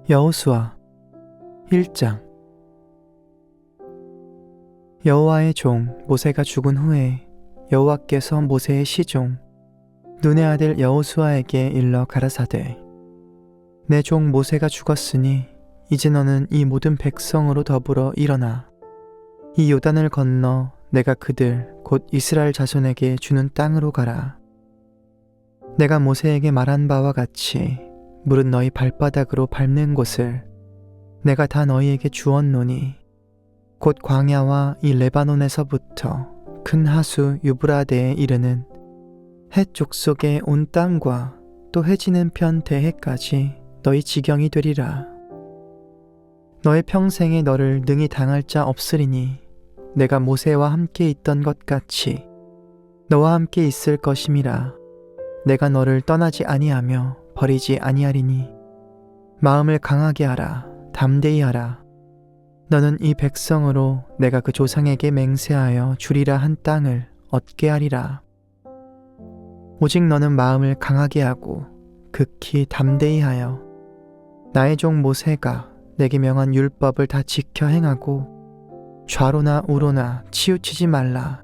여호수아 1장. 여호와의 종 모세가 죽은 후에 여호와께서 모세의 시종 눈의 아들 여호수아에게 일러 가라사대, 내 종 모세가 죽었으니 이제 너는 이 모든 백성으로 더불어 일어나 이 요단을 건너 내가 그들 곧 이스라엘 자손에게 주는 땅으로 가라. 내가 모세에게 말한 바와 같이 물은 너희 발바닥으로 밟는 곳을 내가 다 너희에게 주었노니 곧 광야와 이 레바논에서부터 큰 하수 유브라데에 이르는 해 족속의 온 땅과 또 해지는 편 대해까지 너희 지경이 되리라. 너의 평생에 너를 능히 당할 자 없으리니 내가 모세와 함께 있던 것 같이 너와 함께 있을 것임이라. 내가 너를 떠나지 아니하며 버리지 아니하리니 마음을 강하게 하라. 담대히 하라. 너는 이 백성으로 내가 그 조상에게 맹세하여 주리라 한 땅을 얻게 하리라. 오직 너는 마음을 강하게 하고 극히 담대히 하여 나의 종 모세가 내게 명한 율법을 다 지켜 행하고 좌로나 우로나 치우치지 말라.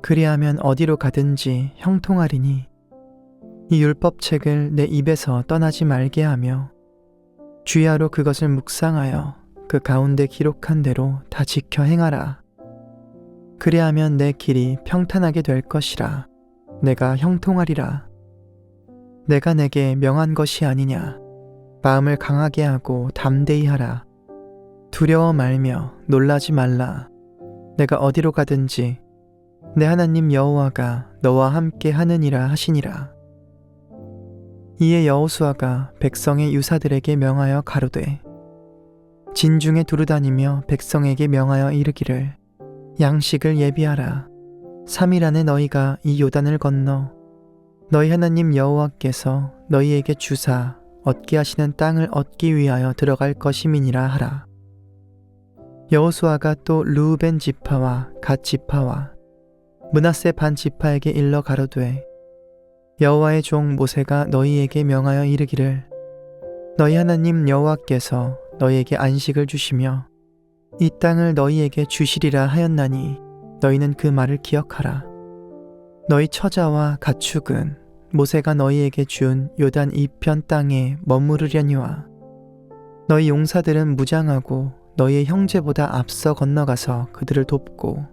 그리하면 어디로 가든지 형통하리니 이 율법책을 내 입에서 떠나지 말게 하며 주야로 그것을 묵상하여 그 가운데 기록한 대로 다 지켜 행하라. 그리하면 내 길이 평탄하게 될 것이라. 내가 형통하리라. 내가 내게 명한 것이 아니냐. 마음을 강하게 하고 담대히 하라. 두려워 말며 놀라지 말라. 내가 어디로 가든지 내 하나님 여호와가 너와 함께 하느니라 하시니라. 이에 여호수아가 백성의 유사들에게 명하여 가로되, 진중에 두루다니며 백성에게 명하여 이르기를, 양식을 예비하라. 3일 안에 너희가 이 요단을 건너 너희 하나님 여호와께서 너희에게 주사 얻게 하시는 땅을 얻기 위하여 들어갈 것임이니라 하라. 여호수아가 또 르우벤 지파와 갓 지파와 므낫세 반 지파에게 일러 가로되, 여호와의 종 모세가 너희에게 명하여 이르기를, 너희 하나님 여호와께서 너희에게 안식을 주시며 이 땅을 너희에게 주시리라 하였나니 너희는 그 말을 기억하라. 너희 처자와 가축은 모세가 너희에게 준 요단 이편 땅에 머무르려니와 너희 용사들은 무장하고 너희의 형제보다 앞서 건너가서 그들을 돕고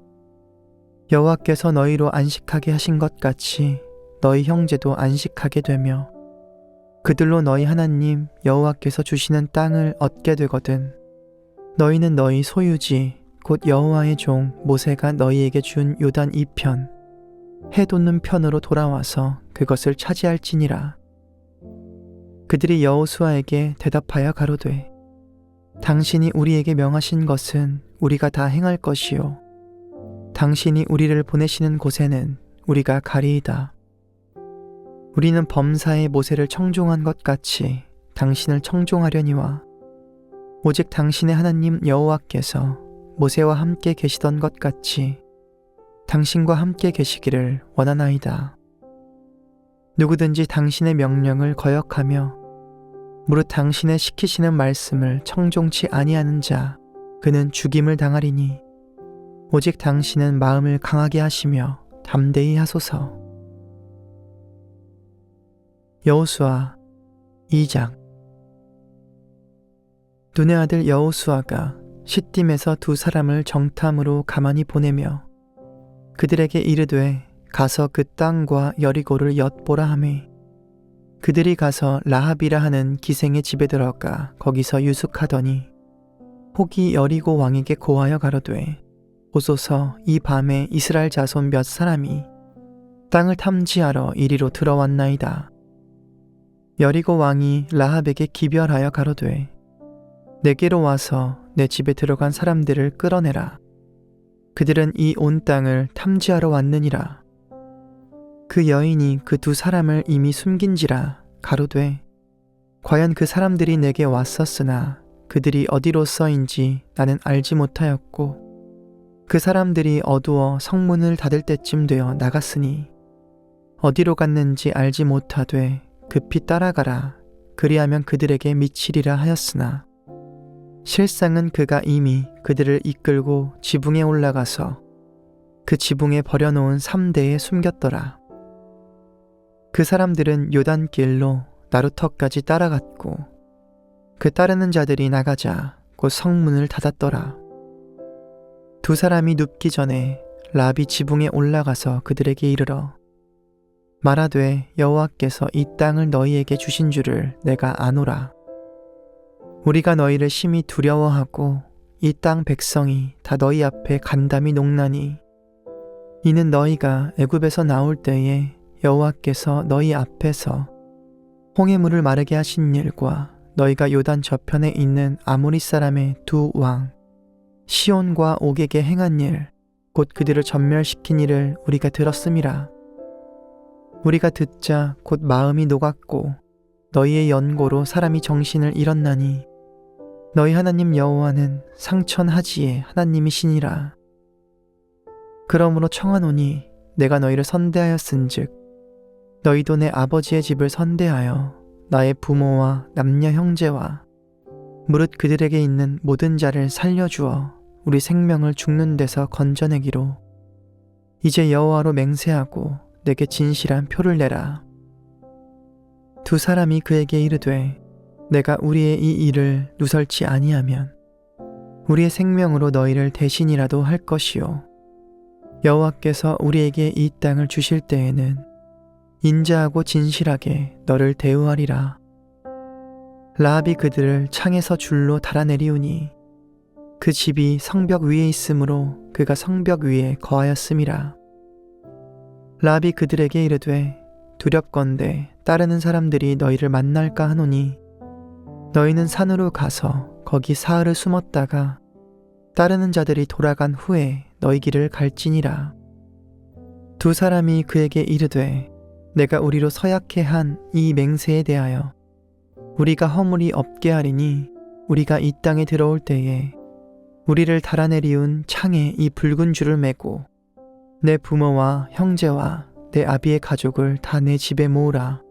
여호와께서 너희로 안식하게 하신 것 같이 너희 형제도 안식하게 되며 그들로 너희 하나님 여호와께서 주시는 땅을 얻게 되거든 너희는 너희 소유지 곧 여호와의 종 모세가 너희에게 준 요단 이편 해 돋는 편으로 돌아와서 그것을 차지할지니라. 그들이 여호수아에게 대답하여 가로되, 당신이 우리에게 명하신 것은 우리가 다 행할 것이요 당신이 우리를 보내시는 곳에는 우리가 가리이다. 우리는 범사에 모세를 청종한 것 같이 당신을 청종하려니와 오직 당신의 하나님 여호와께서 모세와 함께 계시던 것 같이 당신과 함께 계시기를 원하나이다. 누구든지 당신의 명령을 거역하며 무릇 당신의 시키시는 말씀을 청종치 아니하는 자 그는 죽임을 당하리니 오직 당신은 마음을 강하게 하시며 담대히 하소서. 여호수아 2장. 눈의 아들 여호수아가 시딤에서 두 사람을 정탐으로 가만히 보내며 그들에게 이르되, 가서 그 땅과 여리고를 엿보라 하매 그들이 가서 라합이라 하는 기생의 집에 들어가 거기서 유숙하더니 혹이 여리고 왕에게 고하여 가로되, 보소서, 이 밤에 이스라엘 자손 몇 사람이 땅을 탐지하러 이리로 들어왔나이다. 여리고 왕이 라합에게 기별하여 가로되, 내게로 와서 내 집에 들어간 사람들을 끌어내라. 그들은 이 온 땅을 탐지하러 왔느니라. 그 여인이 그 두 사람을 이미 숨긴지라 가로되, 과연 그 사람들이 내게 왔었으나 그들이 어디로서인지 나는 알지 못하였고 그 사람들이 어두워 성문을 닫을 때쯤 되어 나갔으니 어디로 갔는지 알지 못하되 급히 따라가라. 그리하면 그들에게 미치리라 하였으나 실상은 그가 이미 그들을 이끌고 지붕에 올라가서 그 지붕에 버려놓은 3대에 숨겼더라. 그 사람들은 요단길로 나루터까지 따라갔고 그 따르는 자들이 나가자 곧 성문을 닫았더라. 두 사람이 눕기 전에 라비 지붕에 올라가서 그들에게 이르러 말하되 여호와께서 이 땅을 너희에게 주신 줄을 내가 아노라. 우리가 너희를 심히 두려워하고 이 땅 백성이 다 너희 앞에 간담이 녹나니 이는 너희가 애굽에서 나올 때에 여호와께서 너희 앞에서 홍해물을 마르게 하신 일과 너희가 요단 저편에 있는 아모리 사람의 두 왕 시온과 옥에게 행한 일 곧 그들을 전멸시킨 일을 우리가 들었음이라. 우리가 듣자 곧 마음이 녹았고 너희의 연고로 사람이 정신을 잃었나니 너희 하나님 여호와는 상천하지의 하나님이시니라. 그러므로 청하노니 내가 너희를 선대하였은즉 너희도 내 아버지의 집을 선대하여 나의 부모와 남녀 형제와 무릇 그들에게 있는 모든 자를 살려주어 우리 생명을 죽는 데서 건져내기로 이제 여호와로 맹세하고 내게 진실한 표를 내라. 두 사람이 그에게 이르되 내가 우리의 이 일을 누설치 아니하면 우리의 생명으로 너희를 대신이라도 할 것이요 여호와께서 우리에게 이 땅을 주실 때에는 인자하고 진실하게 너를 대우하리라. 라합이 그들을 창에서 줄로 달아내리우니 그 집이 성벽 위에 있으므로 그가 성벽 위에 거하였음이라. 라합이 그들에게 이르되 두렵건대 따르는 사람들이 너희를 만날까 하노니 너희는 산으로 가서 거기 사흘을 숨었다가 따르는 자들이 돌아간 후에 너희 길을 갈지니라. 두 사람이 그에게 이르되 내가 우리로 서약해 한 이 맹세에 대하여 우리가 허물이 없게 하리니 우리가 이 땅에 들어올 때에 우리를 달아내리운 창에 이 붉은 줄을 매고 내 부모와 형제와 내 아비의 가족을 다 내 집에 모으라.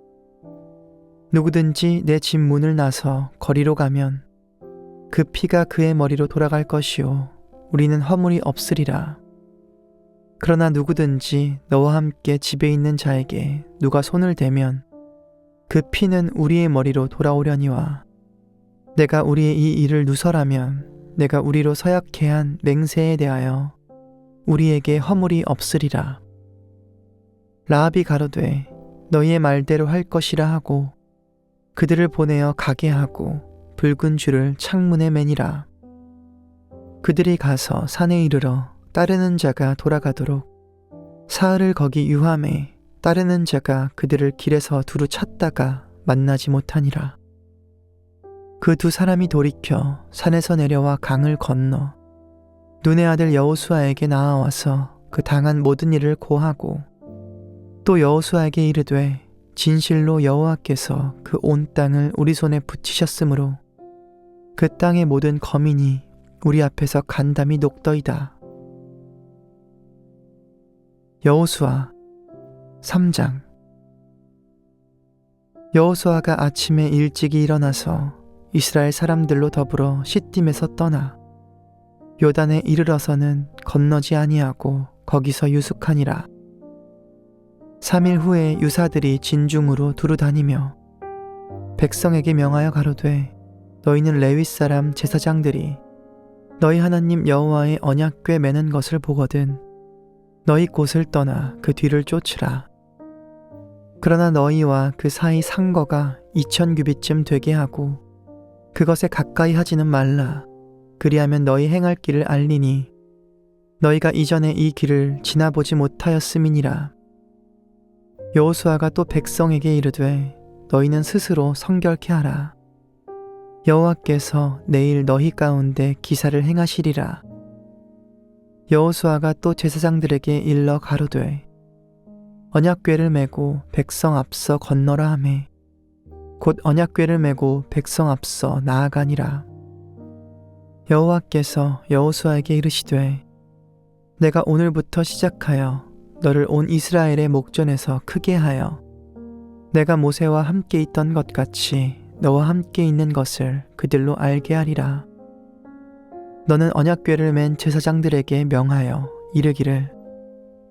누구든지 내 집 문을 나서 거리로 가면 그 피가 그의 머리로 돌아갈 것이요 우리는 허물이 없으리라. 그러나 누구든지 너와 함께 집에 있는 자에게 누가 손을 대면 그 피는 우리의 머리로 돌아오려니와 내가 우리의 이 일을 누설하면 내가 우리로 서약해 한 맹세에 대하여 우리에게 허물이 없으리라. 라합이 가로되 너희의 말대로 할 것이라 하고 그들을 보내어 가게 하고 붉은 줄을 창문에 매니라. 그들이 가서 산에 이르러 따르는 자가 돌아가도록 사흘을 거기 유함에 따르는 자가 그들을 길에서 두루 찾다가 만나지 못하니라. 그 두 사람이 돌이켜 산에서 내려와 강을 건너 눈의 아들 여호수아에게 나아와서 그 당한 모든 일을 고하고 또 여호수아에게 이르되 진실로 여호와께서 그 온 땅을 우리 손에 붙이셨으므로 그 땅의 모든 거민이 우리 앞에서 간담이 녹더이다. 여호수아 3장. 여호수아가 아침에 일찍이 일어나서 이스라엘 사람들로 더불어 시딤에서 떠나 요단에 이르러서는 건너지 아니하고 거기서 유숙하니라. 3일 후에 유사들이 진중으로 두루 다니며 백성에게 명하여 가로되 너희는 레위 사람 제사장들이 너희 하나님 여호와의 언약궤 매는 것을 보거든 너희 곳을 떠나 그 뒤를 쫓으라. 그러나 너희와 그 사이 상거가 2000규빗쯤 되게 하고 그것에 가까이 하지는 말라. 그리하면 너희 행할 길을 알리니 너희가 이전에 이 길을 지나보지 못하였음이니라. 여호수아가 또 백성에게 이르되 너희는 스스로 성결케 하라. 여호와께서 내일 너희 가운데 기사를 행하시리라. 여호수아가 또 제사장들에게 일러 가로되 언약궤를 메고 백성 앞서 건너라 하매 곧 언약궤를 메고 백성 앞서 나아가니라. 여호와께서 여호수아에게 이르시되 내가 오늘부터 시작하여 너를 온 이스라엘의 목전에서 크게 하여 내가 모세와 함께 있던 것 같이 너와 함께 있는 것을 그들로 알게 하리라. 너는 언약궤를 맨 제사장들에게 명하여 이르기를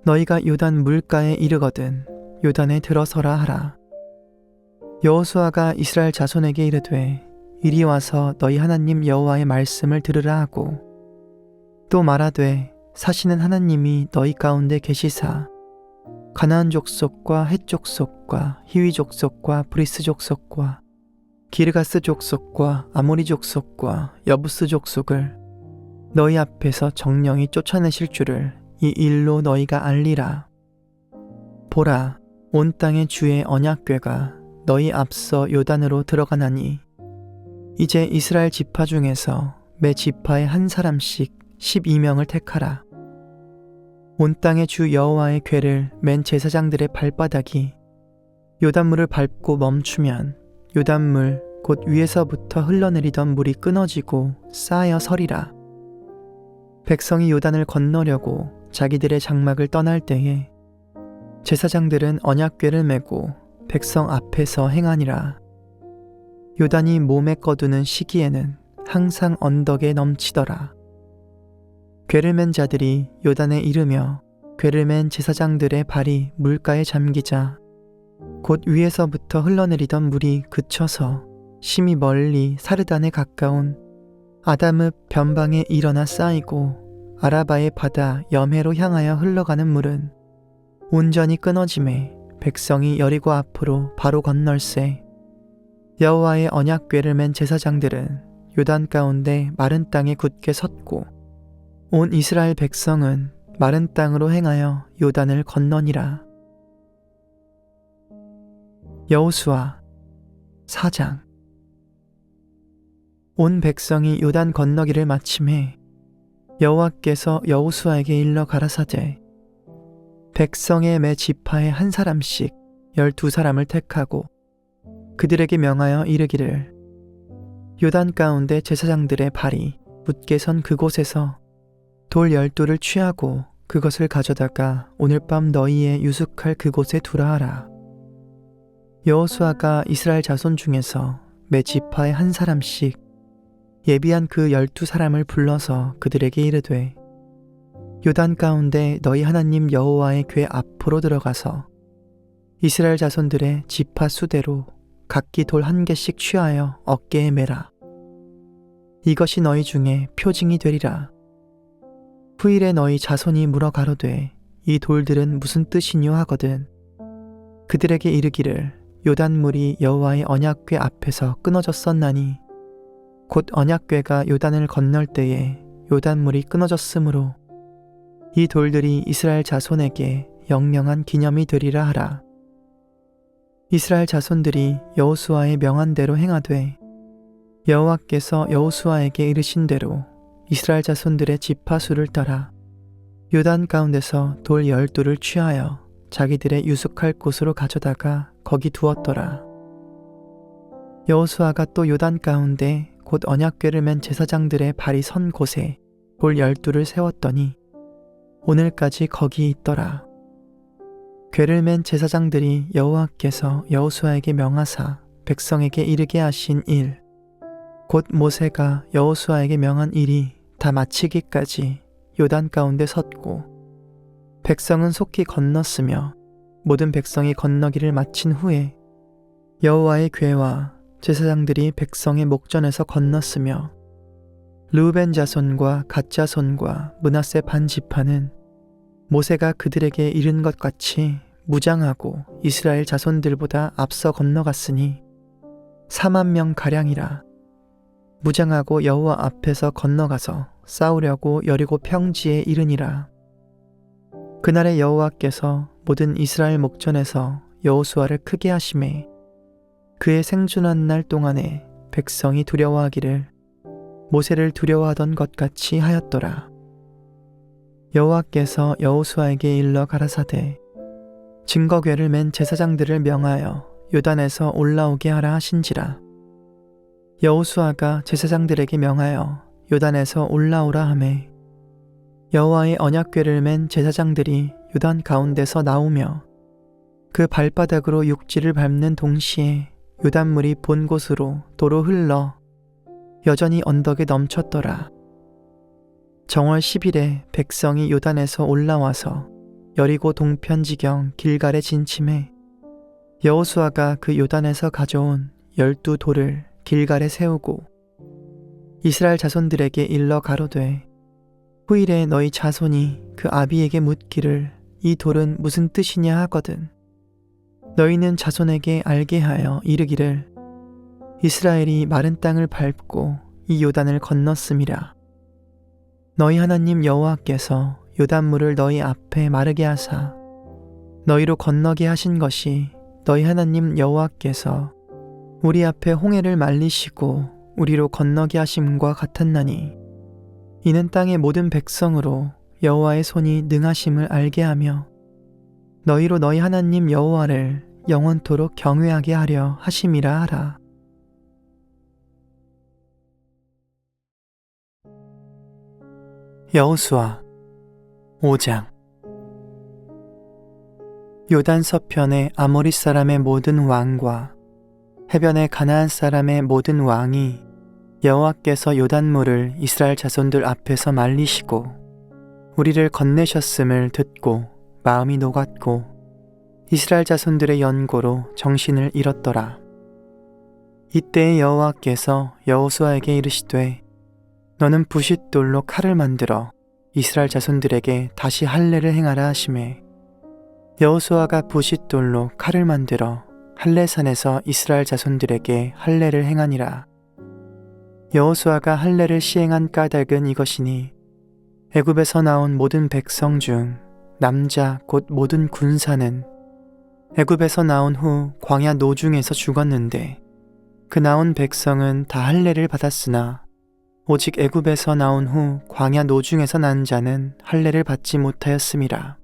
너희가 요단 물가에 이르거든 요단에 들어서라 하라. 여호수아가 이스라엘 자손에게 이르되 이리 와서 너희 하나님 여호와의 말씀을 들으라 하고 또 말하되 사시는 하나님이 너희 가운데 계시사 가나안 족속과 헷 족속과 히위 족속과 브리스 족속과 기르가스 족속과 아모리 족속과 여부스 족속을 너희 앞에서 정령이 쫓아내실 줄을 이 일로 너희가 알리라. 보라, 온 땅의 주의 언약궤가 너희 앞서 요단으로 들어가나니 이제 이스라엘 지파 중에서 매 지파에 한 사람씩 12명을 택하라. 온 땅의 주 여호와의 궤를 맨 제사장들의 발바닥이 요단물을 밟고 멈추면 요단물 곧 위에서부터 흘러내리던 물이 끊어지고 쌓여 서리라. 백성이 요단을 건너려고 자기들의 장막을 떠날 때에 제사장들은 언약궤를 메고 백성 앞에서 행하니라. 요단이 몸에 꺼두는 시기에는 항상 언덕에 넘치더라. 궤를 맨 자들이 요단에 이르며 궤를 맨 제사장들의 발이 물가에 잠기자 곧 위에서부터 흘러내리던 물이 그쳐서 심히 멀리 사르단에 가까운 아담읍 변방에 일어나 쌓이고 아라바의 바다 염해로 향하여 흘러가는 물은 온전히 끊어짐에 백성이 여리고 앞으로 바로 건널세 여호와의 언약궤를 맨 제사장들은 요단 가운데 마른 땅에 굳게 섰고 온 이스라엘 백성은 마른 땅으로 행하여 요단을 건너니라. 여호수아 4장. 온 백성이 요단 건너기를 마침에 여호와께서 여호수아에게 일러 가라사대 백성의 매 지파에 한 사람씩 12사람을 택하고 그들에게 명하여 이르기를 요단 가운데 제사장들의 발이 굳게 선 그곳에서 돌 12돌을 취하고 그것을 가져다가 오늘 밤 너희의 유숙할 그곳에 두라 하라. 여호수아가 이스라엘 자손 중에서 매 지파에 한 사람씩 예비한 그 12사람을 불러서 그들에게 이르되 요단 가운데 너희 하나님 여호와의 궤 앞으로 들어가서 이스라엘 자손들의 지파 수대로 각기 돌 1개씩 취하여 어깨에 매라. 이것이 너희 중에 표징이 되리라. 후일에 너희 자손이 물어 가로되 이 돌들은 무슨 뜻이뇨 하거든 그들에게 이르기를 요단물이 여호와의 언약궤 앞에서 끊어졌었나니 곧 언약궤가 요단을 건널 때에 요단물이 끊어졌으므로 이 돌들이 이스라엘 자손에게 영영한 기념이 되리라 하라. 이스라엘 자손들이 여호수아의 명한 대로 행하되 여호와께서 여호수아에게 이르신 대로 이스라엘 자손들의 지파수를 따라 요단 가운데서 돌 12돌을 취하여 자기들의 유숙할 곳으로 가져다가 거기 두었더라. 여호수아가 또 요단 가운데 곧 언약궤를 맨 제사장들의 발이 선 곳에 돌 12돌을 세웠더니 오늘까지 거기 있더라. 궤를 맨 제사장들이 여호와께서 여호수아에게 명하사 백성에게 이르게 하신 일 곧 모세가 여호수아에게 명한 일이 다 마치기까지 요단 가운데 섰고 백성은 속히 건넜으며 모든 백성이 건너기를 마친 후에 여호와의 궤와 제사장들이 백성의 목전에서 건넜으며 르우벤 자손과 갓 자손과 므낫세 반 지파는 모세가 그들에게 이른 것 같이 무장하고 이스라엘 자손들보다 앞서 건너갔으니 4만 명 가량이라. 무장하고 여호와 앞에서 건너가서 싸우려고 여리고 평지에 이르니라. 그날에 여호와께서 모든 이스라엘 목전에서 여호수아를 크게 하심에 그의 생존한 날 동안에 백성이 두려워하기를 모세를 두려워하던 것 같이 하였더라. 여호와께서 여호수아에게 일러 가라사대 증거궤를 맨 제사장들을 명하여 요단에서 올라오게 하라 하신지라. 여호수아가 제사장들에게 명하여 요단에서 올라오라 하매 여호와의 언약궤를 맨 제사장들이 요단 가운데서 나오며 그 발바닥으로 육지를 밟는 동시에 요단물이 본 곳으로 도로 흘러 여전히 언덕에 넘쳤더라. 정월 10일에 백성이 요단에서 올라와서 여리고 동편지경 길갈에 진침해 여호수아가 그 요단에서 가져온 12돌을 길갈에 세우고 이스라엘 자손들에게 일러 가로되 후일에 너희 자손이 그 아비에게 묻기를 이 돌은 무슨 뜻이냐 하거든 너희는 자손에게 알게 하여 이르기를 이스라엘이 마른 땅을 밟고 이 요단을 건넜음이라. 너희 하나님 여호와께서 요단물을 너희 앞에 마르게 하사 너희로 건너게 하신 것이 너희 하나님 여호와께서 우리 앞에 홍해를 말리시고 우리로 건너게 하심과 같았나니 이는 땅의 모든 백성으로 여호와의 손이 능하심을 알게 하며 너희로 너희 하나님 여호와를 영원토록 경외하게 하려 하심이라 하라. 여호수아 5장. 요단 서편의 아모리 사람의 모든 왕과 해변의 가나안 사람의 모든 왕이 여호와께서 요단물을 이스라엘 자손들 앞에서 말리시고 우리를 건네셨음을 듣고 마음이 녹았고 이스라엘 자손들의 연고로 정신을 잃었더라. 이때에 여호와께서 여호수아에게 이르시되 너는 부싯돌로 칼을 만들어 이스라엘 자손들에게 다시 할례를 행하라 하시매 여호수아가 부싯돌로 칼을 만들어 할례산에서 이스라엘 자손들에게 할례를 행하니라. 여호수아가 할례를 시행한 까닭은 이것이니 애굽에서 나온 모든 백성 중 남자 곧 모든 군사는 애굽에서 나온 후 광야 노중에서 죽었는데 그 나온 백성은 다 할례를 받았으나 오직 애굽에서 나온 후 광야 노중에서 난 자는 할례를 받지 못하였음이라.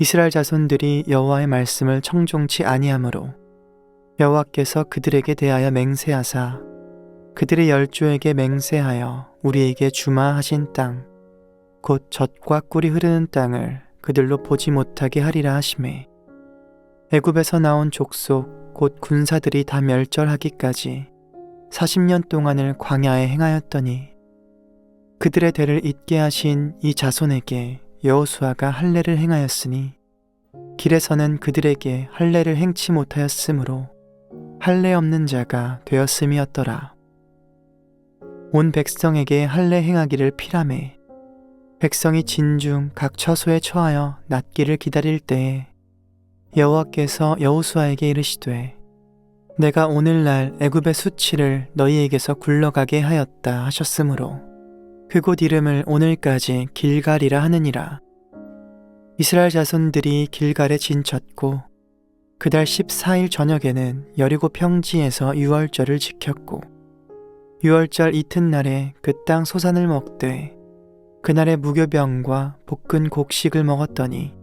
이스라엘 자손들이 여호와의 말씀을 청종치 아니하므로 여호와께서 그들에게 대하여 맹세하사 그들의 열조에게 맹세하여 우리에게 주마 하신 땅 곧 젖과 꿀이 흐르는 땅을 그들로 보지 못하게 하리라 하시매 애굽에서 나온 족속 곧 군사들이 다 멸절하기까지 40년 동안을 광야에 행하였더니 그들의 대를 잇게 하신 이 자손에게 여호수아가 할례를 행하였으니 길에서는 그들에게 할례를 행치 못하였으므로 할례 없는 자가 되었음이었더라. 온 백성에게 할례 행하기를 피라매 백성이 진중 각 처소에 처하여 낫기를 기다릴 때에 여호와께서 여호수아에게 이르시되 내가 오늘날 애굽의 수치를 너희에게서 굴러가게 하였다 하셨으므로 그곳 이름을 오늘까지 길갈이라 하느니라. 이스라엘 자손들이 길갈에 진쳤고 그달 14일 저녁에는 여리고 평지에서 유월절을 지켰고 유월절 이튿날에 그 땅 소산을 먹되 그날에 무교병과 볶은 곡식을 먹었더니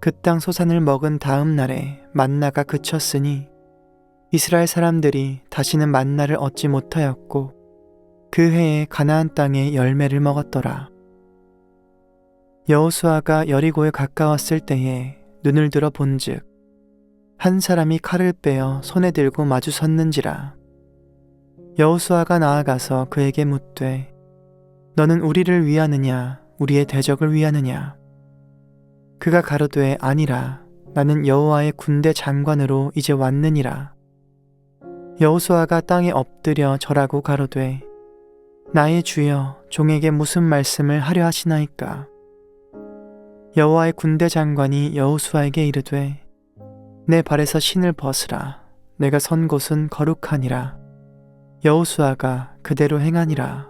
그 땅 소산을 먹은 다음 날에 만나가 그쳤으니 이스라엘 사람들이 다시는 만나를 얻지 못하였고 그 해에 가나안 땅의 열매를 먹었더라. 여호수아가 여리고에 가까웠을 때에 눈을 들어 본즉 한 사람이 칼을 빼어 손에 들고 마주 섰는지라. 여호수아가 나아가서 그에게 묻되 너는 우리를 위하느냐 우리의 대적을 위하느냐. 그가 가로되 아니라 나는 여호와의 군대 장관으로 이제 왔느니라. 여호수아가 땅에 엎드려 절하고 가로되 나의 주여 종에게 무슨 말씀을 하려 하시나이까. 여호와의 군대 장관이 여호수아에게 이르되 내 발에서 신을 벗으라. 내가 선 곳은 거룩하니라. 여호수아가 그대로 행하니라.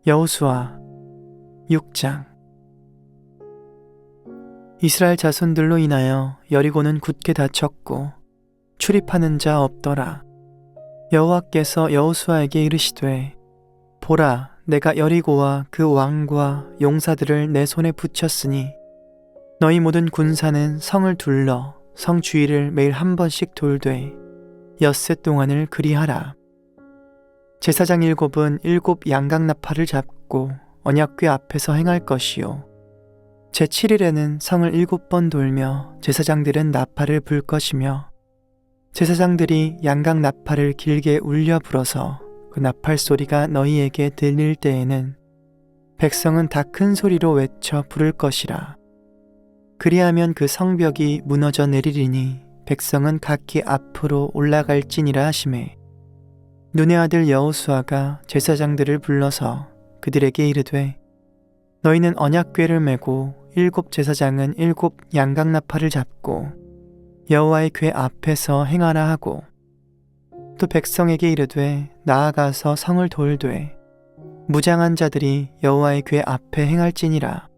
여호수아 6장. 이스라엘 자손들로 인하여 여리고는 굳게 닫혔고 출입하는 자 없더라. 여호와께서 여호수아에게 이르시되 보라 내가 여리고와 그 왕과 용사들을 내 손에 붙였으니 너희 모든 군사는 성을 둘러 성 주위를 매일 한 번씩 돌되 엿새 동안을 그리하라. 제사장 7은 7 양각나팔을 잡고 언약궤 앞에서 행할 것이요 제7일에는 성을 7번 돌며 제사장들은 나팔을 불 것이며 제사장들이 양각 나팔을 길게 울려 불어서 그 나팔 소리가 너희에게 들릴 때에는 백성은 다 큰 소리로 외쳐 부를 것이라. 그리하면 그 성벽이 무너져 내리리니 백성은 각기 앞으로 올라갈지니라 하시매, 눈의 아들 여호수아가 제사장들을 불러서 그들에게 이르되, 너희는 언약궤를 메고 7 제사장은 7 양각 나팔을 잡고 여호와의 궤 앞에서 행하라 하고, 또 백성에게 이르되 나아가서 성을 돌되 무장한 자들이 여호와의 궤 앞에 행할지니라.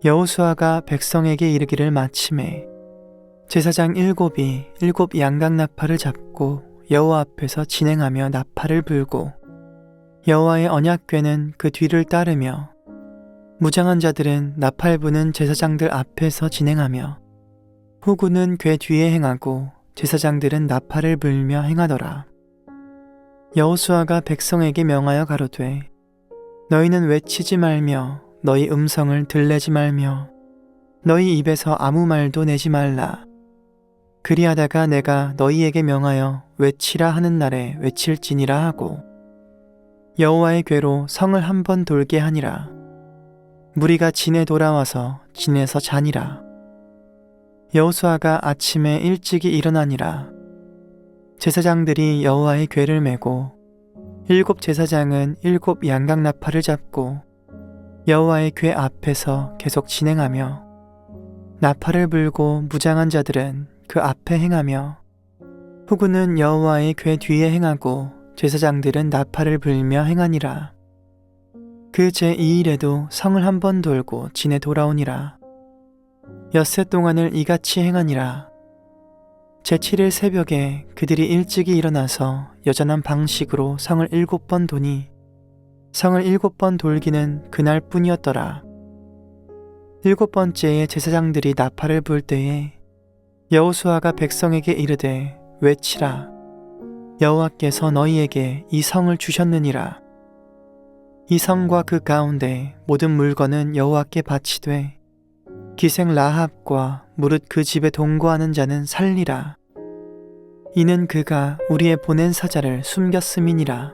여호수아가 백성에게 이르기를 마침에 제사장 7이 7 양각 나팔을 잡고 여호와 앞에서 진행하며 나팔을 불고, 여호와의 언약궤는 그 뒤를 따르며 무장한 자들은 나팔 부는 제사장들 앞에서 진행하며 후군은 궤 뒤에 행하고 제사장들은 나팔을 불며 행하더라. 여호수아가 백성에게 명하여 가로되, 너희는 외치지 말며 너희 음성을 들내지 말며 너희 입에서 아무 말도 내지 말라. 그리하다가 내가 너희에게 명하여 외치라 하는 날에 외칠지니라 하고, 여호와의 궤로 성을 한 번 돌게 하니라. 무리가 진에 돌아와서 진에서 자니라. 여호수아가 아침에 일찍이 일어나니라. 제사장들이 여호와의 궤를 메고 7 제사장은 7 양각 나팔을 잡고 여호와의 궤 앞에서 계속 진행하며 나팔을 불고 무장한 자들은 그 앞에 행하며 후군은 여호와의 궤 뒤에 행하고 제사장들은 나팔을 불며 행하니라. 그 제2일에도 성을 한 번 돌고 진에 돌아오니라. 엿새 동안을 이같이 행하니라. 제7일 새벽에 그들이 일찍이 일어나서 여전한 방식으로 성을 7번 도니 성을 7번 돌기는 그날 뿐이었더라. 7번째에 제사장들이 나팔을 불 때에 여호수아가 백성에게 이르되 외치라. 여호와께서 너희에게 이 성을 주셨느니라. 이 성과 그 가운데 모든 물건은 여호와께 바치되 기생 라합과 무릇 그 집에 동거하는 자는 살리라. 이는 그가 우리의 보낸 사자를 숨겼음이니라.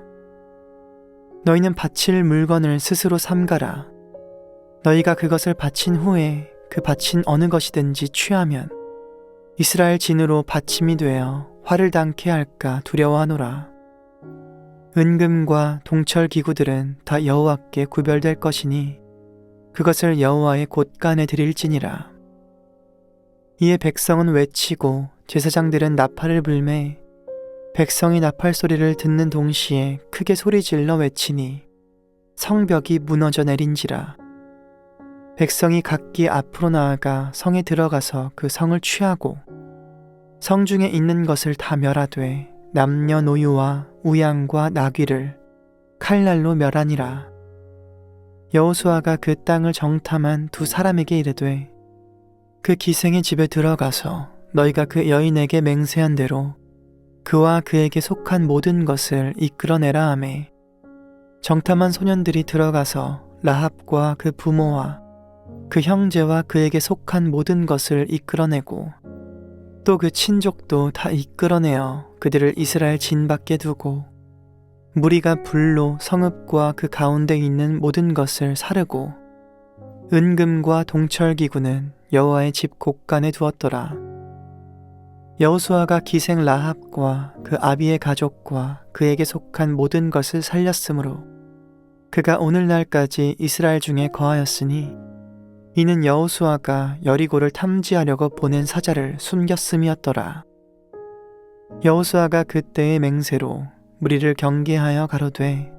너희는 바칠 물건을 스스로 삼가라. 너희가 그것을 바친 후에 그 바친 어느 것이든지 취하면 이스라엘 진으로 받침이 되어 화를 당케 할까 두려워하노라. 은금과 동철 기구들은 다 여호와께 구별될 것이니 그것을 여호와의 곳간에 드릴지니라. 이에 백성은 외치고 제사장들은 나팔을 불매 백성이 나팔 소리를 듣는 동시에 크게 소리질러 외치니 성벽이 무너져 내린지라. 백성이 각기 앞으로 나아가 성에 들어가서 그 성을 취하고 성 중에 있는 것을 다 멸하되 남녀노유와 우양과 나귀를 칼날로 멸하니라. 여호수아가 그 땅을 정탐한 두 사람에게 이르되, 그 기생의 집에 들어가서 너희가 그 여인에게 맹세한 대로 그와 그에게 속한 모든 것을 이끌어내라 하매, 정탐한 소년들이 들어가서 라합과 그 부모와 그 형제와 그에게 속한 모든 것을 이끌어내고 또 그 친족도 다 이끌어내어 그들을 이스라엘 진 밖에 두고 무리가 불로 성읍과 그 가운데 있는 모든 것을 사르고 은금과 동철기구는 여호와의 집 곳간에 두었더라. 여호수아가 기생 라합과 그 아비의 가족과 그에게 속한 모든 것을 살렸으므로 그가 오늘날까지 이스라엘 중에 거하였으니, 이는 여호수아가 여리고를 탐지하려고 보낸 사자를 숨겼음이었더라. 여호수아가 그때의 맹세로 무리를 경계하여 가로되,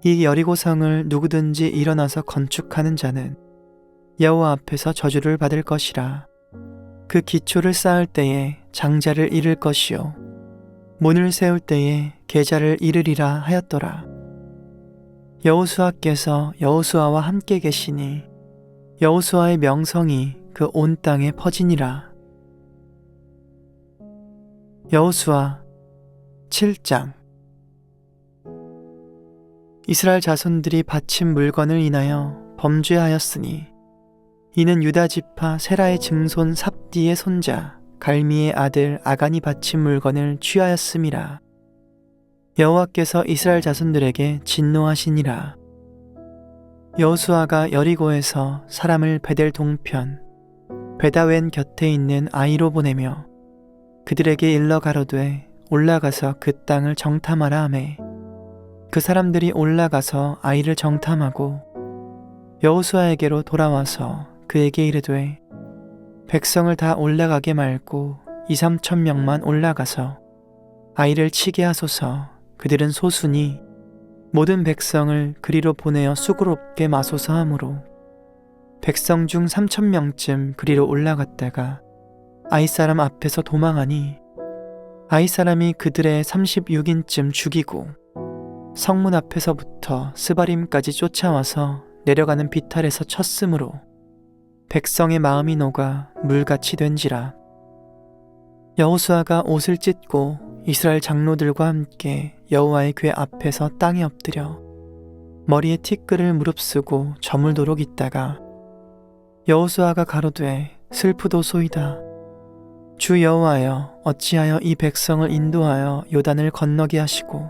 이 여리고 성을 누구든지 일어나서 건축하는 자는 여호와 앞에서 저주를 받을 것이라. 그 기초를 쌓을 때에 장자를 잃을 것이요 문을 세울 때에 계자를 잃으리라 하였더라. 여호수아께서 여호수아와 함께 계시니 여호수아의 명성이 그 온 땅에 퍼지니라. 여호수아 7장. 이스라엘 자손들이 바친 물건을 인하여 범죄하였으니 이는 유다 지파 세라의 증손 삽디의 손자 갈미의 아들 아간이 바친 물건을 취하였음이라. 여호와께서 이스라엘 자손들에게 진노하시니라. 여호수아가 여리고에서 사람을 베델 동편 베다웬 곁에 있는 아이로 보내며 그들에게 일러 가로되 올라가서 그 땅을 정탐하라 하매 그 사람들이 올라가서 아이를 정탐하고 여호수아에게로 돌아와서 그에게 이르되 백성을 다 올라가게 말고 2-3천 명만 올라가서 아이를 치게 하소서. 그들은 소수니 모든 백성을 그리로 보내어 수고롭게 마소서 하므로 백성 중 3,000명쯤 그리로 올라갔다가 아이 사람 앞에서 도망하니 아이 사람이 그들의 36인쯤 죽이고 성문 앞에서부터 스바림까지 쫓아와서 내려가는 비탈에서 쳤으므로 백성의 마음이 녹아 물같이 된지라. 여호수아가 옷을 찢고 이스라엘 장로들과 함께 여호와의 궤 앞에서 땅에 엎드려 머리에 티끌을 무릅쓰고 저물도록 있다가 여호수아가 가로되 슬프도소이다. 주 여호와여, 어찌하여 이 백성을 인도하여 요단을 건너게 하시고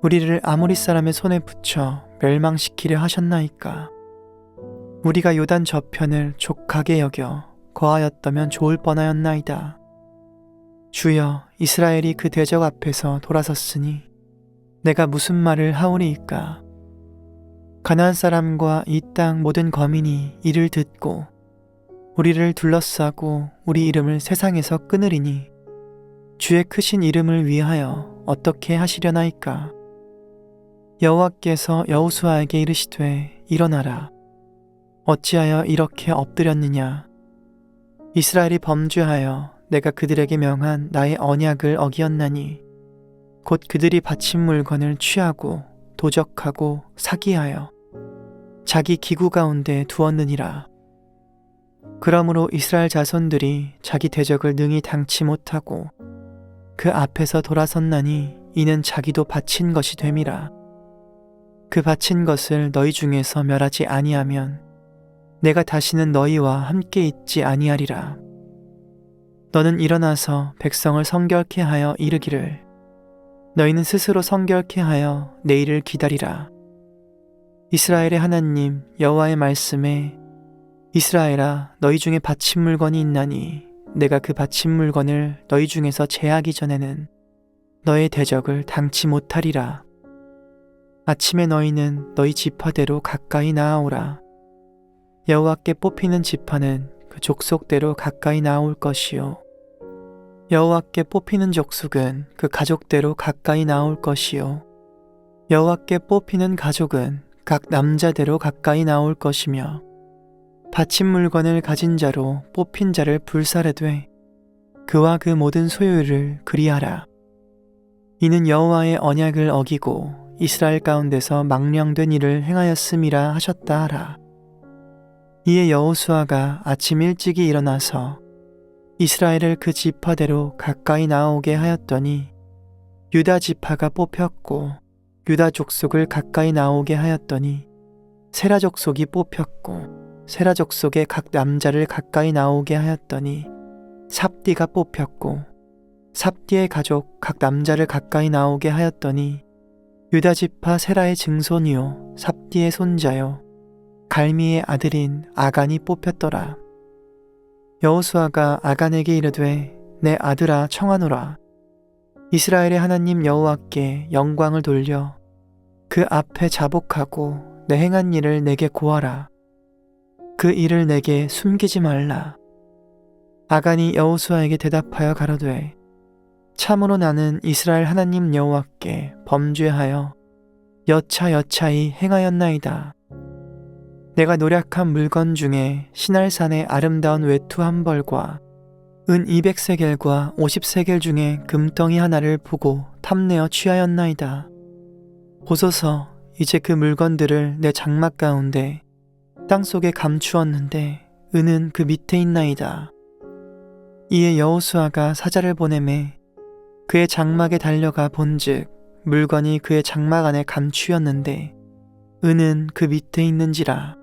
우리를 아모리 사람의 손에 붙여 멸망시키려 하셨나이까. 우리가 요단 저편을 족하게 여겨 거하였다면 좋을 뻔하였나이다. 주여, 이스라엘이 그 대적 앞에서 돌아섰으니 내가 무슨 말을 하오리이까. 가나안 사람과 이 땅 모든 거민이 이를 듣고 우리를 둘러싸고 우리 이름을 세상에서 끊으리니 주의 크신 이름을 위하여 어떻게 하시려나이까. 여호와께서 여호수아에게 이르시되 일어나라. 어찌하여 이렇게 엎드렸느냐. 이스라엘이 범죄하여 내가 그들에게 명한 나의 언약을 어기었나니 곧 그들이 바친 물건을 취하고 도적하고 사기하여 자기 기구 가운데 두었느니라. 그러므로 이스라엘 자손들이 자기 대적을 능히 당치 못하고 그 앞에서 돌아섰나니 이는 자기도 바친 것이 됨이라. 그 바친 것을 너희 중에서 멸하지 아니하면 내가 다시는 너희와 함께 있지 아니하리라. 너는 일어나서 백성을 성결케 하여 이르기를 너희는 스스로 성결케 하여 내일을 기다리라. 이스라엘의 하나님 여호와의 말씀에 이스라엘아, 너희 중에 바친 물건이 있나니 내가 그 바친 물건을 너희 중에서 제하기 전에는 너의 대적을 당치 못하리라. 아침에 너희는 너희 지파대로 가까이 나아오라. 여호와께 뽑히는 지파는 그 족속대로 가까이 나올 것이요 여호와께 뽑히는 족속은 그 가족대로 가까이 나올 것이요 여호와께 뽑히는 가족은 각 남자대로 가까이 나올 것이며 바친 물건을 가진 자로 뽑힌 자를 불사르되 그와 그 모든 소유를 그리하라. 이는 여호와의 언약을 어기고 이스라엘 가운데서 망령된 일을 행하였음이라 하셨다 하라. 이에 여호수아가 아침 일찍이 일어나서 이스라엘을 그 지파대로 가까이 나오게 하였더니 유다 지파가 뽑혔고 유다 족속을 가까이 나오게 하였더니 세라 족속이 뽑혔고 세라 족속의 각 남자를 가까이 나오게 하였더니 삽디가 뽑혔고 삽디의 가족 각 남자를 가까이 나오게 하였더니 유다 지파 세라의 증손이요 삽디의 손자요 갈미의 아들인 아간이 뽑혔더라. 여호수아가 아간에게 이르되 내 아들아 청하노라. 이스라엘의 하나님 여호와께 영광을 돌려 그 앞에 자복하고 내 행한 일을 내게 고하라. 그 일을 내게 숨기지 말라. 아간이 여호수아에게 대답하여 가로되 참으로 나는 이스라엘 하나님 여호와께 범죄하여 여차여차히 행하였나이다. 내가 노략한 물건 중에 시날산의 아름다운 외투 한 벌과 은 200세겔과 50세겔 중에 금덩이 하나를 보고 탐내어 취하였나이다. 보소서, 이제 그 물건들을 내 장막 가운데 땅속에 감추었는데 은은 그 밑에 있나이다. 이에 여호수아가 사자를 보내매 그의 장막에 달려가 본즉 물건이 그의 장막 안에 감추였는데 은은 그 밑에 있는지라.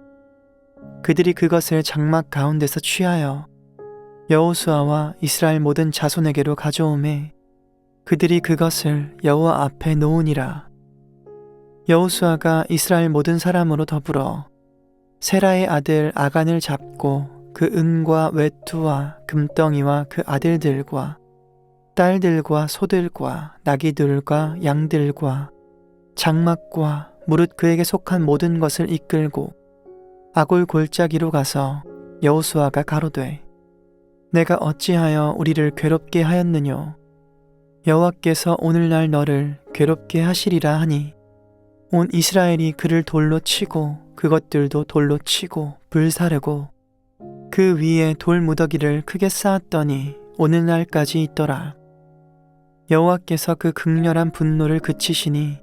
그들이 그것을 장막 가운데서 취하여 여호수아와 이스라엘 모든 자손에게로 가져오매 그들이 그것을 여호와 앞에 놓으니라. 여호수아가 이스라엘 모든 사람으로 더불어 세라의 아들 아간을 잡고 그 은과 외투와 금덩이와 그 아들들과 딸들과 소들과 나귀들과 양들과 장막과 무릇 그에게 속한 모든 것을 이끌고 아골 골짜기로 가서 여호수아가 가로되 내가 어찌하여 우리를 괴롭게 하였느뇨. 여호와께서 오늘날 너를 괴롭게 하시리라 하니 온 이스라엘이 그를 돌로 치고 그것들도 돌로 치고 불사르고 그 위에 돌 무더기를 크게 쌓았더니 오늘날까지 있더라. 여호와께서 그 극렬한 분노를 그치시니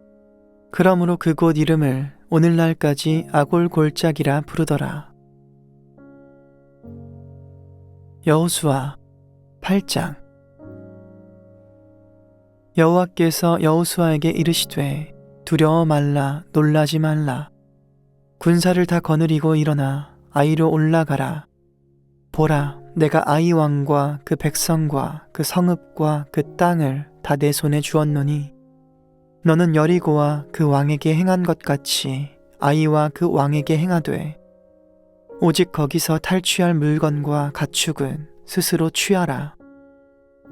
그러므로 그곳 이름을 오늘날까지 아골 골짜기라 부르더라. 여호수아 8장. 여호와께서 여호수아에게 이르시되 두려워 말라 놀라지 말라. 군사를 다 거느리고 일어나 아이로 올라가라. 보라, 내가 아이 왕과 그 백성과 그 성읍과 그 땅을 다 내 손에 주었노니 너는 여리고와 그 왕에게 행한 것 같이 아이와 그 왕에게 행하되 오직 거기서 탈취할 물건과 가축은 스스로 취하라.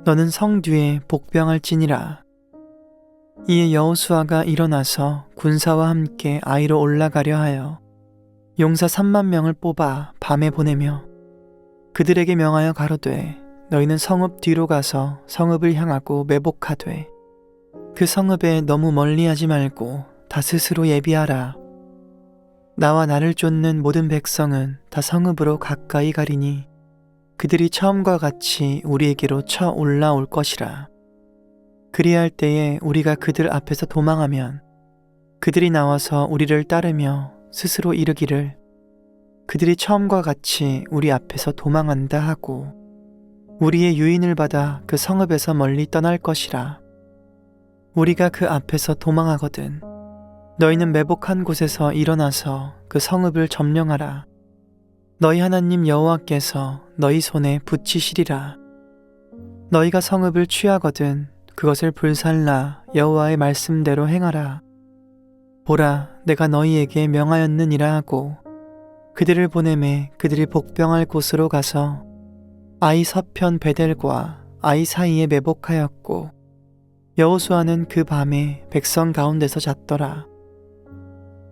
너는 성 뒤에 복병할지니라. 이에 여호수아가 일어나서 군사와 함께 아이로 올라가려 하여 용사 3만 명을 뽑아 밤에 보내며 그들에게 명하여 가로되 너희는 성읍 뒤로 가서 성읍을 향하고 매복하되 그 성읍에 너무 멀리하지 말고 다 스스로 예비하라. 나와 나를 쫓는 모든 백성은 다 성읍으로 가까이 가리니 그들이 처음과 같이 우리에게로 쳐 올라올 것이라. 그리할 때에 우리가 그들 앞에서 도망하면 그들이 나와서 우리를 따르며 스스로 이르기를 그들이 처음과 같이 우리 앞에서 도망한다 하고 우리의 유인을 받아 그 성읍에서 멀리 떠날 것이라. 우리가 그 앞에서 도망하거든 너희는 매복한 곳에서 일어나서 그 성읍을 점령하라. 너희 하나님 여호와께서 너희 손에 붙이시리라. 너희가 성읍을 취하거든 그것을 불살라 여호와의 말씀대로 행하라. 보라, 내가 너희에게 명하였느니라 하고 그들을 보내매 그들이 복병할 곳으로 가서 아이 서편 베델과 아이 사이에 매복하였고 여호수아는 그 밤에 백성 가운데서 잤더라.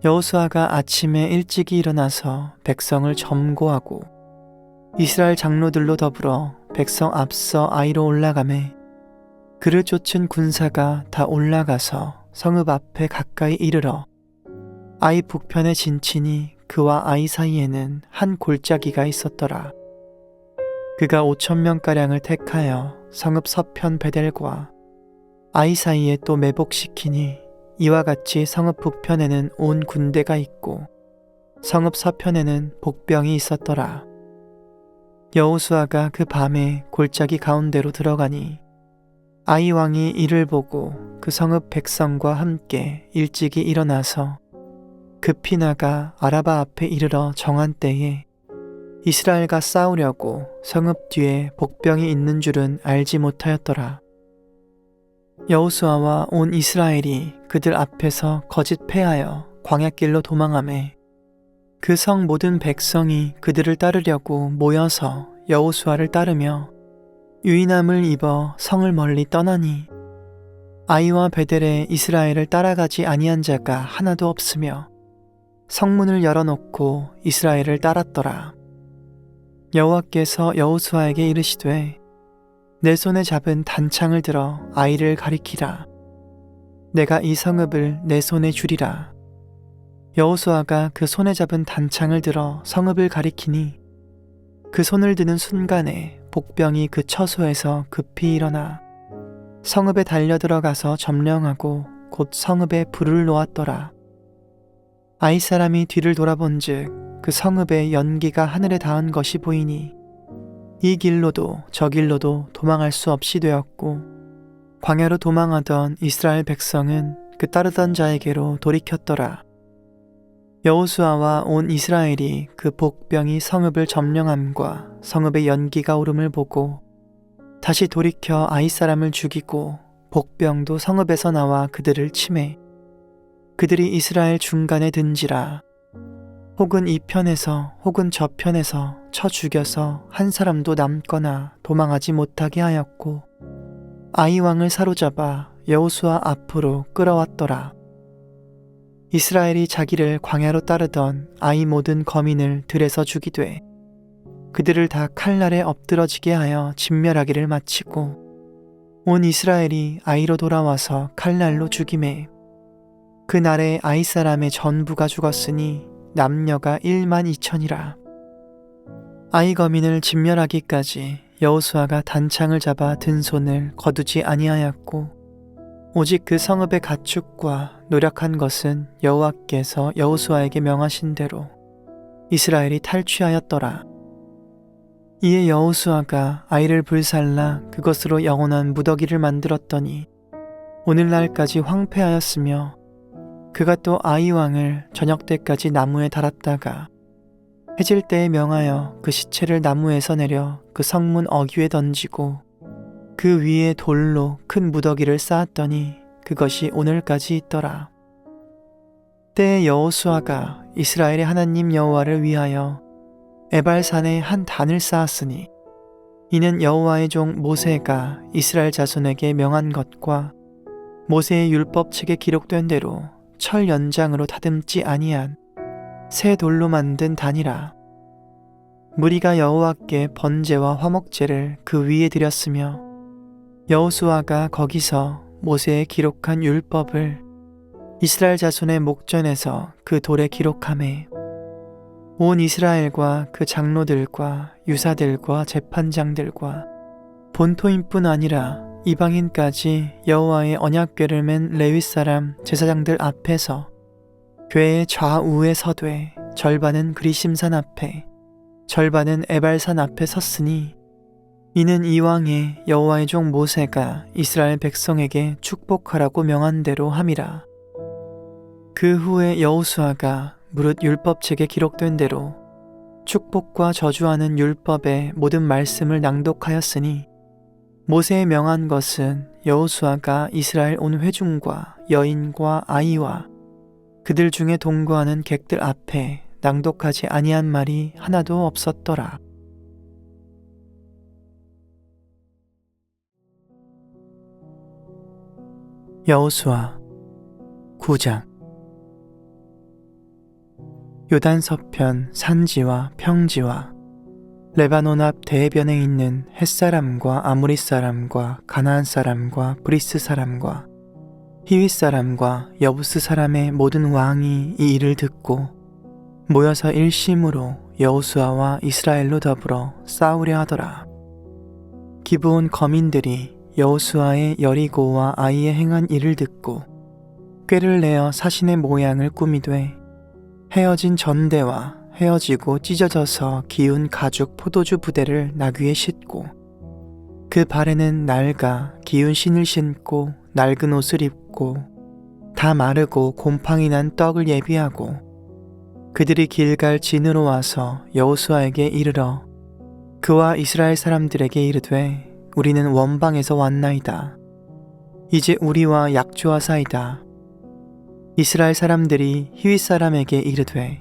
여호수아가 아침에 일찍이 일어나서 백성을 점거하고 이스라엘 장로들로 더불어 백성 앞서 아이로 올라가매 그를 쫓은 군사가 다 올라가서 성읍 앞에 가까이 이르러 아이 북편에 진친이 그와 아이 사이에는 한 골짜기가 있었더라. 그가 5,000명가량을 택하여 성읍 서편 베델과 아이 사이에 또 매복시키니 이와 같이 성읍 북편에는 온 군대가 있고 성읍 서편에는 복병이 있었더라. 여호수아가 그 밤에 골짜기 가운데로 들어가니 아이 왕이 이를 보고 그 성읍 백성과 함께 일찍이 일어나서 급히 나가 아라바 앞에 이르러 정한 때에 이스라엘과 싸우려고 성읍 뒤에 복병이 있는 줄은 알지 못하였더라. 여호수아와 온 이스라엘이 그들 앞에서 거짓 패하여 광야길로 도망하매 그 성 모든 백성이 그들을 따르려고 모여서 여호수아를 따르며 유인함을 입어 성을 멀리 떠나니 아이와 베델에 이스라엘을 따라가지 아니한 자가 하나도 없으며 성문을 열어놓고 이스라엘을 따랐더라. 여호와께서 여호수아에게 이르시되 내 손에 잡은 단창을 들어 아이를 가리키라. 내가 이 성읍을 내 손에 주리라. 여호수아가 그 손에 잡은 단창을 들어 성읍을 가리키니 그 손을 드는 순간에 복병이 그 처소에서 급히 일어나 성읍에 달려들어가서 점령하고 곧 성읍에 불을 놓았더라. 아이 사람이 뒤를 돌아본즉 그 성읍의 연기가 하늘에 닿은 것이 보이니 이 길로도 저 길로도 도망할 수 없이 되었고 광야로 도망하던 이스라엘 백성은 그 따르던 자에게로 돌이켰더라. 여호수아와 온 이스라엘이 그 복병이 성읍을 점령함과 성읍의 연기가 오름을 보고 다시 돌이켜 아이 사람을 죽이고 복병도 성읍에서 나와 그들을 치매 그들이 이스라엘 중간에 든지라. 혹은 이 편에서 혹은 저 편에서 쳐 죽여서 한 사람도 남거나 도망하지 못하게 하였고 아이 왕을 사로잡아 여호수아 앞으로 끌어왔더라. 이스라엘이 자기를 광야로 따르던 아이 모든 거민을 들에서 죽이되 그들을 다 칼날에 엎드러지게 하여 진멸하기를 마치고 온 이스라엘이 아이로 돌아와서 칼날로 죽이매 그 날에 아이 사람의 전부가 죽었으니 남녀가 12,000이라. 아이 거민을 진멸하기까지 여호수아가 단창을 잡아 든 손을 거두지 아니하였고 오직 그 성읍의 가축과 노력한 것은 여호와께서 여호수아에게 명하신 대로 이스라엘이 탈취하였더라. 이에 여호수아가 아이를 불살라 그것으로 영원한 무더기를 만들었더니 오늘날까지 황폐하였으며 그가 또 아이 왕을 저녁 때까지 나무에 달았다가 해질 때에 명하여 그 시체를 나무에서 내려 그 성문 어귀에 던지고 그 위에 돌로 큰 무더기를 쌓았더니 그것이 오늘까지 있더라. 때에 여호수아가 이스라엘의 하나님 여호와를 위하여 에발산에 한 단을 쌓았으니 이는 여호와의 종 모세가 이스라엘 자손에게 명한 것과 모세의 율법책에 기록된 대로 철 연장으로 다듬지 아니한 새 돌로 만든 단이라. 무리가 여호와께 번제와 화목제를 그 위에 드렸으며 여호수아가 거기서 모세의 기록한 율법을 이스라엘 자손의 목전에서 그 돌에 기록하매 온 이스라엘과 그 장로들과 유사들과 재판장들과 본토인뿐 아니라 이방인까지 여호와의 언약궤를 맨 레위 사람 제사장들 앞에서 궤의 좌우에 서되 절반은 그리심산 앞에 절반은 에발산 앞에 섰으니 이는 이왕에 여호와의 종 모세가 이스라엘 백성에게 축복하라고 명한 대로 함이라. 그 후에 여호수아가 무릇 율법책에 기록된 대로 축복과 저주하는 율법의 모든 말씀을 낭독하였으니 모세의 명한 것은 여호수아가 이스라엘 온 회중과 여인과 아이와 그들 중에 동거하는 객들 앞에 낭독하지 아니한 말이 하나도 없었더라. 여호수아 9장. 요단 서편 산지와 평지와 레바논 앞 대해변에 있는 햇사람과 아모리 사람과 가나안 사람과 브리스 사람과 히윗 사람과 여부스 사람의 모든 왕이 이 일을 듣고 모여서 일심으로 여호수아와 이스라엘로 더불어 싸우려 하더라. 기브온 거민들이 여호수아의 여리고와 아이에 행한 일을 듣고 꾀를 내어 사신의 모양을 꾸미되 헤어진 전대와 헤어지고 찢어져서 기운 가죽 포도주 부대를 나귀에 싣고 그 발에는 낡아 기운 신을 신고 낡은 옷을 입고 다 마르고 곰팡이 난 떡을 예비하고 그들이 길갈 진으로 와서 여호수아에게 이르러 그와 이스라엘 사람들에게 이르되 우리는 원방에서 왔나이다. 이제 우리와 약조하사이다. 이스라엘 사람들이 히윗 사람에게 이르되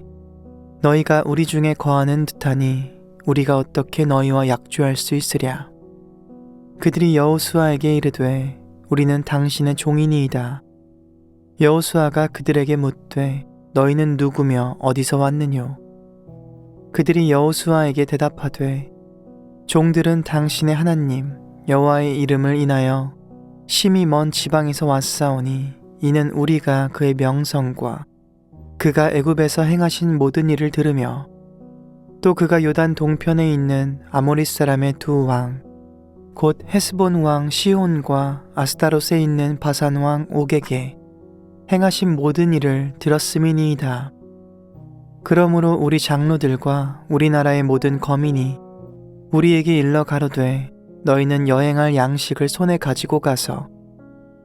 너희가 우리 중에 거하는 듯하니 우리가 어떻게 너희와 약조할 수 있으랴. 그들이 여호수아에게 이르되 우리는 당신의 종이니이다. 여호수아가 그들에게 묻되 너희는 누구며 어디서 왔느뇨. 그들이 여호수아에게 대답하되 종들은 당신의 하나님 여호와의 이름을 인하여 심히 먼 지방에서 왔사오니 이는 우리가 그의 명성과 그가 애굽에서 행하신 모든 일을 들으며 또 그가 요단 동편에 있는 아모리 사람의 두 왕 곧 헤스본 왕 시혼과 아스타롯에 있는 바산 왕 옥에게 행하신 모든 일을 들었음이니이다. 그러므로 우리 장로들과 우리나라의 모든 거민이 우리에게 일러 가로되 너희는 여행할 양식을 손에 가지고 가서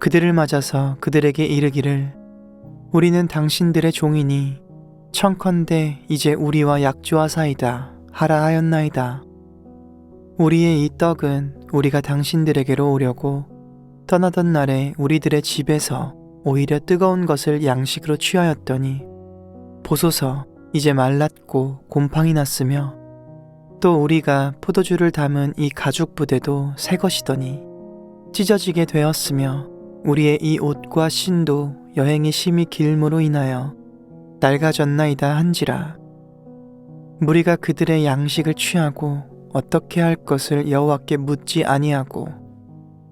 그들을 맞아서 그들에게 이르기를 우리는 당신들의 종이니 청컨대 이제 우리와 약조하사이다 하라 하였나이다. 우리의 이 떡은 우리가 당신들에게로 오려고 떠나던 날에 우리들의 집에서 오히려 뜨거운 것을 양식으로 취하였더니 보소서 이제 말랐고 곰팡이 났으며 또 우리가 포도주를 담은 이 가죽 부대도 새 것이더니 찢어지게 되었으며 우리의 이 옷과 신도 여행이 심히 길므로 인하여 낡아졌나이다 한지라. 무리가 그들의 양식을 취하고 어떻게 할 것을 여호와께 묻지 아니하고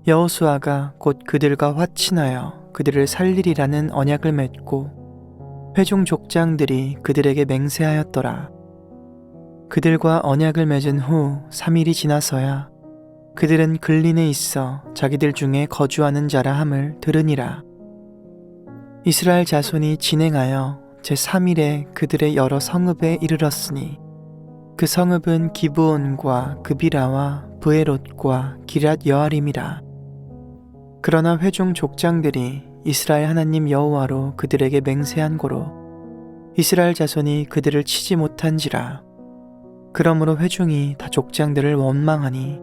여호수아가 곧 그들과 화친하여 그들을 살리리라는 언약을 맺고 회중 족장들이 그들에게 맹세하였더라. 그들과 언약을 맺은 후 3일이 지나서야 그들은 글린에 있어 자기들 중에 거주하는 자라 함을 들으니라. 이스라엘 자손이 진행하여 제3일에 그들의 여러 성읍에 이르렀으니 그 성읍은 기브온과 그비라와 브에롯과 기랏 여아림이라. 그러나 회중 족장들이 이스라엘 하나님 여호와로 그들에게 맹세한 고로 이스라엘 자손이 그들을 치지 못한지라. 그러므로 회중이 다 족장들을 원망하니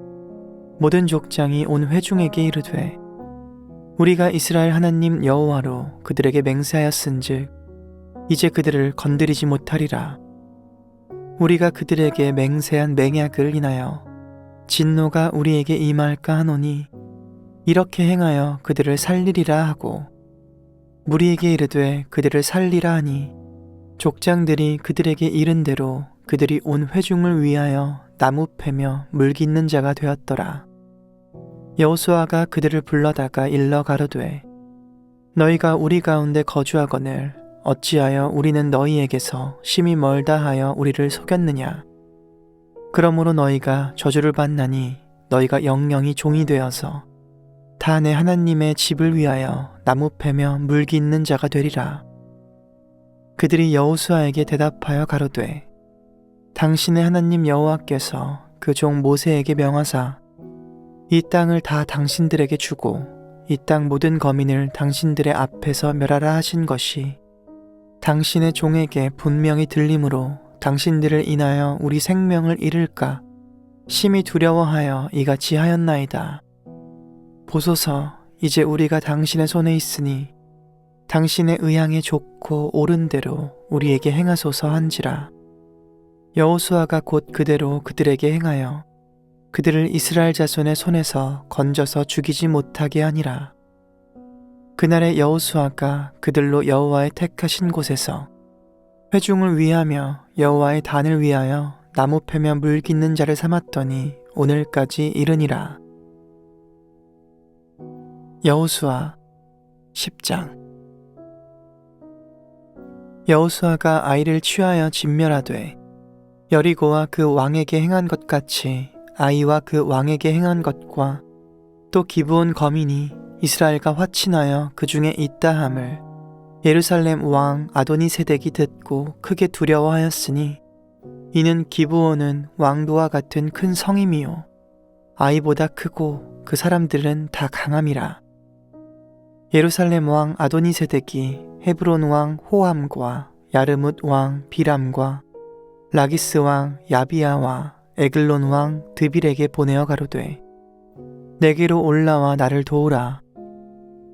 모든 족장이 온 회중에게 이르되 우리가 이스라엘 하나님 여호와로 그들에게 맹세하였은즉 이제 그들을 건드리지 못하리라. 우리가 그들에게 맹세한 맹약을 인하여 진노가 우리에게 임할까 하노니 이렇게 행하여 그들을 살리리라 하고 무리에게 이르되 그들을 살리라 하니 족장들이 그들에게 이른 대로 그들이 온 회중을 위하여 나무 패며 물 깃는 자가 되었더라. 여호수아가 그들을 불러다가 일러 가로되 너희가 우리 가운데 거주하거늘 어찌하여 우리는 너희에게서 심히 멀다 하여 우리를 속였느냐. 그러므로 너희가 저주를 받나니 너희가 영영이 종이 되어서 다 내 하나님의 집을 위하여 나무 패며 물 깃는 자가 되리라. 그들이 여호수아에게 대답하여 가로되 당신의 하나님 여호와께서 그 종 모세에게 명하사 이 땅을 다 당신들에게 주고 이 땅 모든 거민을 당신들의 앞에서 멸하라 하신 것이 당신의 종에게 분명히 들림으로 당신들을 인하여 우리 생명을 잃을까 심히 두려워하여 이같이 하였나이다. 보소서 이제 우리가 당신의 손에 있으니 당신의 의향에 좋고 옳은 대로 우리에게 행하소서 한지라. 여호수아가 곧 그대로 그들에게 행하여 그들을 이스라엘 자손의 손에서 건져서 죽이지 못하게 하니라. 그날에 여호수아가 그들로 여호와의 택하신 곳에서 회중을 위하며 여호와의 단을 위하여 나무 패며 물 깃는 자를 삼았더니 오늘까지 이르니라. 여호수아 10장. 여호수아가 아이를 취하여 진멸하되 여리고와 그 왕에게 행한 것 같이 아이와 그 왕에게 행한 것과 또 기브온 거민이 이스라엘과 화친하여 그 중에 있다 함을 예루살렘 왕 아도니세덱이 듣고 크게 두려워하였으니 이는 기브온은 왕도와 같은 큰 성임이요 아이보다 크고 그 사람들은 다 강함이라. 예루살렘 왕 아도니세덱이 헤브론 왕 호함과 야르뭇 왕 비람과 라기스 왕 야비야와 에글론 왕 드빌에게 보내어 가로되 내게로 올라와 나를 도우라.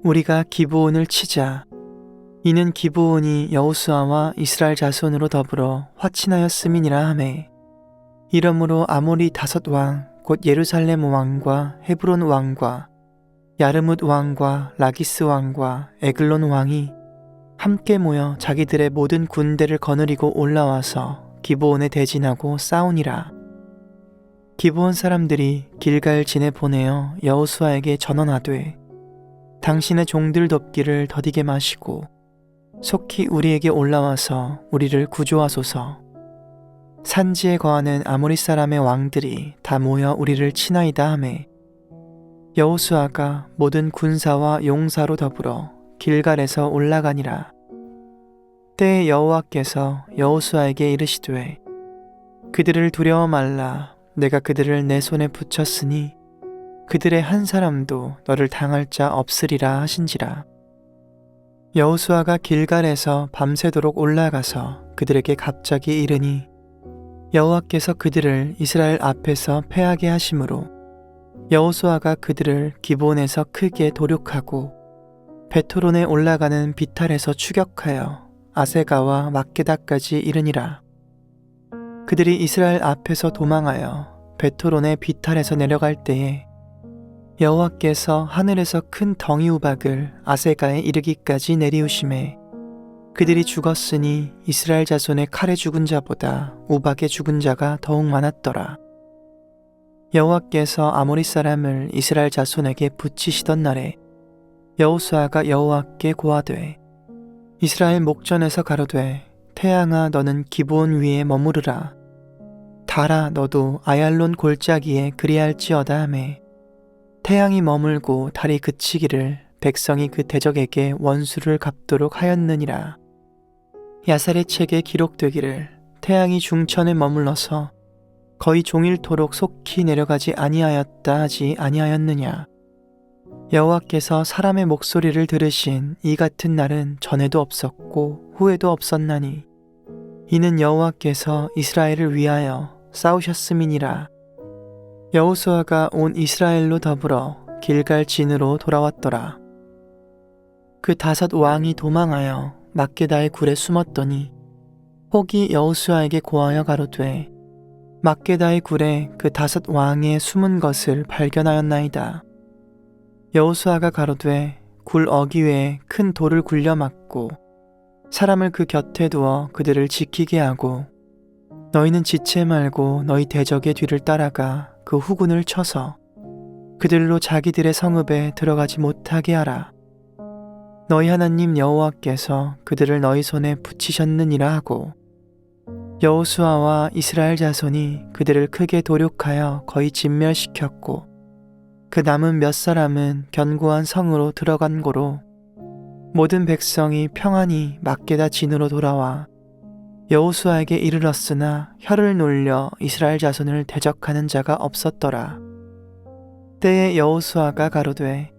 우리가 기브온을 치자. 이는 기브온이 여호수아와 이스라엘 자손으로 더불어 화친하였음이니라 하매 이러므로 아모리 5왕 곧 예루살렘 왕과 헤브론 왕과 야르뭇 왕과 라기스 왕과 에글론 왕이 함께 모여 자기들의 모든 군대를 거느리고 올라와서 기브온에 대진하고 싸우니라. 기브온 사람들이 길갈진에 보내어 여호수아에게 전언하되 당신의 종들 돕기를 더디게 마시고 속히 우리에게 올라와서 우리를 구조하소서. 산지에 거하는 아모리 사람의 왕들이 다 모여 우리를 치나이다 하매 여호수아가 모든 군사와 용사로 더불어 길갈에서 올라가니라. 때에 여호와께서 여호수아에게 이르시되 그들을 두려워 말라. 내가 그들을 내 손에 붙였으니 그들의 한 사람도 너를 당할 자 없으리라 하신지라. 여호수아가 길갈에서 밤새도록 올라가서 그들에게 갑자기 이르니 여호와께서 그들을 이스라엘 앞에서 패하게 하심으로 여호수아가 그들을 기본에서 크게 도륙하고 베토론에 올라가는 비탈에서 추격하여 아세가와 막게다까지 이르니라. 그들이 이스라엘 앞에서 도망하여 베토론의 비탈에서 내려갈 때에 여호와께서 하늘에서 큰 덩이 우박을 아세가에 이르기까지 내리우심에 그들이 죽었으니 이스라엘 자손의 칼에 죽은 자보다 우박에 죽은 자가 더욱 많았더라. 여호와께서 아모리 사람을 이스라엘 자손에게 붙이시던 날에 여호수아가 여호와께 고하되 이스라엘 목전에서 가로되 태양아 너는 기브온 위에 머무르라. 달아 너도 아얄론 골짜기에 그리할지어다 하매 태양이 머물고 달이 그치기를 백성이 그 대적에게 원수를 갚도록 하였느니라. 야살의 책에 기록되기를 태양이 중천에 머물러서 거의 종일토록 속히 내려가지 아니하였다 하지 아니하였느냐. 여호와께서 사람의 목소리를 들으신 이 같은 날은 전에도 없었고 후에도 없었나니 이는 여호와께서 이스라엘을 위하여 싸우셨음이니라. 여호수아가 온 이스라엘로 더불어 길갈 진으로 돌아왔더라. 그 5 왕이 도망하여 막게다의 굴에 숨었더니 혹이 여호수아에게 고하여 가로되 막게다의 굴에 그 5 왕의 숨은 것을 발견하였나이다. 여호수아가 가로되 굴 어귀에 큰 돌을 굴려 막고 사람을 그 곁에 두어 그들을 지키게 하고 너희는 지체 말고 너희 대적의 뒤를 따라가 그 후군을 쳐서 그들로 자기들의 성읍에 들어가지 못하게 하라. 너희 하나님 여호와께서 그들을 너희 손에 붙이셨느니라 하고 여호수아와 이스라엘 자손이 그들을 크게 도륙하여 거의 진멸시켰고 그 남은 몇 사람은 견고한 성으로 들어간 고로 모든 백성이 평안히 막게다 진으로 돌아와 여호수아에게 이르렀으나 혀를 놀려 이스라엘 자손을 대적하는 자가 없었더라. 때에 여호수아가 가로되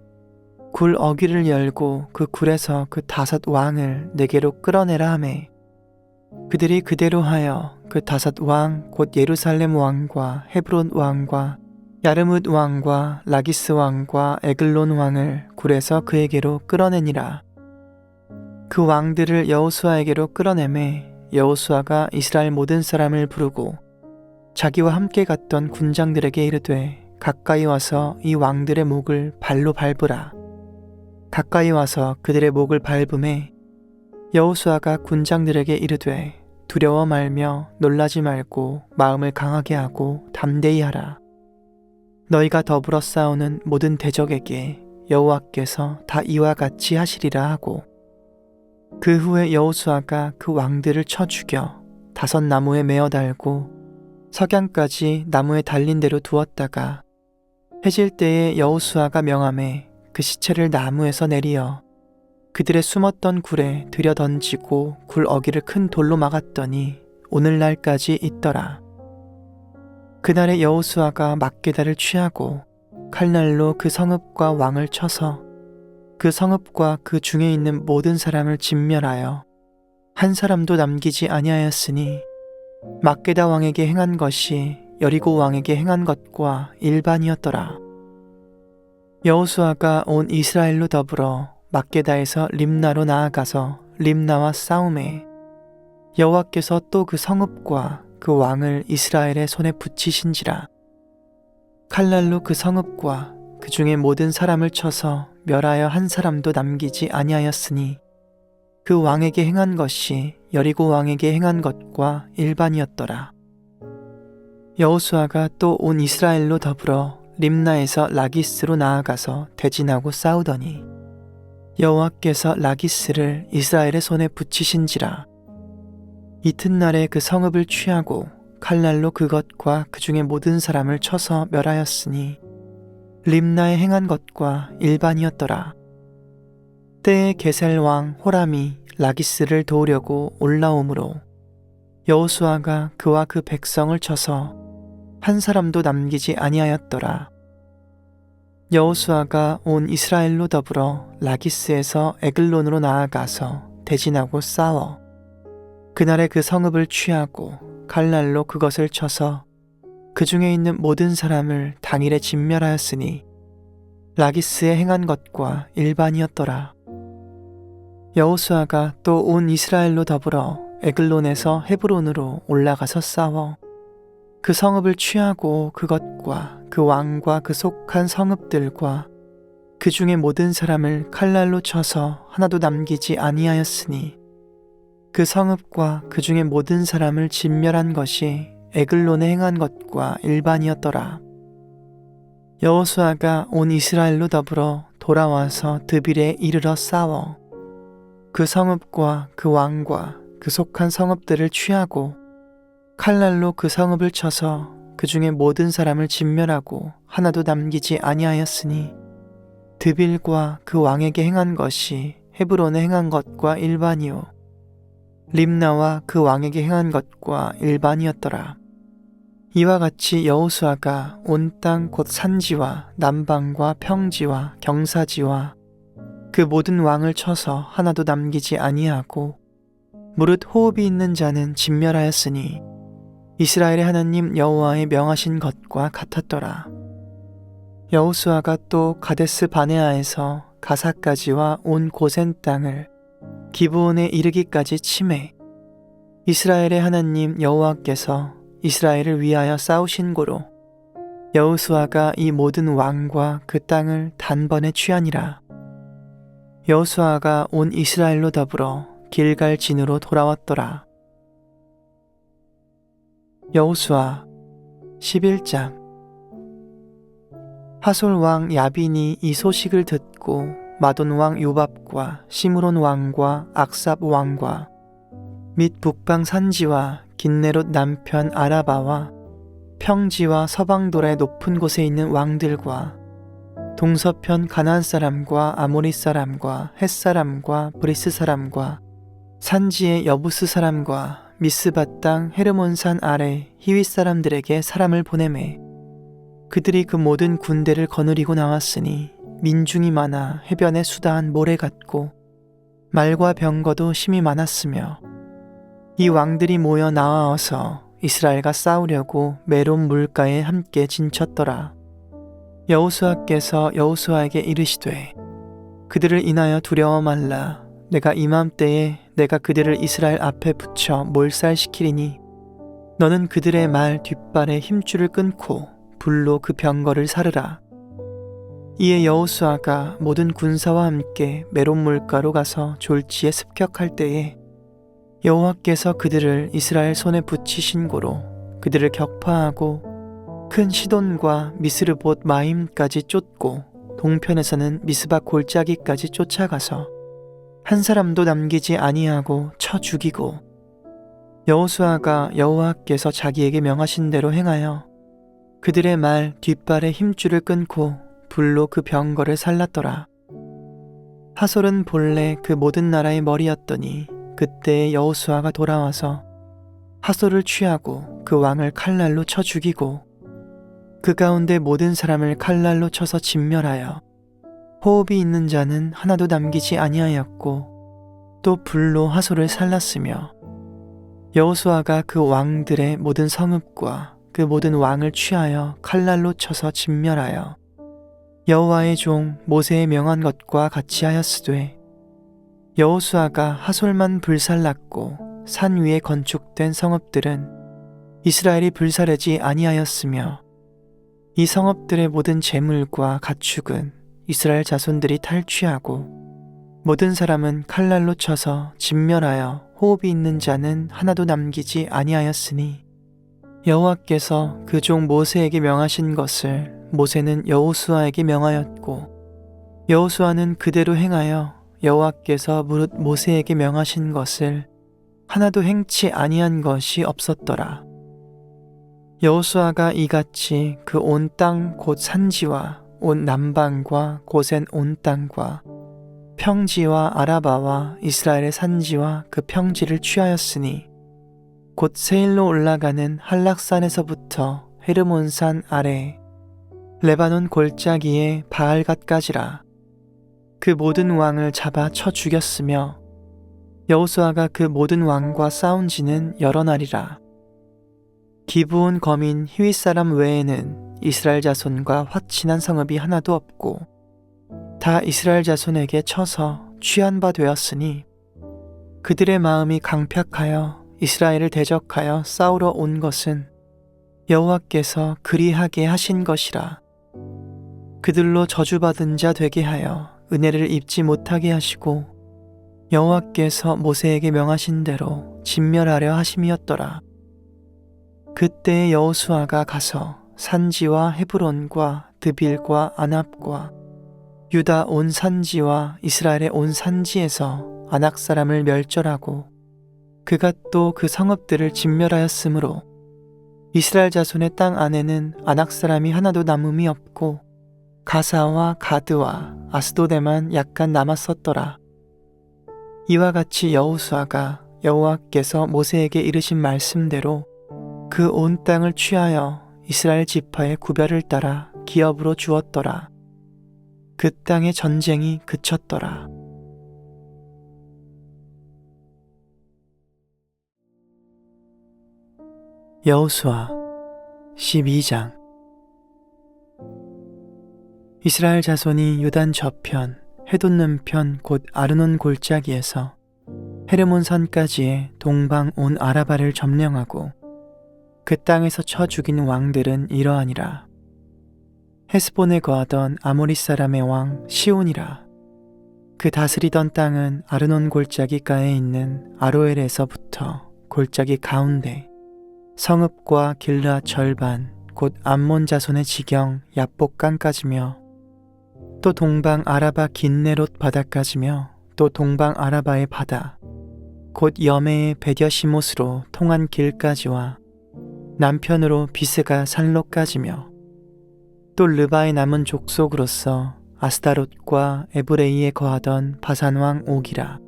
굴 어귀를 열고 그 굴에서 그 5 왕을 내게로 끌어내라 하매 그들이 그대로 하여 그 5 왕 곧 예루살렘 왕과 헤브론 왕과 야르뭇 왕과 라기스 왕과 에글론 왕을 굴에서 그에게로 끌어내니라. 그 왕들을 여호수아에게로 끌어내매 여호수아가 이스라엘 모든 사람을 부르고 자기와 함께 갔던 군장들에게 이르되 가까이 와서 이 왕들의 목을 발로 밟으라. 가까이 와서 그들의 목을 밟음에 여호수아가 군장들에게 이르되 두려워 말며 놀라지 말고 마음을 강하게 하고 담대히 하라. 너희가 더불어 싸우는 모든 대적에게 여호와께서 다 이와 같이 하시리라 하고 그 후에 여호수아가 그 왕들을 쳐 죽여 5 나무에 메어 달고 석양까지 나무에 달린 대로 두었다가 해질 때에 여호수아가 명하매 그 시체를 나무에서 내리어 그들의 숨었던 굴에 들여 던지고 굴 어귀를 큰 돌로 막았더니 오늘날까지 있더라. 그날에 여호수아가 막게다를 취하고 칼날로 그 성읍과 왕을 쳐서 그 성읍과 그 중에 있는 모든 사람을 진멸하여 한 사람도 남기지 아니하였으니 막게다 왕에게 행한 것이 여리고 왕에게 행한 것과 일반이었더라. 여호수아가 온 이스라엘로 더불어 막게다에서 림나로 나아가서 림나와 싸움에 여호와께서 또 그 성읍과 그 왕을 이스라엘의 손에 붙이신지라. 칼날로 그 성읍과 그 중에 모든 사람을 쳐서 멸하여 한 사람도 남기지 아니하였으니 그 왕에게 행한 것이 여리고 왕에게 행한 것과 일반이었더라. 여호수아가 또 온 이스라엘로 더불어 림나에서 라기스로 나아가서 대진하고 싸우더니 여호와께서 라기스를 이스라엘의 손에 붙이신지라. 이튿날에 그 성읍을 취하고 칼날로 그것과 그 중에 모든 사람을 쳐서 멸하였으니 림나에 행한 것과 일반이었더라. 때에 게셀 왕 호람이 라기스를 도우려고 올라오므로 여호수아가 그와 그 백성을 쳐서 한 사람도 남기지 아니하였더라. 여호수아가 온 이스라엘로 더불어 라기스에서 에글론으로 나아가서 대진하고 싸워 그날에 그 성읍을 취하고 칼날로 그것을 쳐서 그 중에 있는 모든 사람을 당일에 진멸하였으니 라기스에 행한 것과 일반이었더라. 여호수아가 또 온 이스라엘로 더불어 에글론에서 헤브론으로 올라가서 싸워 그 성읍을 취하고 그것과 그 왕과 그 속한 성읍들과 그 중에 모든 사람을 칼날로 쳐서 하나도 남기지 아니하였으니 그 성읍과 그 중에 모든 사람을 진멸한 것이 에글론에 행한 것과 일반이었더라. 여호수아가 온 이스라엘로 더불어 돌아와서 드빌에 이르러 싸워 그 성읍과 그 왕과 그 속한 성읍들을 취하고 칼날로 그 성읍을 쳐서 그 중에 모든 사람을 진멸하고 하나도 남기지 아니하였으니 드빌과 그 왕에게 행한 것이 헤브론에 행한 것과 일반이요 림나와 그 왕에게 행한 것과 일반이었더라. 이와 같이 여호수아가 온 땅 곧 산지와 남방과 평지와 경사지와 그 모든 왕을 쳐서 하나도 남기지 아니하고 무릇 호흡이 있는 자는 진멸하였으니 이스라엘의 하나님 여호와의 명하신 것과 같았더라. 여호수아가 또 가데스 바네아에서 가사까지와 온 고센 땅을 기브온에 이르기까지 치매 이스라엘의 하나님 여호와께서 이스라엘을 위하여 싸우신 고로 여호수아가 이 모든 왕과 그 땅을 단번에 취하니라. 여호수아가 온 이스라엘로 더불어 길갈 진으로 돌아왔더라. 여호수아 11장. 하솔 왕 야빈이 이 소식을 듣고 마돈 왕 요밥과 시므론 왕과 악삽 왕과 및 북방 산지와 긴네롯 남편 아라바와 평지와 서방도라의 높은 곳에 있는 왕들과 동서편 가나안 사람과 아모리 사람과 헷 사람과 브리스 사람과 산지의 여부스 사람과 미스바 땅 헤르몬산 아래 히윗 사람들에게 사람을 보내매 그들이 그 모든 군대를 거느리고 나왔으니 민중이 많아 해변에 수다한 모래 같고 말과 병거도 심히 많았으며 이 왕들이 모여 나와서 이스라엘과 싸우려고 메론 물가에 함께 진쳤더라. 여호수아께서 여호수아에게 이르시되 그들을 인하여 두려워 말라. 내가 이맘때에 내가 그들을 이스라엘 앞에 붙여 몰살시키리니 너는 그들의 말 뒷발에 힘줄을 끊고 불로 그 병거를 사르라. 이에 여호수아가 모든 군사와 함께 메론 물가로 가서 졸지에 습격할 때에 여호와께서 그들을 이스라엘 손에 붙이신 고로 그들을 격파하고 큰 시돈과 미스르봇 마임까지 쫓고 동편에서는 미스바 골짜기까지 쫓아가서 한 사람도 남기지 아니하고 쳐 죽이고 여호수아가 여호와께서 자기에게 명하신 대로 행하여 그들의 말 뒷발에 힘줄을 끊고 불로 그 병거를 살랐더라. 하솔은 본래 그 모든 나라의 머리였더니 그때에 여호수아가 돌아와서 하솔을 취하고 그 왕을 칼날로 쳐 죽이고 그 가운데 모든 사람을 칼날로 쳐서 진멸하여 호흡이 있는 자는 하나도 남기지 아니하였고 또 불로 하솔을 살랐으며 여호수아가 그 왕들의 모든 성읍과 그 모든 왕을 취하여 칼날로 쳐서 진멸하여 여호와의 종 모세의 명한 것과 같이 하였으되 여호수아가 하솔만 불살랐고 산 위에 건축된 성읍들은 이스라엘이 불사르지 아니하였으며 이 성읍들의 모든 재물과 가축은 이스라엘 자손들이 탈취하고 모든 사람은 칼날로 쳐서 진멸하여 호흡이 있는 자는 하나도 남기지 아니하였으니 여호와께서 그 종 모세에게 명하신 것을 모세는 여호수아에게 명하였고 여호수아는 그대로 행하여 여호와께서 무릇 모세에게 명하신 것을 하나도 행치 아니한 것이 없었더라. 여호수아가 이같이 그 온 땅 곧 산지와 온 남방과 고센 온 땅과 평지와 아라바와 이스라엘의 산지와 그 평지를 취하였으니 곧 세일로 올라가는 한락산에서부터 헤르몬산 아래 레바논 골짜기에 바알갓까지라. 그 모든 왕을 잡아 쳐 죽였으며 여호수아가 그 모든 왕과 싸운 지는 여러 날이라. 기브온 거민 히윗 사람 외에는 이스라엘 자손과 화친한 성읍이 하나도 없고 다 이스라엘 자손에게 쳐서 취한 바 되었으니 그들의 마음이 강팍하여 이스라엘을 대적하여 싸우러 온 것은 여호와께서 그리하게 하신 것이라. 그들로 저주받은 자 되게 하여 은혜를 입지 못하게 하시고 여호와께서 모세에게 명하신 대로 진멸하려 하심이었더라. 그때 여호수아가 가서 산지와 헤브론과 드빌과 아납과 유다 온 산지와 이스라엘의 온 산지에서 아낙 사람을 멸절하고 그가 또 그 성읍들을 진멸하였으므로 이스라엘 자손의 땅 안에는 아낙 사람이 하나도 남음이 없고 가사와 가드와 아스도데만 약간 남았었더라. 이와 같이 여호수아가 여호와께서 모세에게 이르신 말씀대로 그 온 땅을 취하여 이스라엘 지파의 구별을 따라 기업으로 주었더라. 그 땅의 전쟁이 그쳤더라. 여호수아 12장. 이스라엘 자손이 요단 저편 해돋는 편 곧 아르논 골짜기에서 헤르몬 산까지의 동방 온 아라바를 점령하고 그 땅에서 쳐 죽인 왕들은 이러하니라. 헤스본에 거하던 아모리 사람의 왕 시온이라. 그 다스리던 땅은 아르논 골짜기가에 있는 아로엘에서부터 골짜기 가운데 성읍과 길라 절반 곧 암몬 자손의 지경 야복강까지며 또 동방 아라바 긴네롯 바다까지며 또 동방 아라바의 바다 곧 여메의 베뎌시못으로 통한 길까지와 남편으로 비스가 산로까지며 또 르바의 남은 족속으로서 아스다롯과 에브레이에 거하던 바산왕 옥이라.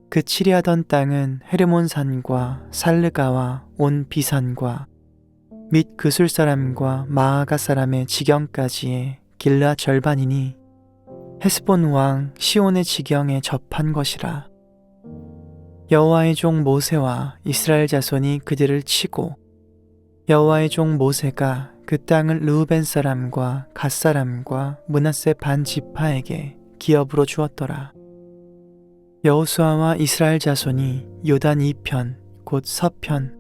그 치리하던 땅은 헤르몬 산과 살르가와 온 비산과 및 그술 사람과 마아가 사람의 지경까지의 길라 절반이니 헤스본 왕 시온의 지경에 접한 것이라. 여호와의 종 모세와 이스라엘 자손이 그들을 치고 여호와의 종 모세가 그 땅을 르우벤 사람과 갓 사람과 므낫세 반 지파에게 기업으로 주었더라. 여호수아와 이스라엘 자손이 요단 이편 곧 서편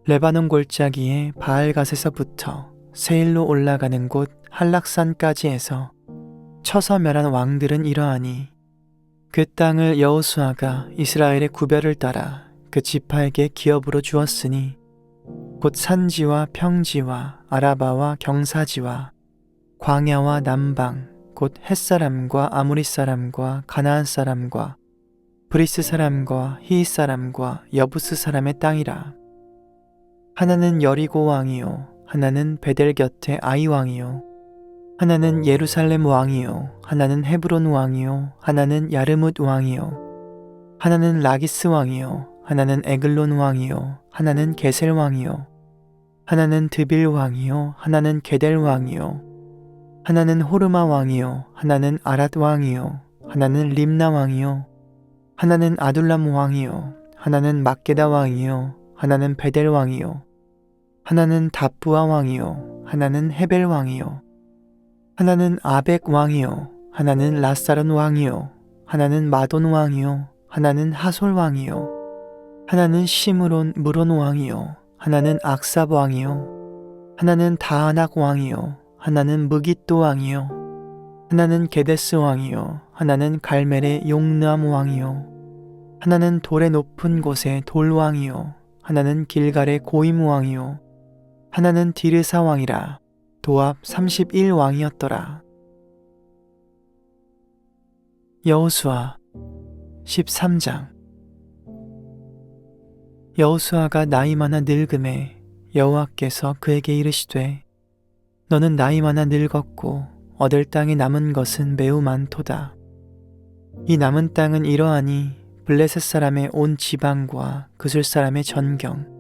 레바논 골짜기의 바알갓에서부터 세일로 올라가는 곳 한락산까지에서 쳐서 멸한 왕들은 이러하니 그 땅을 여호수아가 이스라엘의 구별을 따라 그 지파에게 기업으로 주었으니 곧 산지와 평지와 아라바와 경사지와 광야와 남방 곧 햇사람과 아모리 사람과 가나안 사람과 브리스 사람과 히잇 사람과 여부스 사람의 땅이라. 하나는 여리고 왕이요 하나는 베델 곁에 아이 왕이요 하나는 예루살렘 왕이요 하나는 헤브론 왕이요 하나는 야르뭇 왕이요 하나는 라기스 왕이요 하나는 에글론 왕이요 하나는 게셀 왕이요 하나는 드빌 왕이요 하나는 게델 왕이요 하나는 호르마 왕이요 하나는 아랏 왕이요 하나는 림나 왕이요 하나는 아둘람 왕이요 하나는 막게다 왕이요 하나는 베델 왕이요 하나는 답부아 왕이요 하나는 헤벨 왕이요 하나는 아벡 왕이요 하나는 라사론 왕이요 하나는 마돈 왕이요 하나는 하솔 왕이요 하나는 시므론 무론 왕이요 하나는 악삽 왕이요 하나는 다아낙 왕이요 하나는 무깃도 왕이요 하나는 게데스 왕이요 하나는 갈멜의 용르암 왕이요 하나는 돌의 높은 곳의 돌 왕이요 하나는 길갈의 고임 왕이요 하나는 디르사 왕이라. 도합 31왕이었더라. 여호수아 13장. 여호수아가 나이 많아 늙음에 여호와께서 그에게 이르시되 너는 나이 많아 늙었고 얻을 땅에 남은 것은 매우 많도다. 이 남은 땅은 이러하니 블레셋 사람의 온 지방과 그술 사람의 전경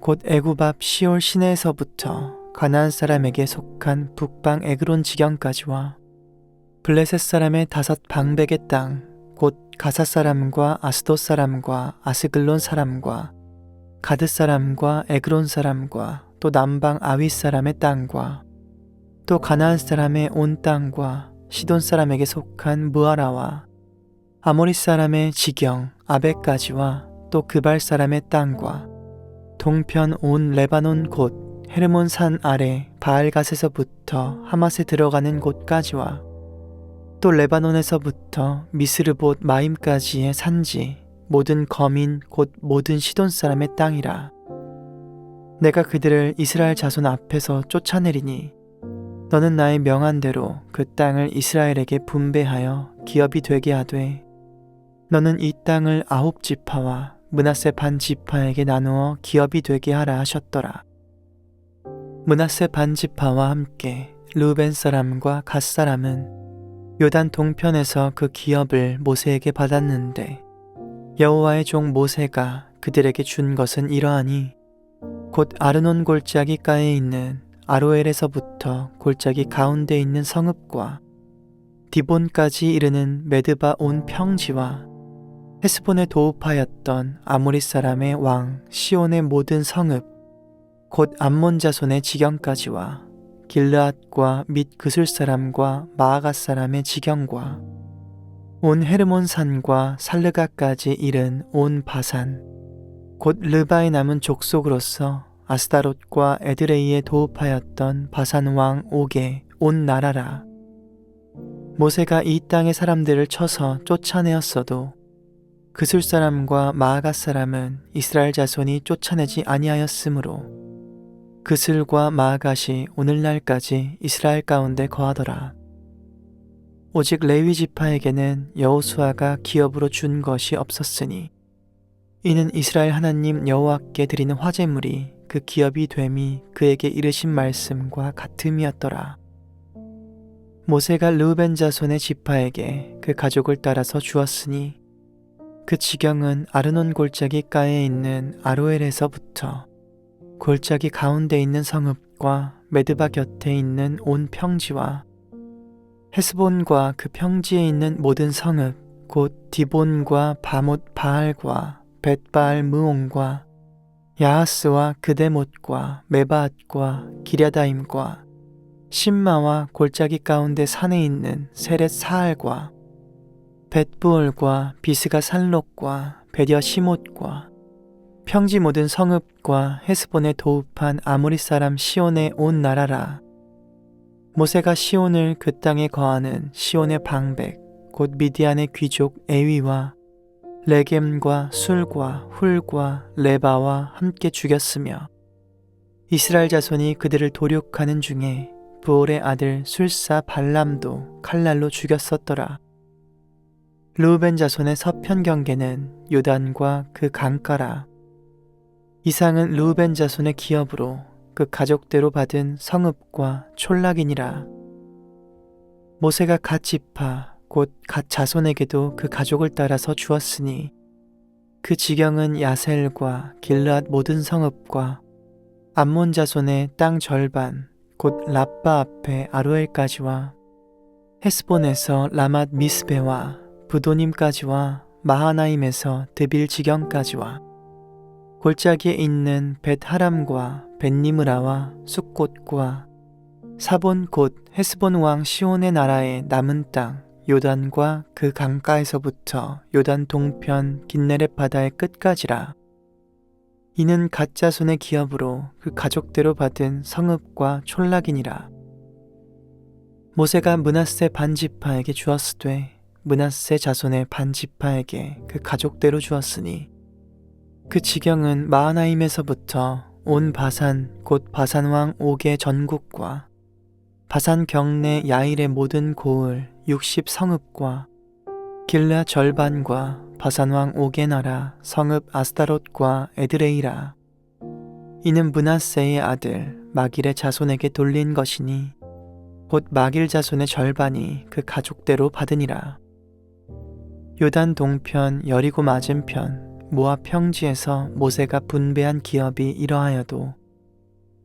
곧 애굽 앞 시올 시내에서부터 가나안 사람에게 속한 북방 에그론 지경까지와 블레셋 사람의 5 방백의 땅, 곧 가사 사람과 아스돗 사람과 아스글론 사람과 가드 사람과 에그론 사람과 또 남방 아윗 사람의 땅과 또 가나안 사람의 온 땅과 시돈 사람에게 속한 무아라와 아모리 사람의 지경 아베까지와 또 그발 사람의 땅과 동편 온 레바논 곧 헤르몬 산 아래 바알갓에서부터 하맛에 들어가는 곳까지와 또 레바논에서부터 미스르봇 마임까지의 산지 모든 거민 곧 모든 시돈 사람의 땅이라. 내가 그들을 이스라엘 자손 앞에서 쫓아내리니 너는 나의 명한대로 그 땅을 이스라엘에게 분배하여 기업이 되게 하되 너는 이 땅을 9 지파와 므낫세 반 지파에게 나누어 기업이 되게 하라 하셨더라. 므낫세 반 지파와 함께 르우벤 사람과 갓 사람은 요단 동편에서 그 기업을 모세에게 받았는데 여호와의 종 모세가 그들에게 준 것은 이러하니 곧 아르논 골짜기 가에 있는 아로엘에서부터 골짜기 가운데 있는 성읍과 디본까지 이르는 메드바 온 평지와 헤스본에 도읍하였던 아모리 사람의 왕 시온의 모든 성읍 곧 암몬 자손의 지경까지와 길르앗과 및 그술 사람과 마아갓 사람의 지경과 온 헤르몬 산과 살르가까지 이른 온 바산 곧 르바에 남은 족속으로서 아스다롯과 에드레이에 도읍하였던 바산 왕 옥의 온 나라라. 모세가 이 땅의 사람들을 쳐서 쫓아내었어도 그술 사람과 마아갓 사람은 이스라엘 자손이 쫓아내지 아니하였으므로 그슬과 마아갓이 오늘날까지 이스라엘 가운데 거하더라. 오직 레위 지파에게는 여호수아가 기업으로 준 것이 없었으니 이는 이스라엘 하나님 여호와께 드리는 화제물이 그 기업이 됨이 그에게 이르신 말씀과 같음이었더라. 모세가 르우벤 자손의 지파에게 그 가족을 따라서 주었으니 그 지경은 아르논 골짜기 가에 있는 아로엘에서부터 골짜기 가운데 있는 성읍과 메드바 곁에 있는 온 평지와 헤스본과 그 평지에 있는 모든 성읍 곧 디본과 바못 바알과 벳바알 무온과 야하스와 그데못과 메바앗과 기랴다임과 신마와 골짜기 가운데 산에 있는 세렛 사알과 벳부올과 비스가 산록과 베려 시못과 평지 모든 성읍과 헤스본에 도읍한 아모리 사람 시온의 온 나라라. 모세가 시온을 그 땅에 거하는 시온의 방백 곧 미디안의 귀족 에위와 레겜과 술과 훌과 레바와 함께 죽였으며 이스라엘 자손이 그들을 도륙하는 중에 부올의 아들 술사 발람도 칼날로 죽였었더라. 르우벤 자손의 서편 경계는 요단과 그 강가라. 이상은 르우벤 자손의 기업으로 그 가족대로 받은 성읍과 촌락이니라. 모세가 갓 지파 곧 갓 자손에게도 그 가족을 따라서 주었으니 그 지경은 야셀과 길르앗 모든 성읍과 암몬 자손의 땅 절반 곧 랍바 앞에 아로엘까지와 헤스본에서 라맛 미스베와 부도님까지와 마하나임에서 드빌 지경까지와 골짜기에 있는 벳하람과 벳니므라와 숫곳과 사본 곧 헤스본 왕 시온의 나라의 남은 땅 요단과 그 강가에서부터 요단 동편 긴네렛 바다의 끝까지라. 이는 갓 자손의 기업으로 그 가족대로 받은 성읍과 촌락이니라. 모세가 므낫세 반지파에게 주었으되 므낫세 자손의 반지파에게 그 가족대로 주었으니 그 지경은 마하나임에서부터 온 바산 곧 바산왕 옥의 전국과 바산 경내 야일의 모든 고을 60 성읍과 길라 절반과 바산왕 옥의 나라 성읍 아스타롯과 에드레이라. 이는 므낫세의 아들 마길의 자손에게 돌린 것이니 곧 마길 자손의 절반이 그 가족대로 받으니라. 요단 동편 여리고 맞은편 모압 평지에서 모세가 분배한 기업이 이러하여도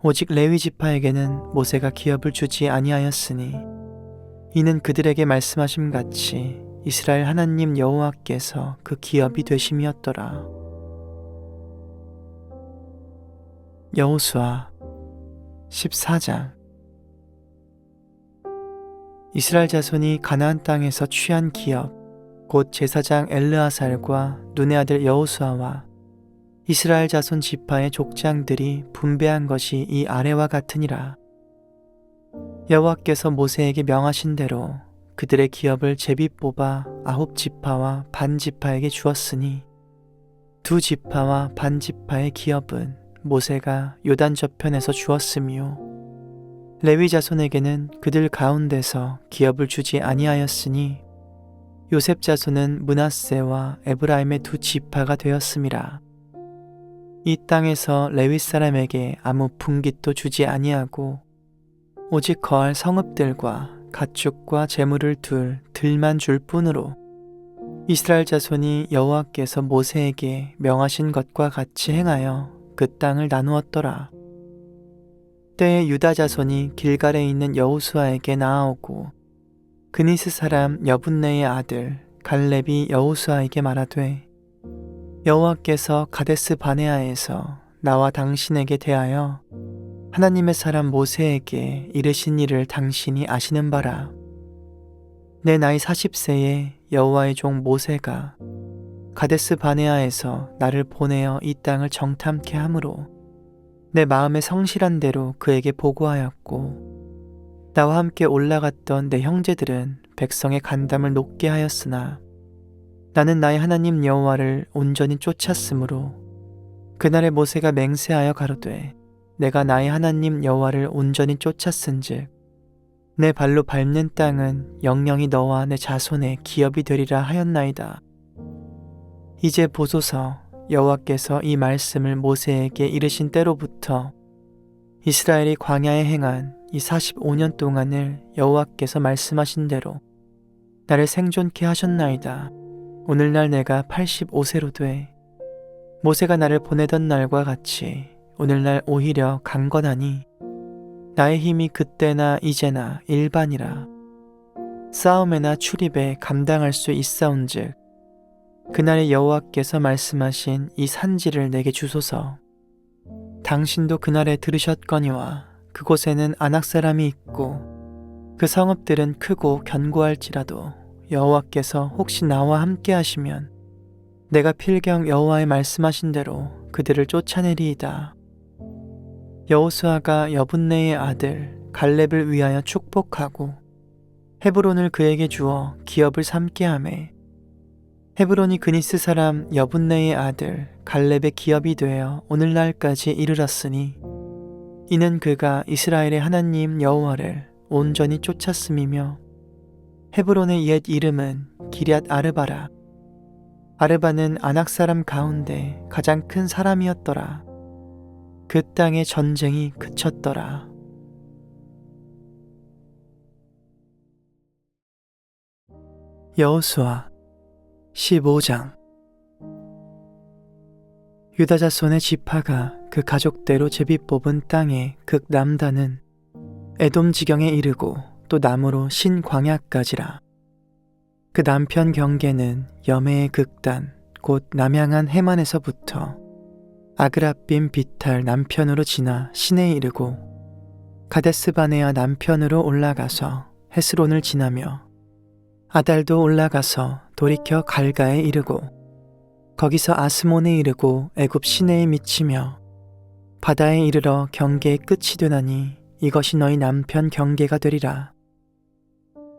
오직 레위 지파에게는 모세가 기업을 주지 아니하였으니 이는 그들에게 말씀하심 같이 이스라엘 하나님 여호와께서 그 기업이 되심이었더라. 여호수아 14장. 이스라엘 자손이 가나안 땅에서 취한 기업, 곧 제사장 엘르아살과 눈의 아들 여호수아와 이스라엘 자손 지파의 족장들이 분배한 것이 이 아래와 같으니라. 여호와께서 모세에게 명하신 대로 그들의 기업을 제비 뽑아 9지파와 반 지파에게 주었으니 2지파와 반 지파의 기업은 모세가 요단 저편에서 주었으며 레위 자손에게는 그들 가운데서 기업을 주지 아니하였으니 요셉 자손은 므낫세와 에브라임의 2지파가 되었음이라. 이 땅에서 레위 사람에게 아무 분깃도 주지 아니하고 오직 거할 성읍들과 가축과 재물을 둘 들만 줄 뿐으로 이스라엘 자손이 여호와께서 모세에게 명하신 것과 같이 행하여 그 땅을 나누었더라. 때에 유다 자손이 길갈에 있는 여호수아에게 나아오고 그니스 사람 여분네의 아들 갈렙이 여호수아에게 말하되 여호와께서 가데스 바네아에서 나와 당신에게 대하여 하나님의 사람 모세에게 이르신 일을 당신이 아시는 바라. 내 나이 40세에 여호와의 종 모세가 가데스 바네아에서 나를 보내어 이 땅을 정탐케 하므로 내 마음에 성실한 대로 그에게 보고하였고 나와 함께 올라갔던 내 형제들은 백성의 간담을 높게 하였으나 나는 나의 하나님 여호와를 온전히 쫓았으므로 그날에 모세가 맹세하여 가로되 내가 나의 하나님 여호와를 온전히 쫓았은즉 내 발로 밟는 땅은 영영이 너와 내 자손의 기업이 되리라 하였나이다. 이제 보소서, 여호와께서 이 말씀을 모세에게 이르신 때로부터 이스라엘이 광야에 행한 이 45년 동안을 여호와께서 말씀하신 대로 나를 생존케 하셨나이다. 오늘날 내가 85세로 돼 모세가 나를 보내던 날과 같이 오늘날 오히려 강건하니 나의 힘이 그때나 이제나 일반이라. 싸움에나 출입에 감당할 수 있사온즉 그날에 여호와께서 말씀하신 이 산지를 내게 주소서. 당신도 그날에 들으셨거니와 그곳에는 아낙 사람이 있고 그 성읍들은 크고 견고할지라도 여호와께서 혹시 나와 함께 하시면 내가 필경 여호와의 말씀하신 대로 그들을 쫓아내리이다. 여호수아가 여분네의 아들 갈렙을 위하여 축복하고 헤브론을 그에게 주어 기업을 삼게 하매 헤브론이 그니스 사람 여분네의 아들 갈렙의 기업이 되어 오늘날까지 이르렀으니 이는 그가 이스라엘의 하나님 여호와를 온전히 쫓았음이며 헤브론의 옛 이름은 기럇 아르바라. 아르바는 아낙 사람 가운데 가장 큰 사람이었더라. 그 땅의 전쟁이 그쳤더라. 여호수아 15장. 유다 자손의 지파가 그 가족대로 제비 뽑은 땅의 극남단은 에돔 지경에 이르고 또 남으로 신광야까지라. 그 남편 경계는 여메의 극단 곧 남향한 해만에서부터 아그라빔 비탈 남편으로 지나 신에 이르고 가데스 바네아 남편으로 올라가서 헤스론을 지나며 아달도 올라가서 돌이켜 갈가에 이르고 거기서 아스몬에 이르고 애굽 시내에 미치며 바다에 이르러 경계의 끝이 되나니 이것이 너희 남편 경계가 되리라.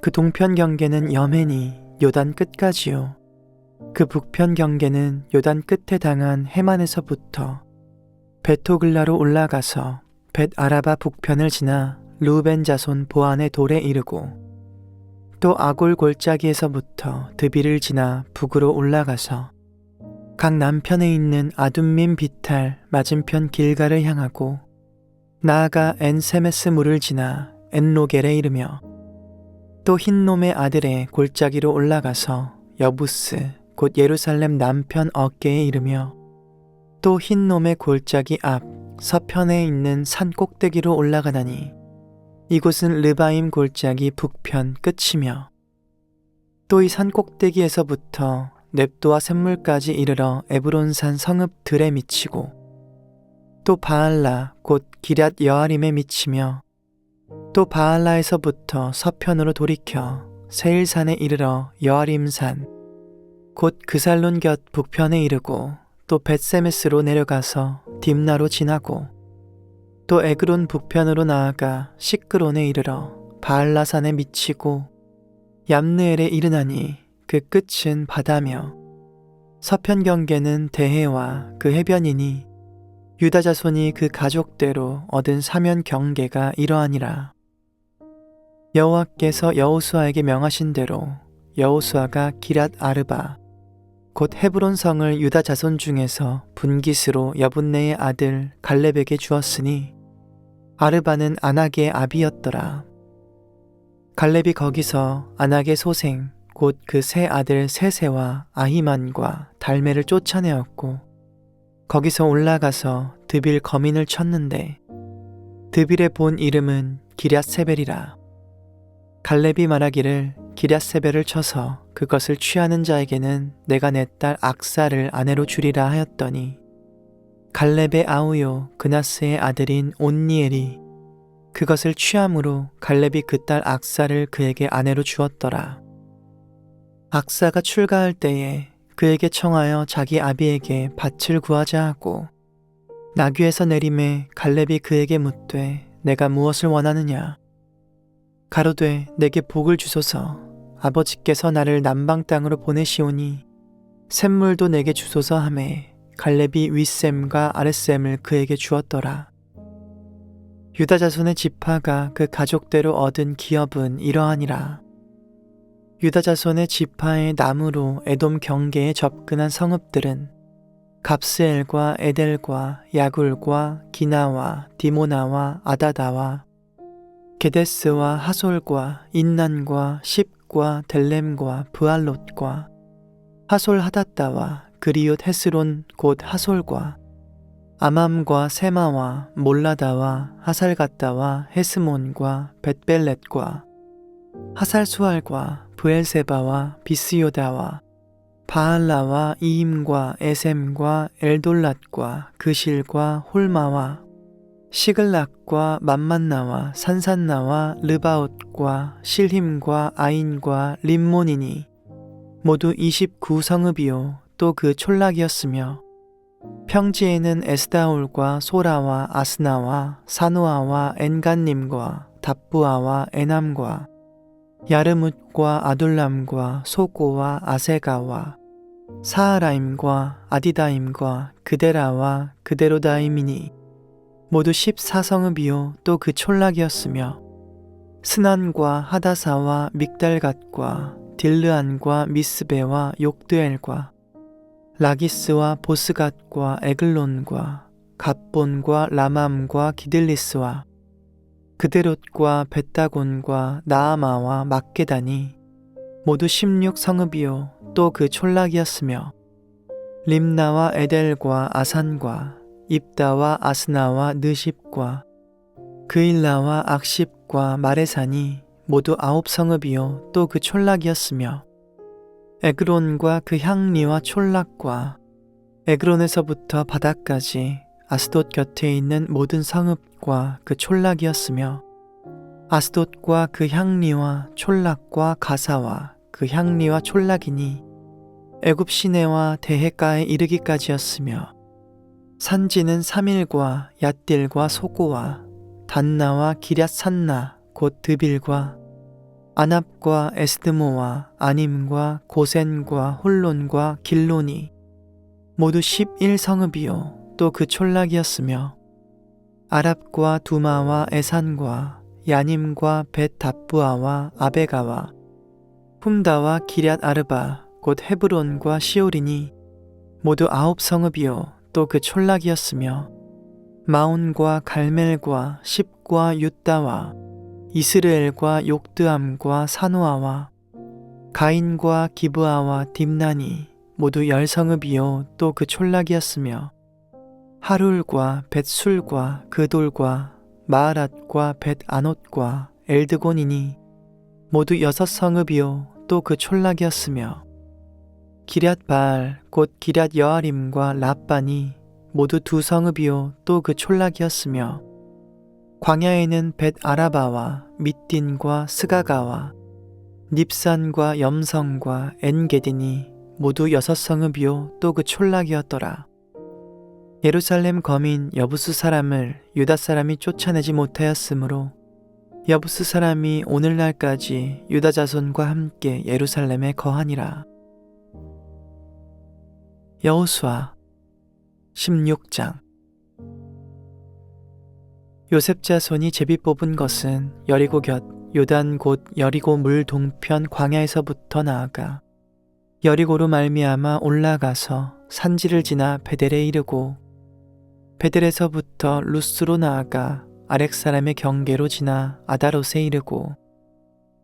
그 동편 경계는 여멘이 요단 끝까지요. 그 북편 경계는 요단 끝에 당한 해만에서부터 베토글라로 올라가서 벳 아라바 북편을 지나 루벤 자손 보안의 돌에 이르고 또 아골 골짜기에서부터 드비를 지나 북으로 올라가서 각 남편에 있는 아둠민 비탈 맞은편 길가를 향하고 나아가 엔세메스 물을 지나 엔로겔에 이르며 또 흰놈의 아들의 골짜기로 올라가서 여부스 곧 예루살렘 남편 어깨에 이르며 또 흰놈의 골짜기 앞 서편에 있는 산 꼭대기로 올라가다니 이곳은 르바임 골짜기 북편 끝이며 또 이 산 꼭대기에서부터 넵도와 샘물까지 이르러 에브론산 성읍들에 미치고 또 바알라 곧 기럇 여아림에 미치며 또 바알라에서부터 서편으로 돌이켜 세일산에 이르러 여아림산 곧 그살론 곁 북편에 이르고 또 벳세메스로 내려가서 딥나로 지나고 또 에그론 북편으로 나아가 시크론에 이르러 바알라산에 미치고 얌느엘에 이르나니 그 끝은 바다며 서편 경계는 대해와 그 해변이니 유다 자손이 그 가족대로 얻은 사면 경계가 이러하니라. 여호와께서 여호수아에게 명하신 대로 여호수아가 기럇 아르바 곧 헤브론 성을 유다 자손 중에서 분깃으로 여분네의 아들 갈렙에게 주었으니 아르바는 아낙의 아비였더라. 갈렙이 거기서 아낙의 소생 곧 그 세 아들 세세와 아히만과 달메를 쫓아내었고 거기서 올라가서 드빌 거민을 쳤는데 드빌의 본 이름은 기럇세벨이라. 갈렙이 말하기를 기럇세벨을 쳐서 그것을 취하는 자에게는 내가 내 딸 악사를 아내로 주리라 하였더니 갈렙의 아우요 그나스의 아들인 온니엘이 그것을 취함으로 갈렙이 그 딸 악사를 그에게 아내로 주었더라. 악사가 출가할 때에 그에게 청하여 자기 아비에게 밭을 구하자 하고 나귀에서 내림에 갈렙이 그에게 묻되 내가 무엇을 원하느냐 가로되 내게 복을 주소서 아버지께서 나를 남방 땅으로 보내시오니 샘물도 내게 주소서 하매 갈렙이 윗샘과 아랫샘을 그에게 주었더라. 유다 자손의 지파가 그 가족대로 얻은 기업은 이러하니라. 유다 자손의 지파의 남으로 에돔 경계에 접근한 성읍들은 갑스엘과 에델과 야굴과 기나와 디모나와 아다다와 게데스와 하솔과 인난과 십과 델렘과 브알롯과 하솔 하닷다와 그리옷 헤스론 곧 하솔과 아맘과 세마와 몰라다와 하살갓다와 헤스몬과 벳벨렛과 하살수알과 브엘세바와 비스요다와 바알라와 이임과 에셈과 엘돌랏과 그실과 홀마와 시글락과 맘만나와 산산나와 르바옷과 실힘과 아인과 림몬이니 모두 29성읍이요 또 그 촌락이었으며 평지에는 에스다올과 소라와 아스나와 사노아와 엔간님과 답부아와 에남과 야르뭇과 아둘람과 소고와 아세가와 사하라임과 아디다임과 그데라와 그데로다임이니 모두 14성읍이요 또 그 촌락이었으며 스난과 하다사와 믹달갓과 딜르안과 미스베와 욕드엘과 라기스와 보스갓과 에글론과 갓본과 라맘과 기들리스와 그데롯과 벳다곤과 나아마와 막게다니 모두 16성읍이요 또 그 촌락이었으며 림나와 에델과 아산과 입다와 아스나와 느십과 그일라와 악십과 마레산이 모두 9성읍이요 또 그 촌락이었으며 에그론과 그 향리와 촌락과 에그론에서부터 바다까지 아스돗 곁에 있는 모든 성읍과 그 촌락이었으며 아스돗과 그 향리와 촌락과 가사와 그 향리와 촌락이니 애굽 시내와 대해가에 이르기까지였으며 산지는 사밀과 얏딜과 소고와 단나와 기럇 산나 곧 드빌과 아납과 에스드모와 아님과 고센과 홀론과 길론이 모두 11성읍이요 또 그 촌락이었으며 아랍과 두마와 에산과 야님과 벳답부아와 아베가와 훔다와 기럇 아르바 곧 헤브론과 시오리니 모두 9성읍이요 또 그 촌락이었으며 마온과 갈멜과 십과 윳다와 이스르엘과 욕드암과 사노아와 가인과 기브아와 딥나니 모두 10성읍이요 또 그 촌락이었으며 하룰과 벳술과 그돌과 마하랏과 벳아논과 엘드곤이니 모두 6성읍이요 또 그 촌락이었으며 기럇바알 곧 기럇여아림과 랍반이 모두 2성읍이요 또 그 촌락이었으며 광야에는 벳아라바와 밑딘과 스가가와 닙산과 염성과 엔게디니 모두 6성읍이요 또 그 촌락이었더라. 예루살렘 거민 여부스 사람을 유다 사람이 쫓아내지 못하였으므로 여부스 사람이 오늘날까지 유다 자손과 함께 예루살렘에 거하니라. 여호수아 16장. 요셉 자손이 제비 뽑은 것은 여리고 곁 요단 곧 여리고 물 동편 광야에서부터 나아가 여리고로 말미암아 올라가서 산지를 지나 베델에 이르고 베델에서부터 루스로 나아가 아렉 사람의 경계로 지나 아다롯에 이르고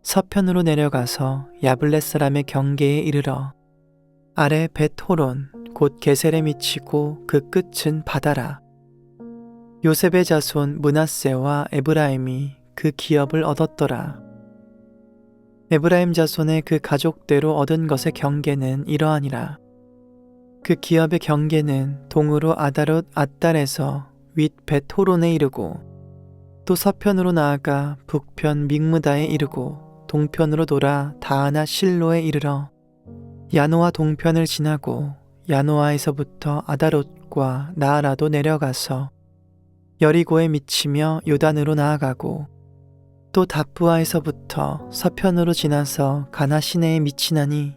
서편으로 내려가서 야블렛 사람의 경계에 이르러 아래 벳호론 곧 게셀에 미치고 그 끝은 바다라. 요셉의 자손 므낫세와 에브라임이 그 기업을 얻었더라. 에브라임 자손의 그 가족대로 얻은 것의 경계는 이러하니라. 그 기업의 경계는 동으로 아다롯 앗달에서 윗 벳호론에 이르고 또 서편으로 나아가 북편 믹므다에 이르고 동편으로 돌아 다하나 실로에 이르러 야노아 동편을 지나고 야노아에서부터 아다롯과 나아라도 내려가서 여리고에 미치며 요단으로 나아가고 또 다부아에서부터 서편으로 지나서 가나 시내에 미치나니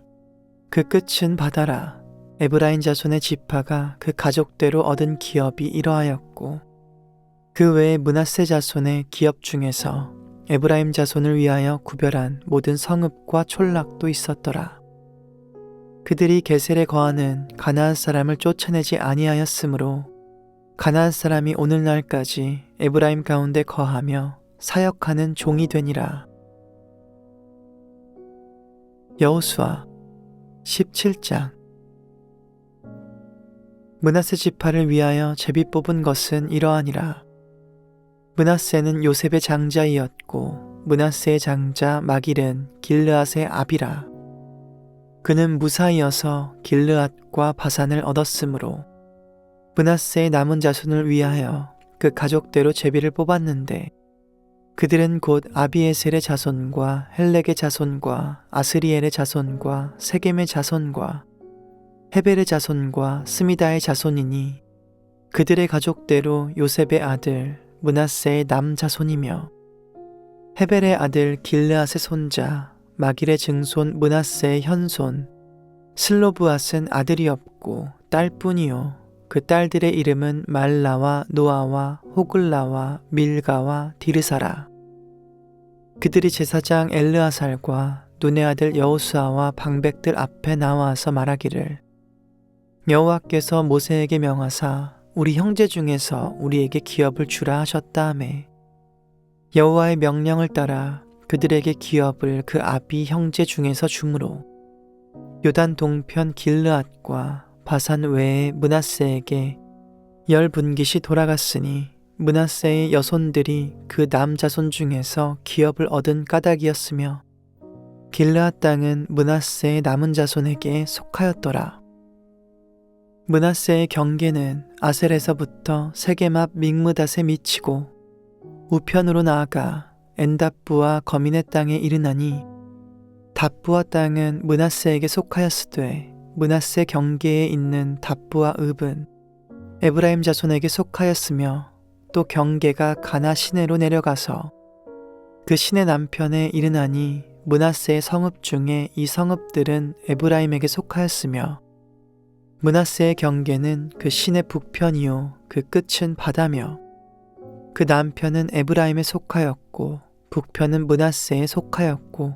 그 끝은 바다라. 에브라임 자손의 지파가 그 가족대로 얻은 기업이 이러하였고 그 외에 므낫세 자손의 기업 중에서 에브라임 자손을 위하여 구별한 모든 성읍과 촌락도 있었더라. 그들이 게셀에 거하는 가나안 사람을 쫓아내지 아니하였으므로 가나안 사람이 오늘날까지 에브라임 가운데 거하며 사역하는 종이 되니라. 여호수아 17장. 므낫세 지파를 위하여 제비 뽑은 것은 이러하니라. 므낫세는 요셉의 장자이었고 므낫세의 장자 마길은 길르앗의 아비라. 그는 무사이어서 길르앗과 바산을 얻었으므로 므낫세의 남은 자손을 위하여 그 가족대로 제비를 뽑았는데 그들은 곧 아비에셀의 자손과 헬렉의 자손과 아스리엘의 자손과 세겜의 자손과 헤벨의 자손과 스미다의 자손이니 그들의 가족대로 요셉의 아들 므낫세의 남자손이며 헤벨의 아들 길르앗의 손자 마길의 증손 므낫세의 현손 슬로브앗은 아들이 없고 딸뿐이요 그 딸들의 이름은 말라와 노아와 호글라와 밀가와 디르사라. 그들이 제사장 엘르아살과 눈의 아들 여호수아와 방백들 앞에 나와서 말하기를 여호와께서 모세에게 명하사 우리 형제 중에서 우리에게 기업을 주라 하셨다 하매 여호와의 명령을 따라 그들에게 기업을 그 아비 형제 중에서 주므로 요단 동편 길르앗과 바산 외에 므낫세에게 10분깃이 돌아갔으니 므낫세의 여손들이 그 남자손 중에서 기업을 얻은 까닭이었으며 길르앗 땅은 므낫세의 남은 자손에게 속하였더라. 므낫세의 경계는 아셀에서부터 세겜 앞 믹므닷에 미치고 우편으로 나아가 엔답부와 거민의 땅에 이르나니 답부와 땅은 므낫세에게 속하였으되 므낫세 경계에 있는 답부와 읍은 에브라임 자손에게 속하였으며 또 경계가 가나 시내로 내려가서 그 시내 남편에 이르나니 므낫세의 성읍 중에 이 성읍들은 에브라임에게 속하였으며 므낫세의 경계는 그 시내 북편이요 그 끝은 바다며 그 남편은 에브라임에 속하였고 북편은 므낫세에 속하였고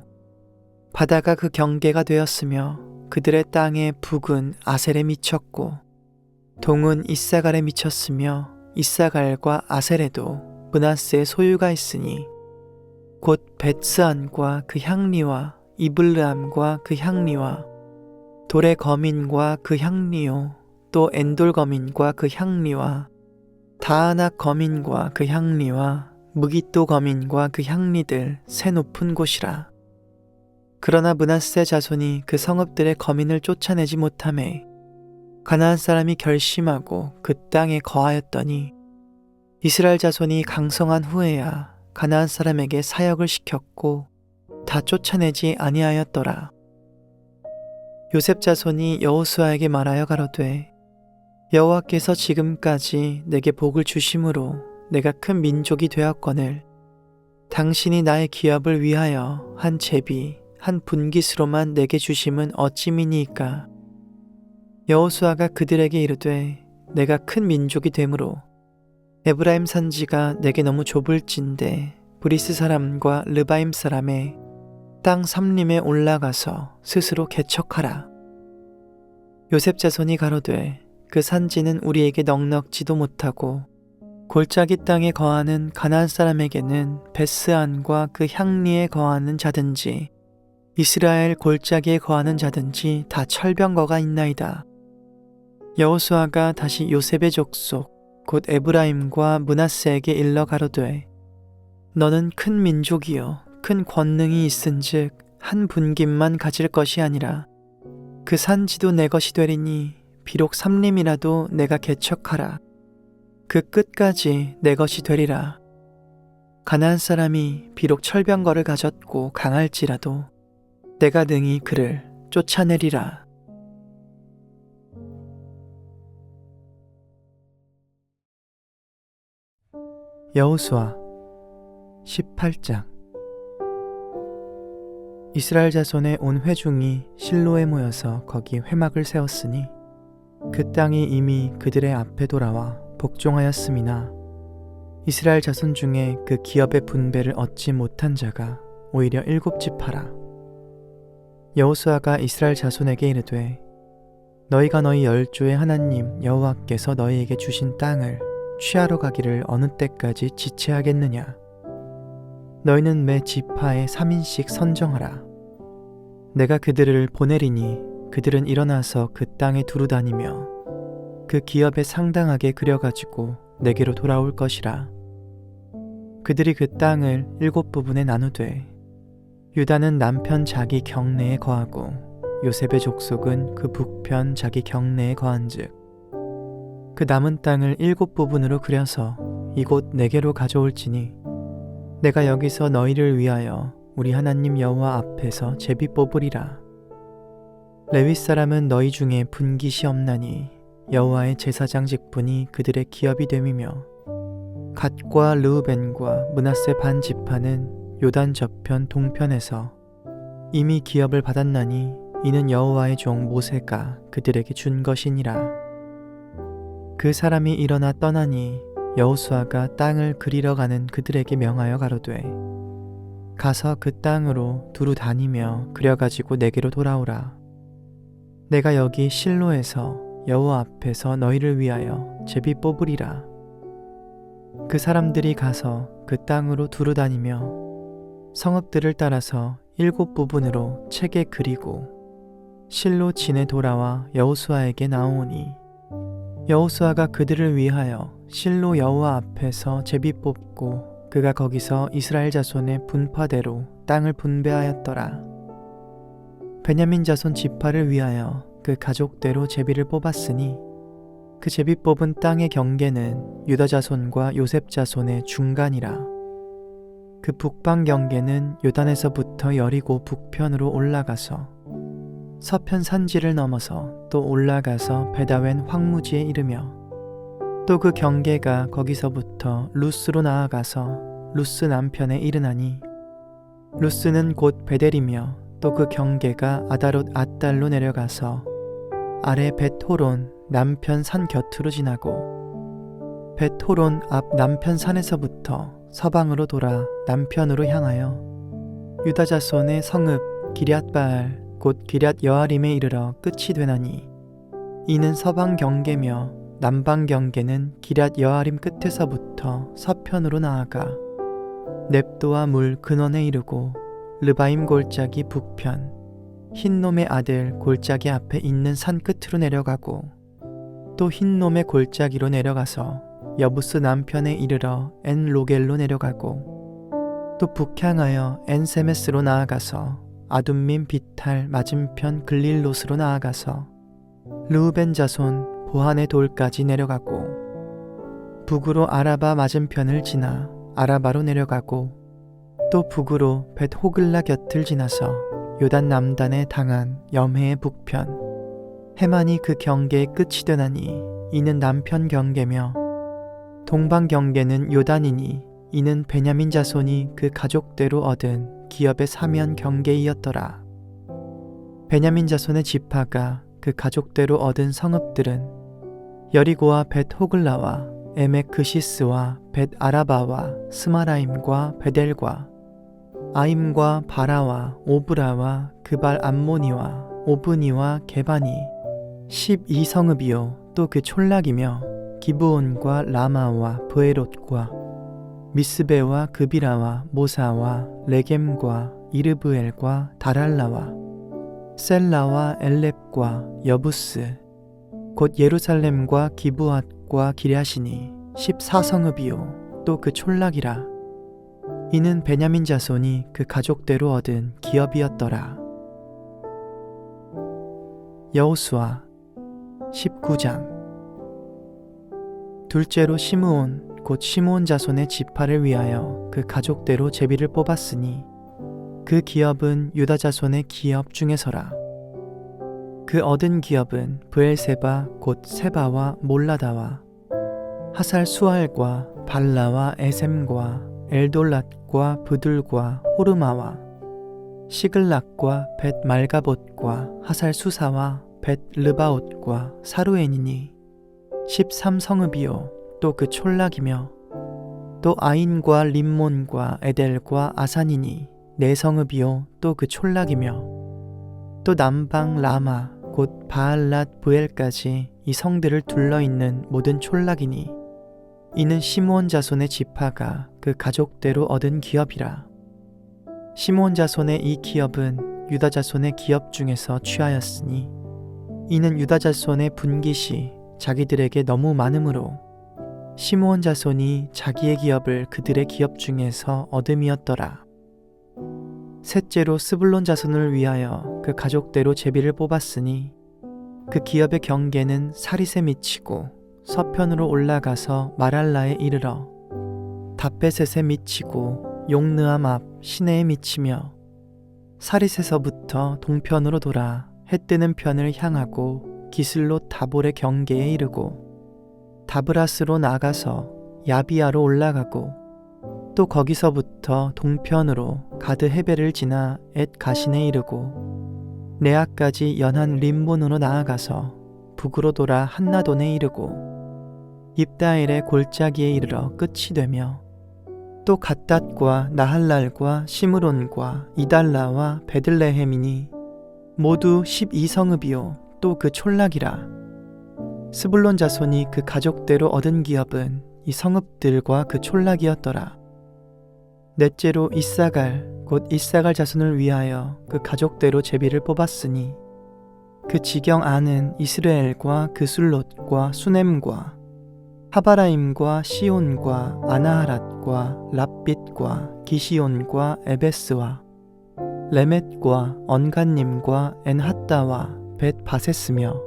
바다가 그 경계가 되었으며 그들의 땅의 북은 아셀에 미쳤고 동은 이사갈에 미쳤으며 이사갈과 아셀에도 므낫세의 소유가 있으니 곧 벳스안과 그 향리와 이블르함과 그 향리와 돌의 거민과 그 향리요 또 엔돌 거민과 그 향리와 다아낙 거민과 그 향리와 무깃도 거민과 그 향리들 새 높은 곳이라. 그러나 므낫세 자손이 그 성읍들의 거민을 쫓아내지 못하매 가나안 사람이 결심하고 그 땅에 거하였더니 이스라엘 자손이 강성한 후에야 가나안 사람에게 사역을 시켰고 다 쫓아내지 아니하였더라. 요셉 자손이 여호수아에게 말하여 가로되 여호와께서 지금까지 내게 복을 주심으로 내가 큰 민족이 되었거늘 당신이 나의 기업을 위하여 한 제비 한 분깃으로만 내게 주심은 어찌미니이까. 여호수아가 그들에게 이르되 내가 큰 민족이 되므로 에브라임 산지가 내게 너무 좁을진데 브리스 사람과 르바임 사람의 땅 삼림에 올라가서 스스로 개척하라. 요셉 자손이 가로되 그 산지는 우리에게 넉넉지도 못하고 골짜기 땅에 거하는 가나안 사람에게는 베스안과 그 향리에 거하는 자든지 이스라엘 골짜기에 거하는 자든지 다 철병거가 있나이다. 여호수아가 다시 요셉의 족속 곧 에브라임과 므낫세에게 일러 가로되 너는 큰 민족이요 큰 권능이 있은즉 한 분깃만 가질 것이 아니라 그 산지도 내 것이 되리니 비록 삼림이라도 내가 개척하라. 그 끝까지 내 것이 되리라. 가나안 사람이 비록 철병거를 가졌고 강할지라도 내가 능히 그를 쫓아내리라. 여호수아 18장. 이스라엘 자손의 온 회중이 실로에 모여서 거기 회막을 세웠으니 그 땅이 이미 그들의 앞에 돌아와 복종하였음이나 이스라엘 자손 중에 그 기업의 분배를 얻지 못한 자가 오히려 7지파라. 여호수아가 이스라엘 자손에게 이르되 너희가 너희 열조의 하나님 여호와께서 너희에게 주신 땅을 취하러 가기를 어느 때까지 지체하겠느냐. 너희는 매 지파에 3인씩 선정하라. 내가 그들을 보내리니 그들은 일어나서 그 땅에 두루 다니며 그 기업에 상당하게 그려가지고 내게로 돌아올 것이라. 그들이 그 땅을 7부분에 나누되 유다는 남편 자기 경내에 거하고 요셉의 족속은 그 북편 자기 경내에 거한즉 그 남은 땅을 7부분으로 그려서 이곳 내게로 가져올지니 내가 여기서 너희를 위하여 우리 하나님 여호와 앞에서 제비 뽑으리라. 레위 사람은 너희 중에 분깃이 없나니 여호와의 제사장 직분이 그들의 기업이 됨이며 갓과 르우벤과 므낫세 반 지파는 요단 저편 동편에서 이미 기업을 받았나니 이는 여호와의 종 모세가 그들에게 준 것이니라. 그 사람이 일어나 떠나니 여호수아가 땅을 그리러 가는 그들에게 명하여 가로되 가서 그 땅으로 두루 다니며 그려가지고 내게로 돌아오라. 내가 여기 실로에서 여호와 앞에서 너희를 위하여 제비 뽑으리라. 그 사람들이 가서 그 땅으로 두루 다니며 성읍들을 따라서 7부분으로 책에 그리고 실로 진에 돌아와 여호수아에게 나오니 여호수아가 그들을 위하여 실로 여호와 앞에서 제비 뽑고 그가 거기서 이스라엘 자손의 분파대로 땅을 분배하였더라. 베냐민 자손 지파를 위하여 그 가족대로 제비를 뽑았으니 그 제비 뽑은 땅의 경계는 유다 자손과 요셉 자손의 중간이라. 그 북방 경계는 요단에서부터 여리고 북편으로 올라가서 서편 산지를 넘어서 또 올라가서 베다웬 황무지에 이르며 또 그 경계가 거기서부터 루스로 나아가서 루스 남편에 이르나니 루스는 곧 베델이며 또 그 경계가 아다롯 앗달로 내려가서 아래 벳호론 남편 산 곁으로 지나고 벳호론 앞 남편 산에서부터 서방으로 돌아 남편으로 향하여 유다 자손의 성읍 기럇바알 곧 기럇 여아림에 이르러 끝이 되나니 이는 서방 경계며 남방 경계는 기럇 여아림 끝에서부터 서편으로 나아가 넵도와 물 근원에 이르고 르바임 골짜기 북편 흰놈의 아들 골짜기 앞에 있는 산 끝으로 내려가고 또 흰놈의 골짜기로 내려가서 여부스 남편에 이르러 엔 로겔로 내려가고 또 북향하여 엔 세메스로 나아가서 아둠민 비탈 맞은편 글릴롯으로 나아가서 르우벤 자손 보한의 돌까지 내려가고 북으로 아라바 맞은편을 지나 아라바로 내려가고 또 북으로 벳 호글라 곁을 지나서 요단 남단에 당한 염해의 북편 해만이 그 경계의 끝이 되나니 이는 남편 경계며 동방 경계는 요단이니 이는 베냐민 자손이 그 가족대로 얻은 기업의 사면 경계이었더라. 베냐민 자손의 지파가 그 가족대로 얻은 성읍들은 여리고와 벳 호글라와 에메크시스와 벳 아라바와 스마라임과 베델과 아임과 바라와 오브라와 그발 암모니와 오브니와 게바니 12성읍이요 또 그 촌락이며 기브온과 라마와 브에롯과 미스베와 그비라와 모사와 레겜과 이르브엘과 다랄라와 셀라와 엘렙과 여부스 곧 예루살렘과 기브앗과 기랴시니 14성읍이요 또 그 촌락이라. 이는 베냐민 자손이 그 가족대로 얻은 기업이었더라. 여호수아 19장. 둘째로 시므온 곧 시므온 자손의 지파를 위하여 그 가족대로 제비를 뽑았으니 그 기업은 유다 자손의 기업 중에서라. 그 얻은 기업은 브엘세바 곧 세바와 몰라다와 하살 수알과 발라와 에셈과 엘돌랏과 브둘과 호르마와 시글락과 벳 말가봇과 하살 수사와 벳 르바옷과 사루엔이니 13성읍이요 또 그 촌락이며 또 아인과 림몬과 에델과 아산이니 4성읍이요 또 그 촌락이며 또 남방 라마 곧 바알랏 브엘까지 이 성들을 둘러있는 모든 촌락이니 이는 시므온 자손의 지파가 그 가족대로 얻은 기업이라. 시므온 자손의 이 기업은 유다 자손의 기업 중에서 취하였으니 이는 유다 자손의 분깃이 자기들에게 너무 많으므로 시므온 자손이 자기의 기업을 그들의 기업 중에서 얻음이었더라. 셋째로 스불론 자손을 위하여 그 가족대로 제비를 뽑았으니 그 기업의 경계는 사릿에 미치고 서편으로 올라가서 마랄라에 이르러 다베셋에 미치고 용느암 앞 시내에 미치며 사릿에서부터 동편으로 돌아 해 뜨는 편을 향하고 기슬로 다볼의 경계에 이르고 다브라스로 나가서 야비아로 올라가고 또 거기서부터 동편으로 가드 헤벨을 지나 엣 가신에 이르고 네아까지 연한 림몬으로 나아가서 북으로 돌아 한나돈에 이르고 입다엘의 골짜기에 이르러 끝이 되며 또 갓닷과 나할랄과 시므론과 이달라와 베들레헴이니 모두 12성읍이요 또 그 촌락이라. 스불론 자손이 그 가족대로 얻은 기업은 이 성읍들과 그 촌락이었더라. 넷째로 이사갈 곧 이사갈 자손을 위하여 그 가족대로 제비를 뽑았으니 그 지경 안은 이스라엘과 그술롯과 수넴과 하바라임과 시온과 아나하랏과 랍빗과 기시온과 에베스와 레멧과 언간님과 엔핫다와 벳 바세스며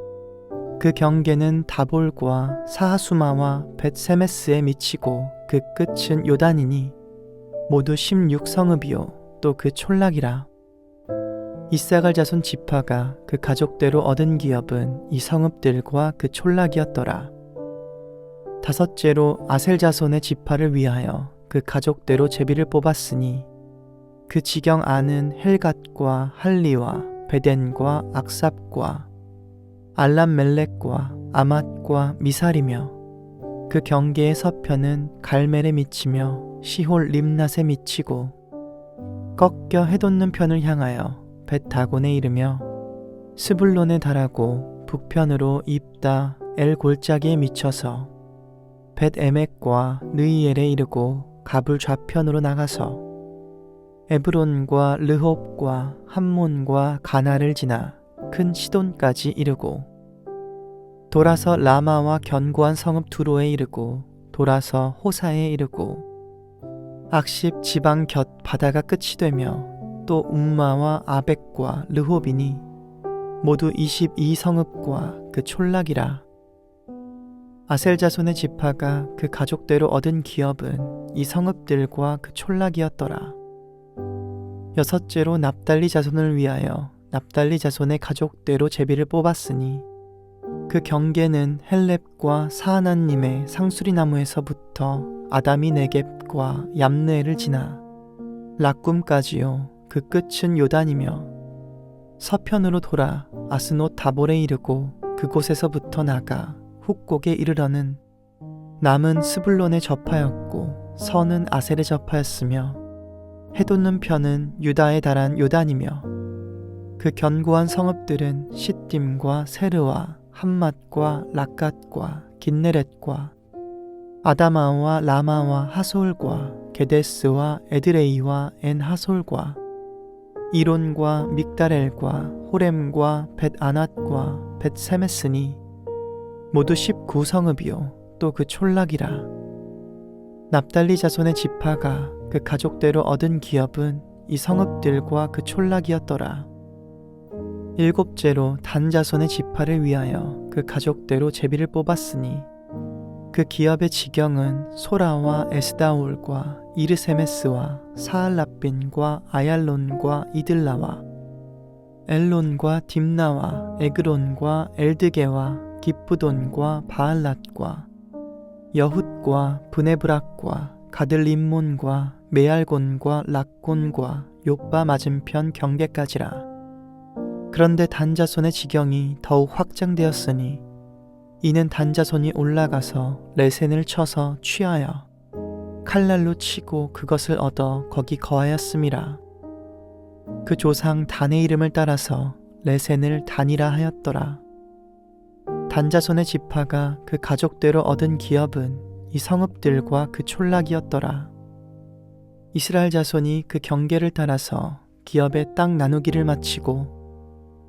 그 경계는 다볼과 사하수마와 벳 세메스에 미치고 그 끝은 요단이니 모두 16성읍이요 또 그 촌락이라. 이사갈 자손 지파가 그 가족대로 얻은 기업은 이 성읍들과 그 촌락이었더라. 다섯째로 아셀 자손의 지파를 위하여 그 가족대로 제비를 뽑았으니 그 지경 안은 헬갓과 할리와 베덴과 악삽과 알람멜렉과 아맛과 미살이며 그 경계의 서편은 갈멜에 미치며 시홀 림낫에 미치고 꺾여 해돋는 편을 향하여 벳다곤에 이르며 스불론에 달하고 북편으로 입다 엘 골짜기에 미쳐서 벳에멕과 느이엘에 이르고 가불 좌편으로 나가서 에브론과 르홉과 함몬과 가나를 지나 큰 시돈까지 이르고 돌아서 라마와 견고한 성읍 두로에 이르고 돌아서 호사에 이르고 악십 지방 곁 바다가 끝이 되며 또 움마와 아벡과 르호빈이 모두 22성읍과 그 촌락이라. 아셀 자손의 지파가 그 가족대로 얻은 기업은 이 성읍들과 그 촌락이었더라. 여섯째로 납달리 자손을 위하여 납달리 자손의 가족대로 제비를 뽑았으니 그 경계는 헬렙과 사하나님의 상수리 나무에서부터 아다미 네겝과 얌느에를 지나 락꿈까지요. 그 끝은 요단이며 서편으로 돌아 아스노 다볼에 이르고 그곳에서부터 나가 훅곡에 이르러는 남은 스불론에 접하였고 서는 아셀에 접하였으며 해돋는 편은 유다에 달한 요단이며 그 견고한 성읍들은 시딤과 세르와 함맛과 락갓과 긴네렛과 아다마와 라마와 하솔과 게데스와 에드레이와 엔하솔과 이론과 믹다렐과 호렘과 벳아낫과 벳세메스니 모두 19성읍이요 또 그 촌락이라. 납달리 자손의 지파가 그 가족대로 얻은 기업은 이 성읍들과 그 촌락이었더라. 일곱째로 단 자손의 지파를 위하여 그 가족대로 제비를 뽑았으니 그 기업의 지경은 소라와 에스다올과 이르세메스와 사알라빈과 아얄론과 이들라와 엘론과 딥나와 에그론과 엘드게와 기쁘돈과 바알랏과 여훗과 브네브락과 가들림몬과 메알곤과 락곤과 요빠 맞은편 경계까지라. 그런데 단자손의 지경이 더욱 확장되었으니 이는 단자손이 올라가서 레센을 쳐서 취하여 칼날로 치고 그것을 얻어 거기 거하였음이라. 그 조상 단의 이름을 따라서 레센을 단이라 하였더라. 단자손의 지파가 그 가족대로 얻은 기업은 이 성읍들과 그 촌락이었더라. 이스라엘 자손이 그 경계를 따라서 기업의 땅 나누기를 마치고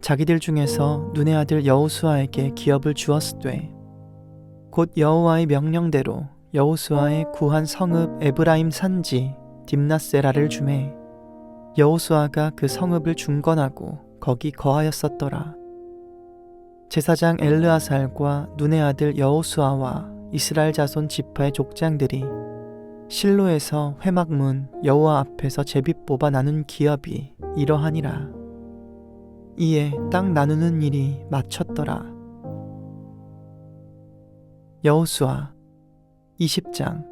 자기들 중에서 눈의 아들 여호수아에게 기업을 주었으되 곧 여호와의 명령대로 여호수아의 구한 성읍 에브라임 산지 딥나세라를 주매 여호수아가 그 성읍을 중건하고 거기 거하였었더라. 제사장 엘르아살과 눈의 아들 여호수아와 이스라엘 자손 지파의 족장들이 실로에서 회막문 여호와 앞에서 제비 뽑아 나눈 기업이 이러하니라. 이에 땅 나누는 일이 마쳤더라. 여호수아 20장.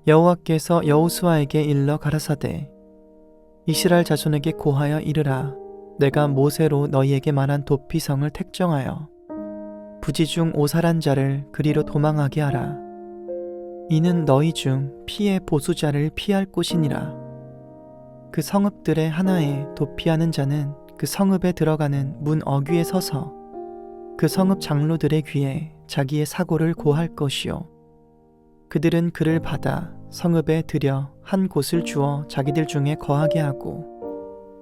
여호와께서 여호수아에게 일러 가라사대 이스라엘 자손에게 고하여 이르라. 내가 모세로 너희에게 말한 도피성을 택정하여 부지 중 오살한 자를 그리로 도망하게 하라. 이는 너희 중 피의 보수자를 피할 곳이니라. 그 성읍들의 하나에 도피하는 자는 그 성읍에 들어가는 문 어귀에 서서 그 성읍 장로들의 귀에 자기의 사고를 고할 것이요 그들은 그를 받아 성읍에 들여 한 곳을 주어 자기들 중에 거하게 하고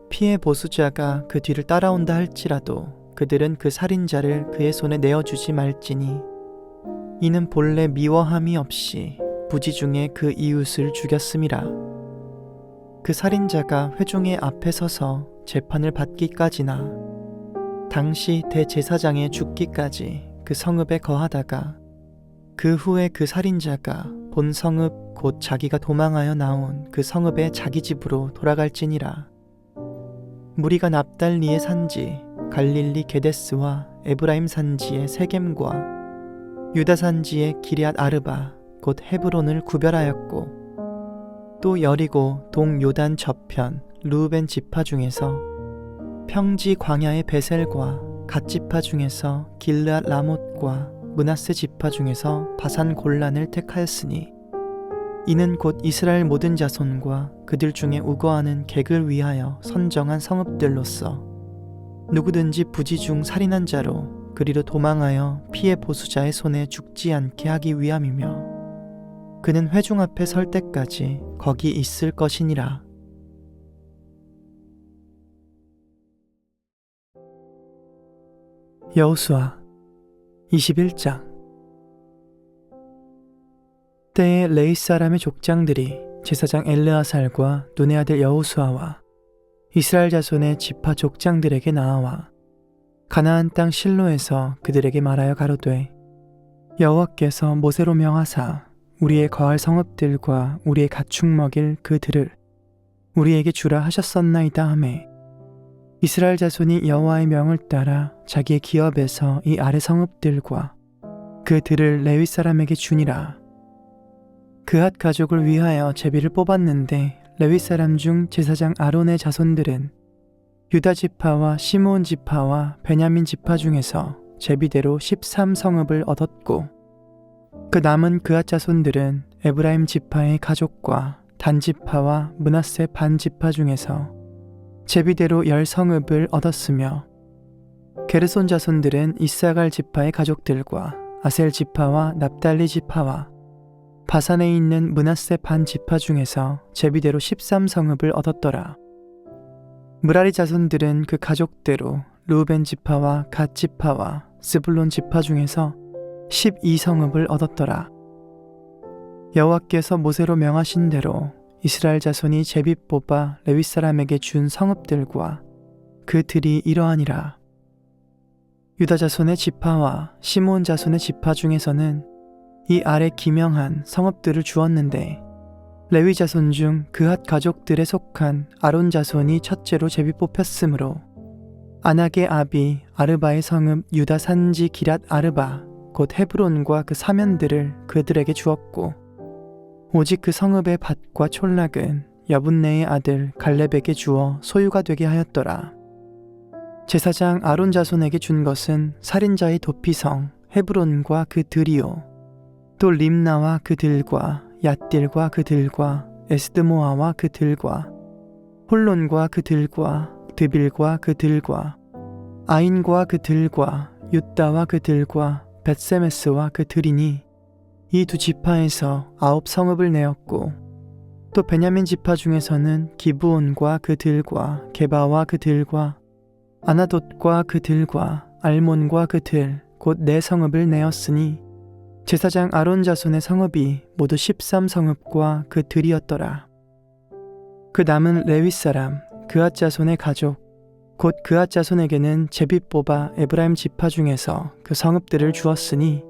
피의 보수자가 그 뒤를 따라온다 할지라도 그들은 그 살인자를 그의 손에 내어주지 말지니 이는 본래 미워함이 없이 부지 중에 그 이웃을 죽였음이라. 그 살인자가 회중의 앞에 서서 재판을 받기까지나 당시 대제사장의 죽기까지 그 성읍에 거하다가 그 후에 그 살인자가 본 성읍 곧 자기가 도망하여 나온 그 성읍의 자기 집으로 돌아갈지니라. 무리가 납달리의 산지 갈릴리 게데스와 에브라임 산지의 세겜과 유다 산지의 기럇 아르바 곧 헤브론을 구별하였고 또 여리고 동요단 저편 르우벤 지파 중에서 평지 광야의 베셀과 갓 지파 중에서 길르앗 라못과 므낫세 지파 중에서 바산 골란을 택하였으니 이는 곧 이스라엘 모든 자손과 그들 중에 우거하는 객을 위하여 선정한 성읍들로서 누구든지 부지 중 살인한 자로 그리로 도망하여 피해 보수자의 손에 죽지 않게 하기 위함이며 그는 회중 앞에 설 때까지 거기 있을 것이니라. 여호수아 21장. 때에 레위 사람의 족장들이 제사장 엘르아살과 눈의 아들 여호수아와 이스라엘 자손의 지파 족장들에게 나아와 가나안 땅 실로에서 그들에게 말하여 가로되 여호와께서 모세로 명하사 우리의 거할 성읍들과 우리의 가축 먹일 그 들을 우리에게 주라 하셨었나이다 하매 이스라엘 자손이 여호와의 명을 따라 자기의 기업에서 이 아래 성읍들과 그 들을 레위 사람에게 주니라. 그핫 가족을 위하여 제비를 뽑았는데 레위 사람 중 제사장 아론의 자손들은 유다 지파와 시므온 지파와 베냐민 지파 중에서 제비대로 13성읍을 얻었고 그 남은 그핫 자손들은 에브라임 지파의 가족과 단 지파와 므낫세 반 지파 중에서 제비대로 10성읍을 얻었으며 게르손 자손들은 이사갈 지파의 가족들과 아셀 지파와 납달리 지파와 바산에 있는 므낫세 반 지파 중에서 제비대로 13성읍을 얻었더라. 므라리 자손들은 그 가족대로 르우벤 지파와 갓 지파와 스불론 지파 중에서 12성읍을 얻었더라. 여호와께서 모세로 명하신 대로 이스라엘 자손이 제비 뽑아 레위 사람에게 준 성읍들과 그 들이 이러하니라. 유다 자손의 지파와 시므온 자손의 지파 중에서는 이 아래 기명한 성읍들을 주었는데 레위 자손 중 그핫 가족들에 속한 아론 자손이 첫째로 제비 뽑혔으므로 아낙의 아비 아르바의 성읍 유다 산지 기랏 아르바 곧 헤브론과 그 사면들을 그들에게 주었고 오직 그 성읍의 밭과 촌락은 여분네의 아들 갈렙에게 주어 소유가 되게 하였더라. 제사장 아론 자손에게 준 것은 살인자의 도피성 헤브론과 그 들이요 또 림나와 그 들과 얏딜과 그 들과 에스드모아와 그 들과 홀론과 그 들과 드빌과 그 들과 아인과 그 들과 윳다와 그 들과 벳세메스와 그 들이니 이 두 지파에서 9성읍을 내었고 또 베냐민 지파 중에서는 기브온과 그 들과 게바와 그 들과 아나돗과 그 들과 알몬과 그 들 곧 4성읍을 내었으니 제사장 아론 자손의 성읍이 모두 13성읍과 그 들이었더라. 그 남은 레위 사람 그핫 자손의 가족 곧 그핫 자손에게는 제비 뽑아 에브라임 지파 중에서 그 성읍들을 주었으니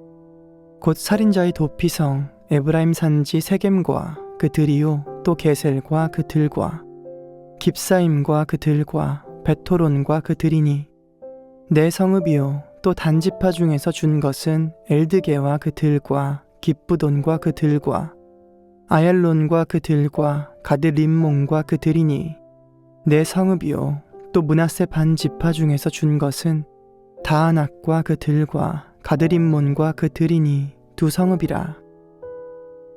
곧 살인자의 도피성 에브라임 산지 세겜과 그 들이요 또 게셀과 그 들과 깁사임과 그 들과 베토론과 그 들이니 4성읍이요 또 단지파 중에서 준 것은 엘드게와 그 들과 깁부돈과 그 들과 아얄론과 그 들과 가드림몬과 그 들이니 4성읍이요 또 므낫세 반 지파 중에서 준 것은 다아낙과 그 들과 가드림몬과 그 들이니 2성읍이라.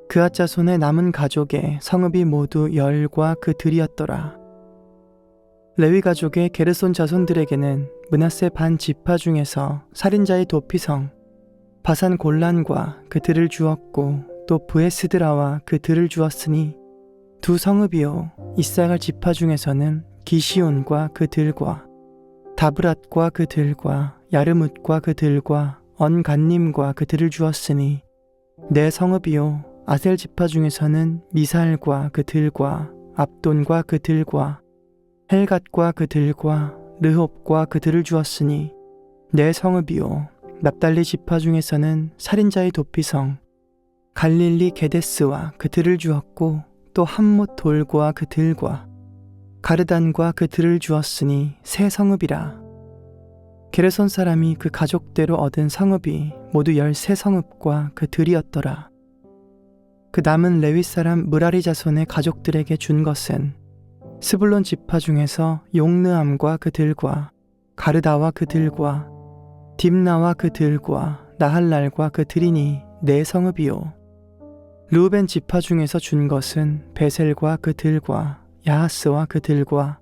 그핫 자손의 남은 가족의 성읍이 모두 10과 그 들이었더라. 레위 가족의 게르손 자손들에게는 므낫세 반 지파 중에서 살인자의 도피성 바산 골란과 그 들을 주었고 또 브에스드라와 그 들을 주었으니 2성읍이요 이사갈 지파 중에서는 기시온과 그 들과 다브랏과 그 들과 야르뭇과 그 들과 언간님과 그 들을 주었으니 4성읍이요 아셀 지파 중에서는 미살과 그 들과 압돈과 그 들과 헬갓과 그 들과 르홉과 그 들을 주었으니 4성읍이요 납달리 지파 중에서는 살인자의 도피성 갈릴리 게데스와 그 들을 주었고 또 함못 돌과 그 들과 가르단과 그 들을 주었으니 3성읍이라. 게르손 사람이 그 가족대로 얻은 성읍이 모두 13성읍과 그 들이었더라. 그 남은 레위 사람 므라리 자손의 가족들에게 준 것은 스불론 지파 중에서 용르암과 그 들과 가르다와 그 들과 딥나와 그 들과 나할랄과 그 들이니 4성읍이요 르우벤 지파 중에서 준 것은 베셀과 그 들과 야하스와 그 들과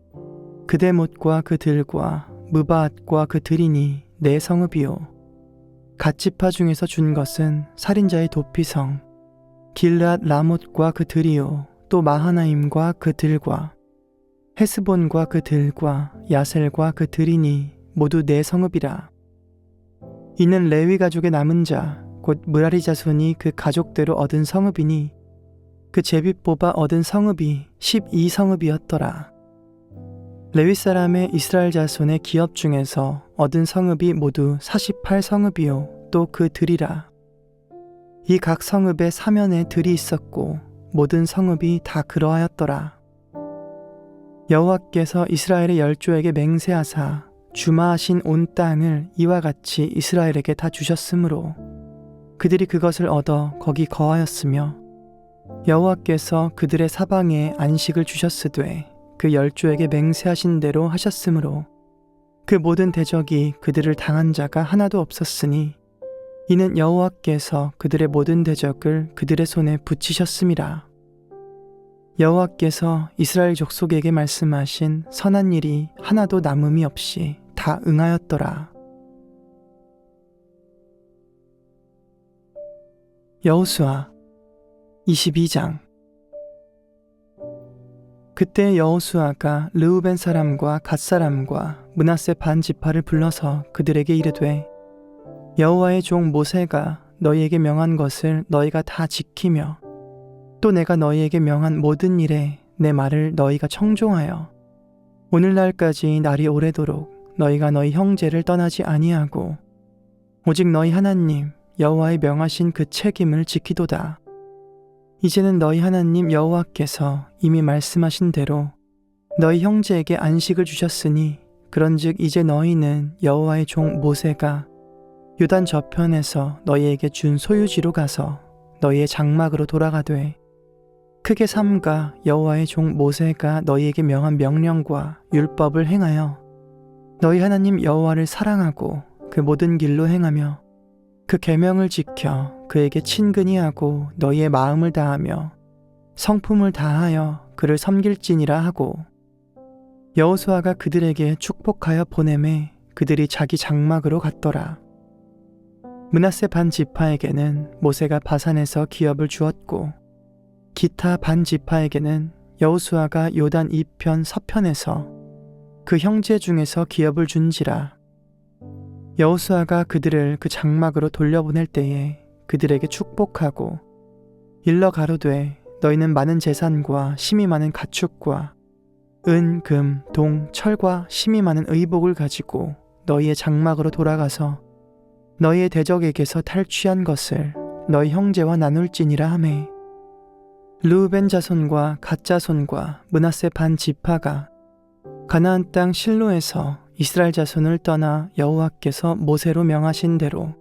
그데못과 그 들과 무바앗과 그 들이니 4성읍이요 갓 지파 중에서 준 것은 살인자의 도피성 길랏 라못과 그 들이요 또 마하나임과 그 들과 헤스본과 그 들과 야셀과 그 들이니 모두 4성읍이라. 이는 레위 가족의 남은 자 곧 므라리 자손이 그 가족대로 얻은 성읍이니 그 제비 뽑아 얻은 성읍이 12성읍이었더라. 레위 사람의 이스라엘 자손의 기업 중에서 얻은 성읍이 모두 48성읍이요 또 그 들이라. 이 각 성읍에 사면에 들이 있었고 모든 성읍이 다 그러하였더라. 여호와께서 이스라엘의 열조에게 맹세하사 주마하신 온 땅을 이와 같이 이스라엘에게 다 주셨으므로 그들이 그것을 얻어 거기 거하였으며 여호와께서 그들의 사방에 안식을 주셨으되 그 열조에게 맹세하신 대로 하셨으므로 그 모든 대적이 그들을 당한 자가 하나도 없었으니 이는 여호와께서 그들의 모든 대적을 그들의 손에 붙이셨음이라. 여호와께서 이스라엘 족속에게 말씀하신 선한 일이 하나도 남음이 없이 다 응하였더라. 여호수아 22장. 그때 여호수아가 르우벤 사람과 갓 사람과 므낫세 반 지파를 불러서 그들에게 이르되 여호와의 종 모세가 너희에게 명한 것을 너희가 다 지키며 또 내가 너희에게 명한 모든 일에 내 말을 너희가 청종하여 오늘날까지 날이 오래도록 너희가 너희 형제를 떠나지 아니하고 오직 너희 하나님 여호와의 명하신 그 책임을 지키도다. 이제는 너희 하나님 여호와께서 이미 말씀하신 대로 너희 형제에게 안식을 주셨으니 그런즉 이제 너희는 여호와의 종 모세가 요단 저편에서 너희에게 준 소유지로 가서 너희의 장막으로 돌아가되 크게 삼가 여호와의 종 모세가 너희에게 명한 명령과 율법을 행하여 너희 하나님 여호와를 사랑하고 그 모든 길로 행하며 그 계명을 지켜 그에게 친근히 하고 너희의 마음을 다하며 성품을 다하여 그를 섬길지니라 하고 여호수아가 그들에게 축복하여 보내매 그들이 자기 장막으로 갔더라. 므낫세 반 지파에게는 모세가 바산에서 기업을 주었고 기타 반 지파에게는 여호수아가 요단 이편 서편에서 그 형제 중에서 기업을 준지라. 여호수아가 그들을 그 장막으로 돌려보낼 때에 그들에게 축복하고 일러 가로되 너희는 많은 재산과 심이 많은 가축과 은, 금, 동, 철과 심이 많은 의복을 가지고 너희의 장막으로 돌아가서 너희의 대적에게서 탈취한 것을 너희 형제와 나눌지니라 하매 르우벤 자손과 갓 자손과 므낫세 반 지파가 가나안 땅 실로에서 이스라엘 자손을 떠나 여호와께서 모세로 명하신 대로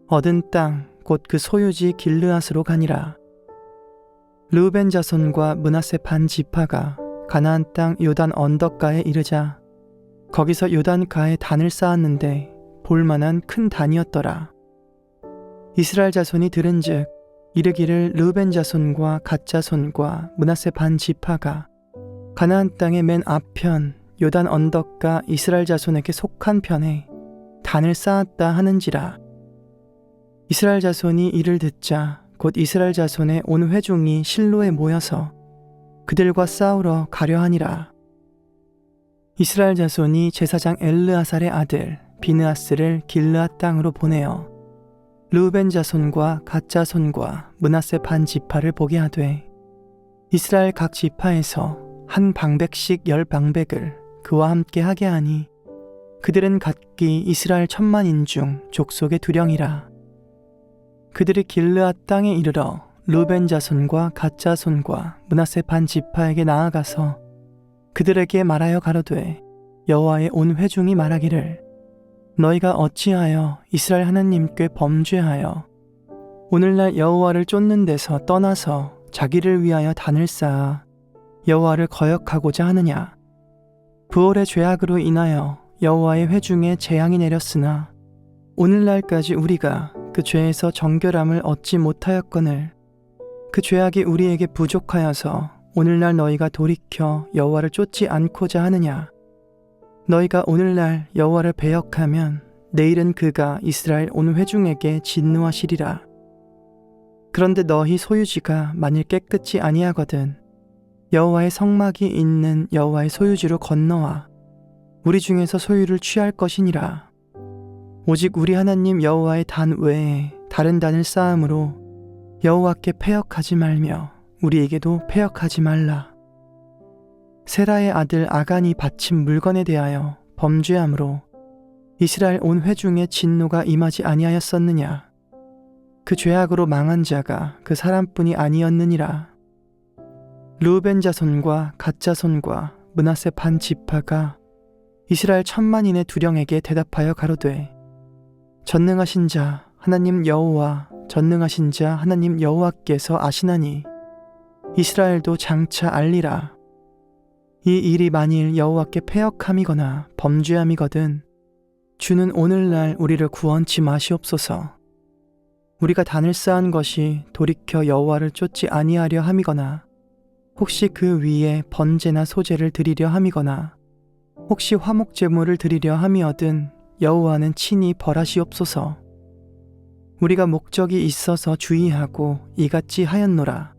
얻은 땅 곧 그 소유지 길르앗으로 가니라. 르우벤 자손과 므낫세 반 지파가 가나안 땅 요단 언덕가에 이르자 거기서 요단가에 단을 쌓았는데 볼만한 큰 단이었더라. 이스라엘 자손이 들은즉 이르기를 르우벤 자손과 갓 자손과 므낫세 반 지파가 가나안 땅의 맨 앞편 요단 언덕가 이스라엘 자손에게 속한 편에 단을 쌓았다 하는지라. 이스라엘 자손이 이를 듣자 곧 이스라엘 자손의 온 회중이 실로에 모여서 그들과 싸우러 가려 하니라. 이스라엘 자손이 제사장 엘르아살의 아들 비느하스를 길르앗 땅으로 보내어 르우벤 자손과 갓 자손과 므낫세 반 지파를 보게 하되 이스라엘 각 지파에서 한 방백씩 10방백을 그와 함께 하게 하니 그들은 각기 이스라엘 10,000인 중 족속의 두령이라. 그들이 길르앗 땅에 이르러 르우벤 자손과 갓 자손과 므낫세 반 지파에게 나아가서 그들에게 말하여 가로되 여호와의 온 회중이 말하기를 너희가 어찌하여 이스라엘 하나님께 범죄하여 오늘날 여호와를 쫓는 데서 떠나서 자기를 위하여 단을 쌓아 여호와를 거역하고자 하느냐. 부올의 죄악으로 인하여 여호와의 회중에 재앙이 내렸으나 오늘날까지 우리가 그 죄에서 정결함을 얻지 못하였거늘 그 죄악이 우리에게 부족하여서 오늘날 너희가 돌이켜 여호와를 쫓지 않고자 하느냐. 너희가 오늘날 여호와를 배역하면 내일은 그가 이스라엘 온 회중에게 진노하시리라. 그런데 너희 소유지가 만일 깨끗이 아니하거든 여호와의 성막이 있는 여호와의 소유지로 건너와 우리 중에서 소유를 취할 것이니라. 오직 우리 하나님 여호와의 단 외에 다른 단을 쌓음으로 여호와께 패역하지 말며 우리에게도 패역하지 말라. 세라의 아들 아간이 바친 물건에 대하여 범죄함으로 이스라엘 온 회중의 진노가 임하지 아니하였었느냐. 그 죄악으로 망한 자가 그 사람뿐이 아니었느니라. 르우벤 자손과 갓 자손과 므낫세 반 지파가 이스라엘 10,000만인의 두령에게 대답하여 가로되 전능하신 자 하나님 여호와 전능하신 자 하나님 여호와께서 아시나니 이스라엘도 장차 알리라. 이 일이 만일 여호와께 패역함이거나 범죄함이거든 주는 오늘날 우리를 구원치 마시옵소서. 우리가 단을 쌓은 것이 돌이켜 여호와를 쫓지 아니하려 함이거나 혹시 그 위에 번제나 소제를 드리려 함이거나 혹시 화목 제물을 드리려 함이어든 여호와는 친히 벌하시옵소서. 우리가 목적이 있어서 주의하고 이같이 하였노라.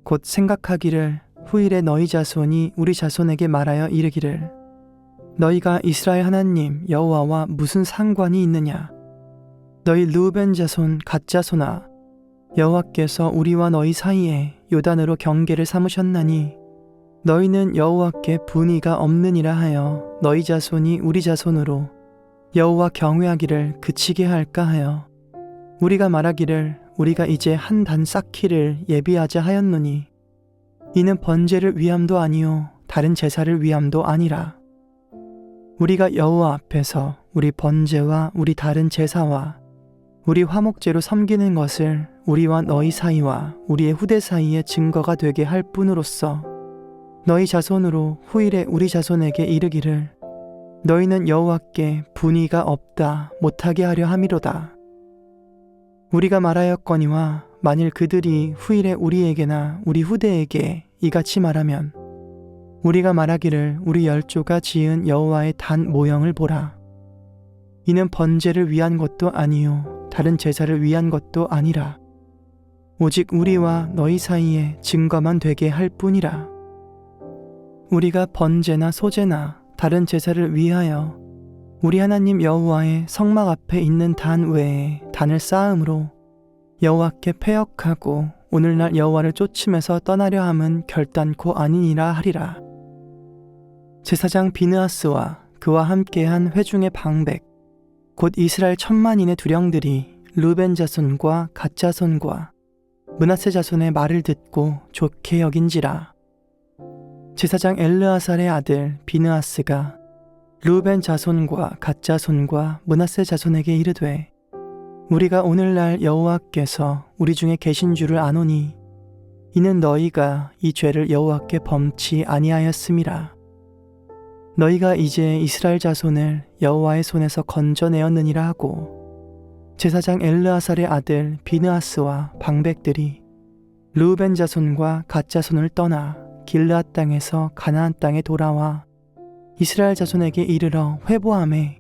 곧 생각하기를 후일에 너희 자손이 우리 자손에게 말하여 이르기를 너희가 이스라엘 하나님 여호와와 무슨 상관이 있느냐. 너희 르우벤 자손 갓 자손아 여호와께서 우리와 너희 사이에 요단으로 경계를 삼으셨나니 너희는 여호와께 분의가 없느니라 하여 너희 자손이 우리 자손으로 여호와 경외하기를 그치게 할까 하여 우리가 말하기를 우리가 이제 한 단 쌓기를 예비하자 하였노니 이는 번제를 위함도 아니요 다른 제사를 위함도 아니라 우리가 여호와 앞에서 우리 번제와 우리 다른 제사와 우리 화목제로 섬기는 것을 우리와 너희 사이와 우리의 후대 사이에 증거가 되게 할 뿐으로써 너희 자손으로 후일에 우리 자손에게 이르기를 너희는 여호와께 분의가 없다 못하게 하려 함이로다. 우리가 말하였거니와 만일 그들이 후일에 우리에게나 우리 후대에게 이같이 말하면 우리가 말하기를 우리 열조가 지은 여호와의 단 모형을 보라. 이는 번제를 위한 것도 아니요 다른 제사를 위한 것도 아니라 오직 우리와 너희 사이에 증거만 되게 할 뿐이라. 우리가 번제나 소제나 다른 제사를 위하여 우리 하나님 여호와의 성막 앞에 있는 단 외에 단을 쌓음으로 여호와께 패역하고 오늘날 여호와를 쫓으면서 떠나려 함은 결단코 아니니라 하리라. 제사장 비느하스와 그와 함께한 회중의 방백 곧 이스라엘 10,000만인의 두령들이 르벤 자손과 갓 자손과 므낫세 자손의 말을 듣고 좋게 여긴지라. 제사장 엘르아살의 아들 비느하스가 르벤 자손과 갓 자손과 므낫세 자손에게 이르되 우리가 오늘날 여호와께서 우리 중에 계신 줄을 아노니 이는 너희가 이 죄를 여호와께 범치 아니하였음이라. 너희가 이제 이스라엘 자손을 여호와의 손에서 건져내었느니라 하고 제사장 엘르아살의 아들 비느하스와 방백들이 르우벤 자손과 갓 자손을 떠나 길르앗 땅에서 가나안 땅에 돌아와 이스라엘 자손에게 이르러 회보하매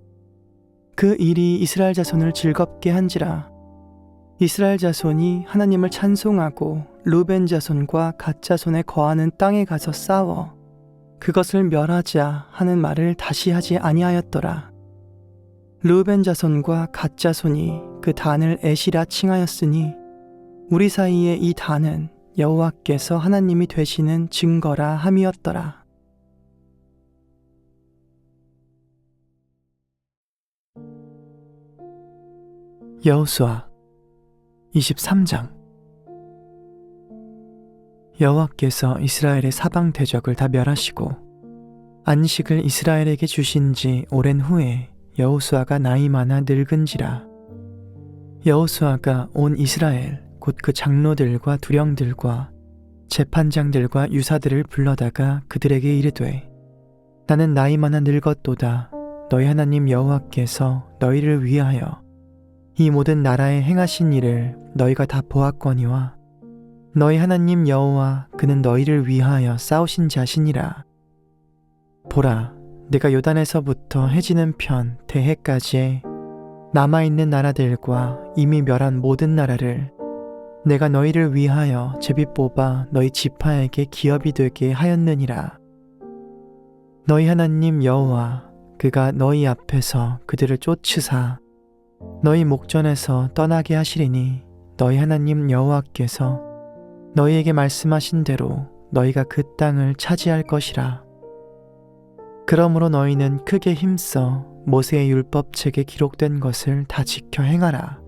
그 일이 이스라엘 자손을 즐겁게 한지라. 이스라엘 자손이 하나님을 찬송하고 르우벤 자손과 갓 자손에 거하는 땅에 가서 싸워 그것을 멸하자 하는 말을 다시 하지 아니하였더라. 르우벤 자손과 갓 자손이 그 단을 에시라 칭하였으니 우리 사이에 이 단은 여호와께서 하나님이 되시는 증거라 함이었더라. 여호수아 23장. 여호와께서 이스라엘의 사방 대적을 다 멸하시고 안식을 이스라엘에게 주신 지 오랜 후에 여호수아가 나이 많아 늙은지라. 여호수아가 온 이스라엘 곧 그 장로들과 두령들과 재판장들과 유사들을 불러다가 그들에게 이르되 나는 나이 많아 늙었도다. 너희 하나님 여호와께서 너희를 위하여 이 모든 나라에 행하신 일을 너희가 다 보았거니와 너희 하나님 여호와 그는 너희를 위하여 싸우신 자시니라. 보라, 내가 요단에서부터 해지는 편 대해까지의 남아있는 나라들과 이미 멸한 모든 나라를 내가 너희를 위하여 제비 뽑아 너희 지파에게 기업이 되게 하였느니라. 너희 하나님 여호와 그가 너희 앞에서 그들을 쫓으사 너희 목전에서 떠나게 하시리니 너희 하나님 여호와께서 너희에게 말씀하신 대로 너희가 그 땅을 차지할 것이라. 그러므로 너희는 크게 힘써 모세의 율법책에 기록된 것을 다 지켜 행하라.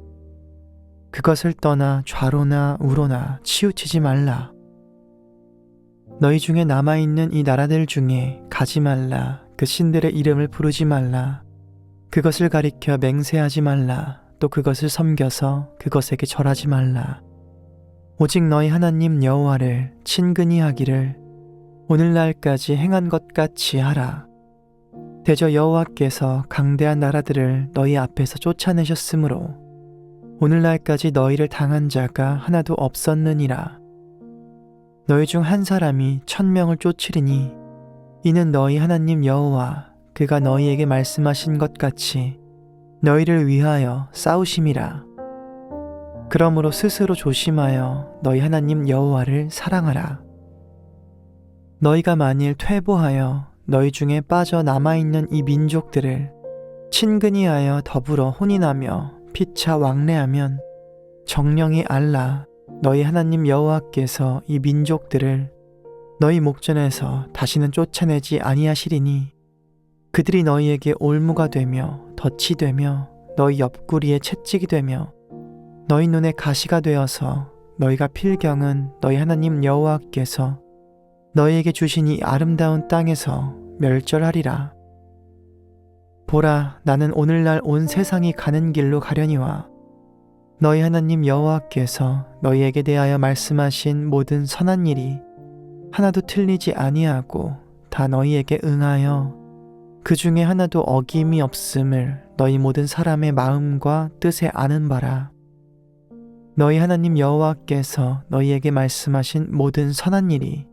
그것을 떠나 좌로나 우로나 치우치지 말라. 너희 중에 남아있는 이 나라들 중에 가지 말라. 그 신들의 이름을 부르지 말라. 그것을 가리켜 맹세하지 말라. 또 그것을 섬겨서 그것에게 절하지 말라. 오직 너희 하나님 여호와를 친근히 하기를 오늘날까지 행한 것 같이 하라. 대저 여호와께서 강대한 나라들을 너희 앞에서 쫓아내셨으므로 오늘날까지 너희를 당한 자가 하나도 없었느니라. 너희 중 한 사람이 1000명을 쫓으리니 이는 너희 하나님 여호와 그가 너희에게 말씀하신 것 같이 너희를 위하여 싸우심이라. 그러므로 스스로 조심하여 너희 하나님 여호와를 사랑하라. 너희가 만일 퇴보하여 너희 중에 빠져 남아있는 이 민족들을 친근히 하여 더불어 혼인하며 피차 왕래하면 정령이 알라. 너희 하나님 여호와께서 이 민족들을 너희 목전에서 다시는 쫓아내지 아니하시리니 그들이 너희에게 올무가 되며 덫이 되며 너희 옆구리에 채찍이 되며 너희 눈에 가시가 되어서 너희가 필경은 너희 하나님 여호와께서 너희에게 주신 이 아름다운 땅에서 멸절하리라. 보라, 나는 오늘날 온 세상이 가는 길로 가려니와 너희 하나님 여호와께서 너희에게 대하여 말씀하신 모든 선한 일이 하나도 틀리지 아니하고 다 너희에게 응하여 그 중에 하나도 어김이 없음을 너희 모든 사람의 마음과 뜻에 아는 바라. 너희 하나님 여호와께서 너희에게 말씀하신 모든 선한 일이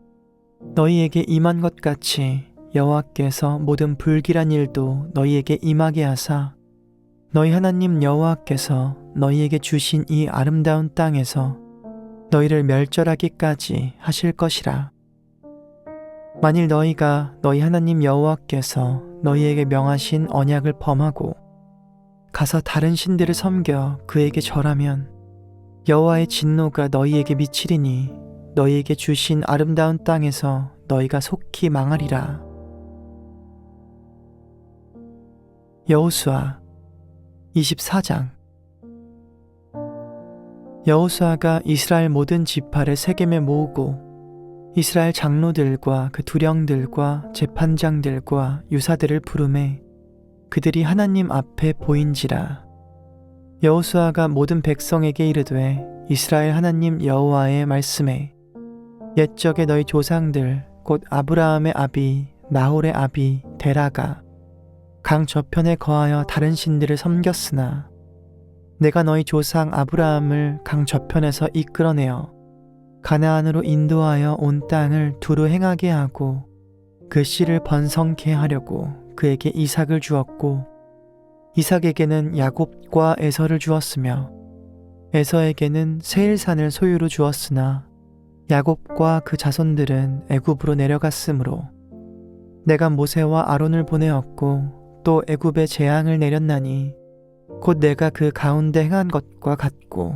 너희에게 임한 것 같이 여호와께서 모든 불길한 일도 너희에게 임하게 하사 너희 하나님 여호와께서 너희에게 주신 이 아름다운 땅에서 너희를 멸절하기까지 하실 것이라. 만일 너희가 너희 하나님 여호와께서 너희에게 명하신 언약을 범하고 가서 다른 신들을 섬겨 그에게 절하면 여호와의 진노가 너희에게 미치리니 너희에게 주신 아름다운 땅에서 너희가 속히 망하리라. 여호수아 24장. 여호수아가 이스라엘 모든 지파를 세겜에 모으고 이스라엘 장로들과 그 두령들과 재판장들과 유사들을 부르매 그들이 하나님 앞에 보인지라. 여호수아가 모든 백성에게 이르되 이스라엘 하나님 여호와의 말씀에 옛적에 너희 조상들 곧 아브라함의 아비 나홀의 아비 데라가 강 저편에 거하여 다른 신들을 섬겼으나 내가 너희 조상 아브라함을 강 저편에서 이끌어내어 가나안으로 인도하여 온 땅을 두루 행하게 하고 그 씨를 번성케 하려고 그에게 이삭을 주었고 이삭에게는 야곱과 에서를 주었으며 에서에게는 세일산을 소유로 주었으나 야곱과 그 자손들은 애굽으로 내려갔으므로 내가 모세와 아론을 보내었고 또 애굽에 재앙을 내렸나니 곧 내가 그 가운데 행한 것과 같고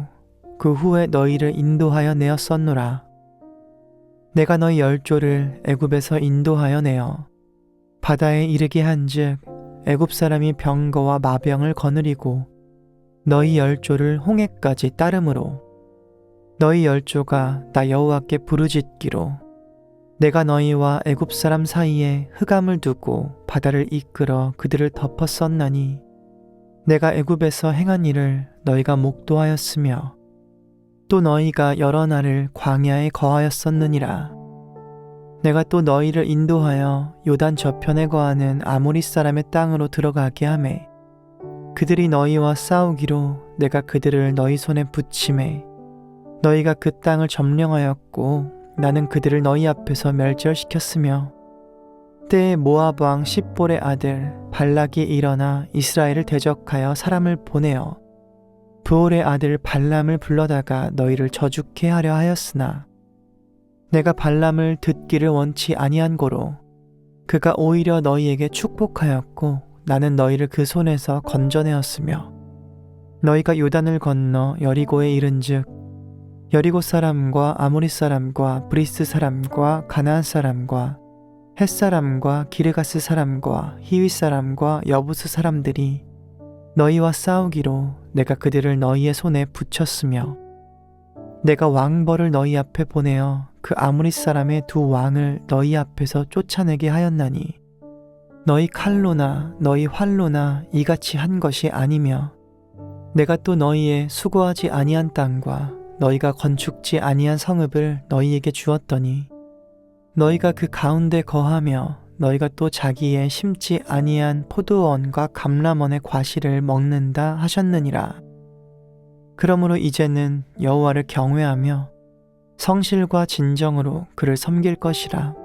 그 후에 너희를 인도하여 내었었노라. 내가 너희 열조를 애굽에서 인도하여 내어 바다에 이르게 한즉 애굽 사람이 병거와 마병을 거느리고 너희 열조를 홍해까지 따르므로 너희 열조가 나 여호와께 부르짖기로 내가 너희와 애굽 사람 사이에 흑암을 두고 바다를 이끌어 그들을 덮었었나니 내가 애굽에서 행한 일을 너희가 목도하였으며 또 너희가 여러 날을 광야에 거하였었느니라. 내가 또 너희를 인도하여 요단 저편에 거하는 아모리 사람의 땅으로 들어가게 하매 그들이 너희와 싸우기로 내가 그들을 너희 손에 붙임에 너희가 그 땅을 점령하였고 나는 그들을 너희 앞에서 멸절시켰으며 때에 모압 왕 십볼의 아들 발락이 일어나 이스라엘을 대적하여 사람을 보내어 브올의 아들 발람을 불러다가 너희를 저주케 하려 하였으나 내가 발람을 듣기를 원치 아니한 고로 그가 오히려 너희에게 축복하였고 나는 너희를 그 손에서 건져내었으며 너희가 요단을 건너 여리고에 이른즉 여리고 사람과 아모리 사람과 브리스 사람과 가나안 사람과 헷 사람과 기르가스 사람과 히위 사람과 여부스 사람들이 너희와 싸우기로 내가 그들을 너희의 손에 붙였으며 내가 왕벌을 너희 앞에 보내어 그 아모리 사람의 두 왕을 너희 앞에서 쫓아내게 하였나니 너희 칼로나 너희 활로나 이같이 한 것이 아니며 내가 또 너희의 수고하지 아니한 땅과 너희가 건축지 아니한 성읍을 너희에게 주었더니 너희가 그 가운데 거하며 너희가 또 자기의 심지 아니한 포도원과 감람원의 과실을 먹는다 하셨느니라. 그러므로 이제는 여호와를 경외하며 성실과 진정으로 그를 섬길 것이라.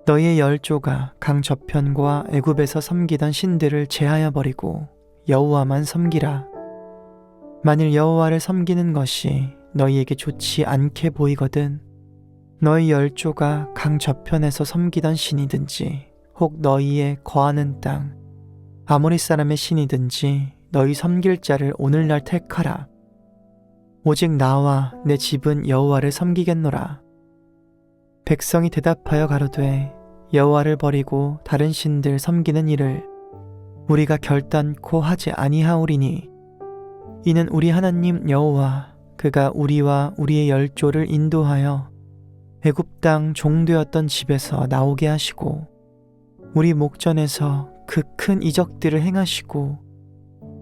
너희의 열조가 강 저편과 애굽에서 섬기던 신들을 제하여 버리고 여호와만 섬기라. 만일 여호와를 섬기는 것이 너희에게 좋지 않게 보이거든 너희 열조가 강 저편에서 섬기던 신이든지 혹 너희의 거하는 땅 아모리 사람의 신이든지 너희 섬길 자를 오늘날 택하라. 오직 나와 내 집은 여호와를 섬기겠노라. 백성이 대답하여 가로되 여호와를 버리고 다른 신들 섬기는 일을 우리가 결단코 하지 아니하오리니 이는 우리 하나님 여호와 그가 우리와 우리의 열조를 인도하여 애굽 땅 종되었던 집에서 나오게 하시고 우리 목전에서 그 큰 이적들을 행하시고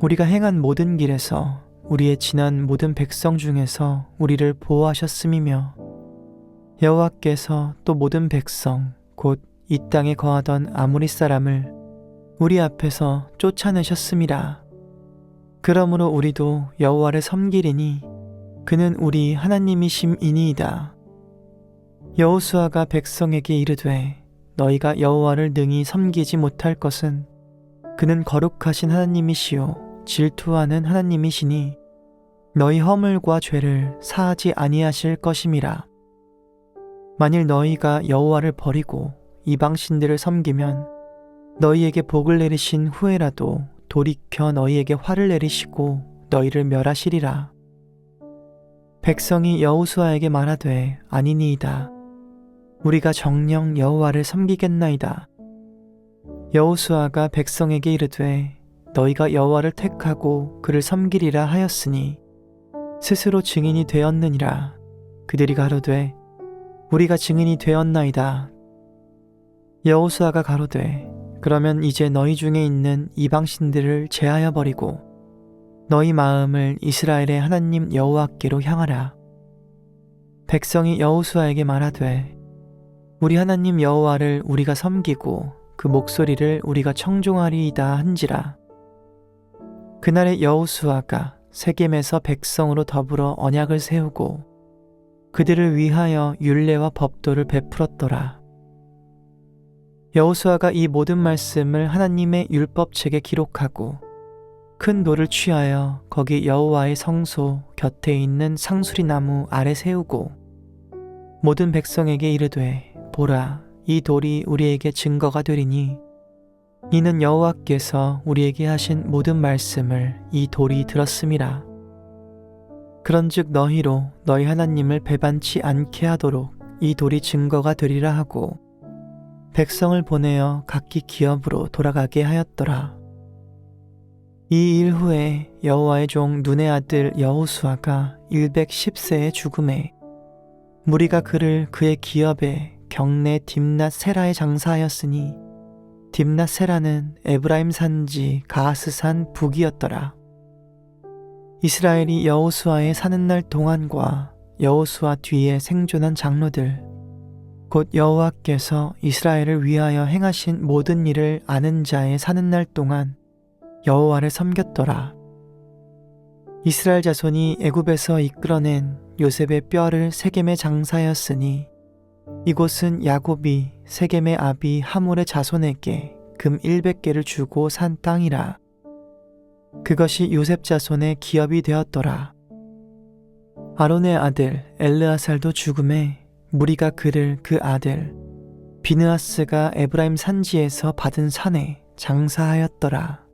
우리가 행한 모든 길에서 우리의 지난 모든 백성 중에서 우리를 보호하셨음이며 여호와께서 또 모든 백성 곧 이 땅에 거하던 아모리 사람을 우리 앞에서 쫓아내셨음이라. 그러므로 우리도 여호와를 섬기리니 그는 우리 하나님이심이니이다. 여호수아가 백성에게 이르되 너희가 여호와를 능히 섬기지 못할 것은 그는 거룩하신 하나님이시요 질투하는 하나님이시니 너희 허물과 죄를 사하지 아니하실 것임이라. 만일 너희가 여호와를 버리고 이방 신들을 섬기면 너희에게 복을 내리신 후에라도 돌이켜 너희에게 화를 내리시고 너희를 멸하시리라. 백성이 여호수아에게 말하되 아니니이다. 우리가 정녕 여호와를 섬기겠나이다. 여호수아가 백성에게 이르되 너희가 여호와를 택하고 그를 섬기리라 하였으니 스스로 증인이 되었느니라. 그들이 가로되 우리가 증인이 되었나이다. 여호수아가 가로되 그러면 이제 너희 중에 있는 이방신들을 제하여 버리고 너희 마음을 이스라엘의 하나님 여호와께로 향하라. 백성이 여호수아에게 말하되 우리 하나님 여호와를 우리가 섬기고 그 목소리를 우리가 청종하리이다 한지라. 그날에 여호수아가 세겜에서 백성으로 더불어 언약을 세우고 그들을 위하여 율례와 법도를 베풀었더라. 여호수아가 이 모든 말씀을 하나님의 율법책에 기록하고 큰 돌을 취하여 거기 여호와의 성소 곁에 있는 상수리 나무 아래 세우고 모든 백성에게 이르되 보라 이 돌이 우리에게 증거가 되리니 이는 여호와께서 우리에게 하신 모든 말씀을 이 돌이 들었음이라. 그런즉 너희로 너희 하나님을 배반치 않게 하도록 이 돌이 증거가 되리라 하고 백성을 보내어 각기 기업으로 돌아가게 하였더라. 이 일 후에 여호와의 종 눈의 아들 여호수아가 110세에 죽음에 무리가 그를 그의 기업에 경내 딥낫 세라에 장사하였으니 딥낫 세라는 에브라임 산지 가하스산 북이었더라. 이스라엘이 여호수아의 사는 날 동안과 여호수아 뒤에 생존한 장로들 곧 여호와께서 이스라엘을 위하여 행하신 모든 일을 아는 자의 사는 날 동안 여호와를 섬겼더라. 이스라엘 자손이 애굽에서 이끌어낸 요셉의 뼈를 세겜에 장사하였으니 이곳은 야곱이 세겜의 아비 하몰의 자손에게 금 100개를 주고 산 땅이라. 그것이 요셉 자손의 기업이 되었더라. 아론의 아들 엘르아살도 죽음에 무리가 그를 그 아들 비느하스가 에브라임 산지에서 받은 산에 장사하였더라.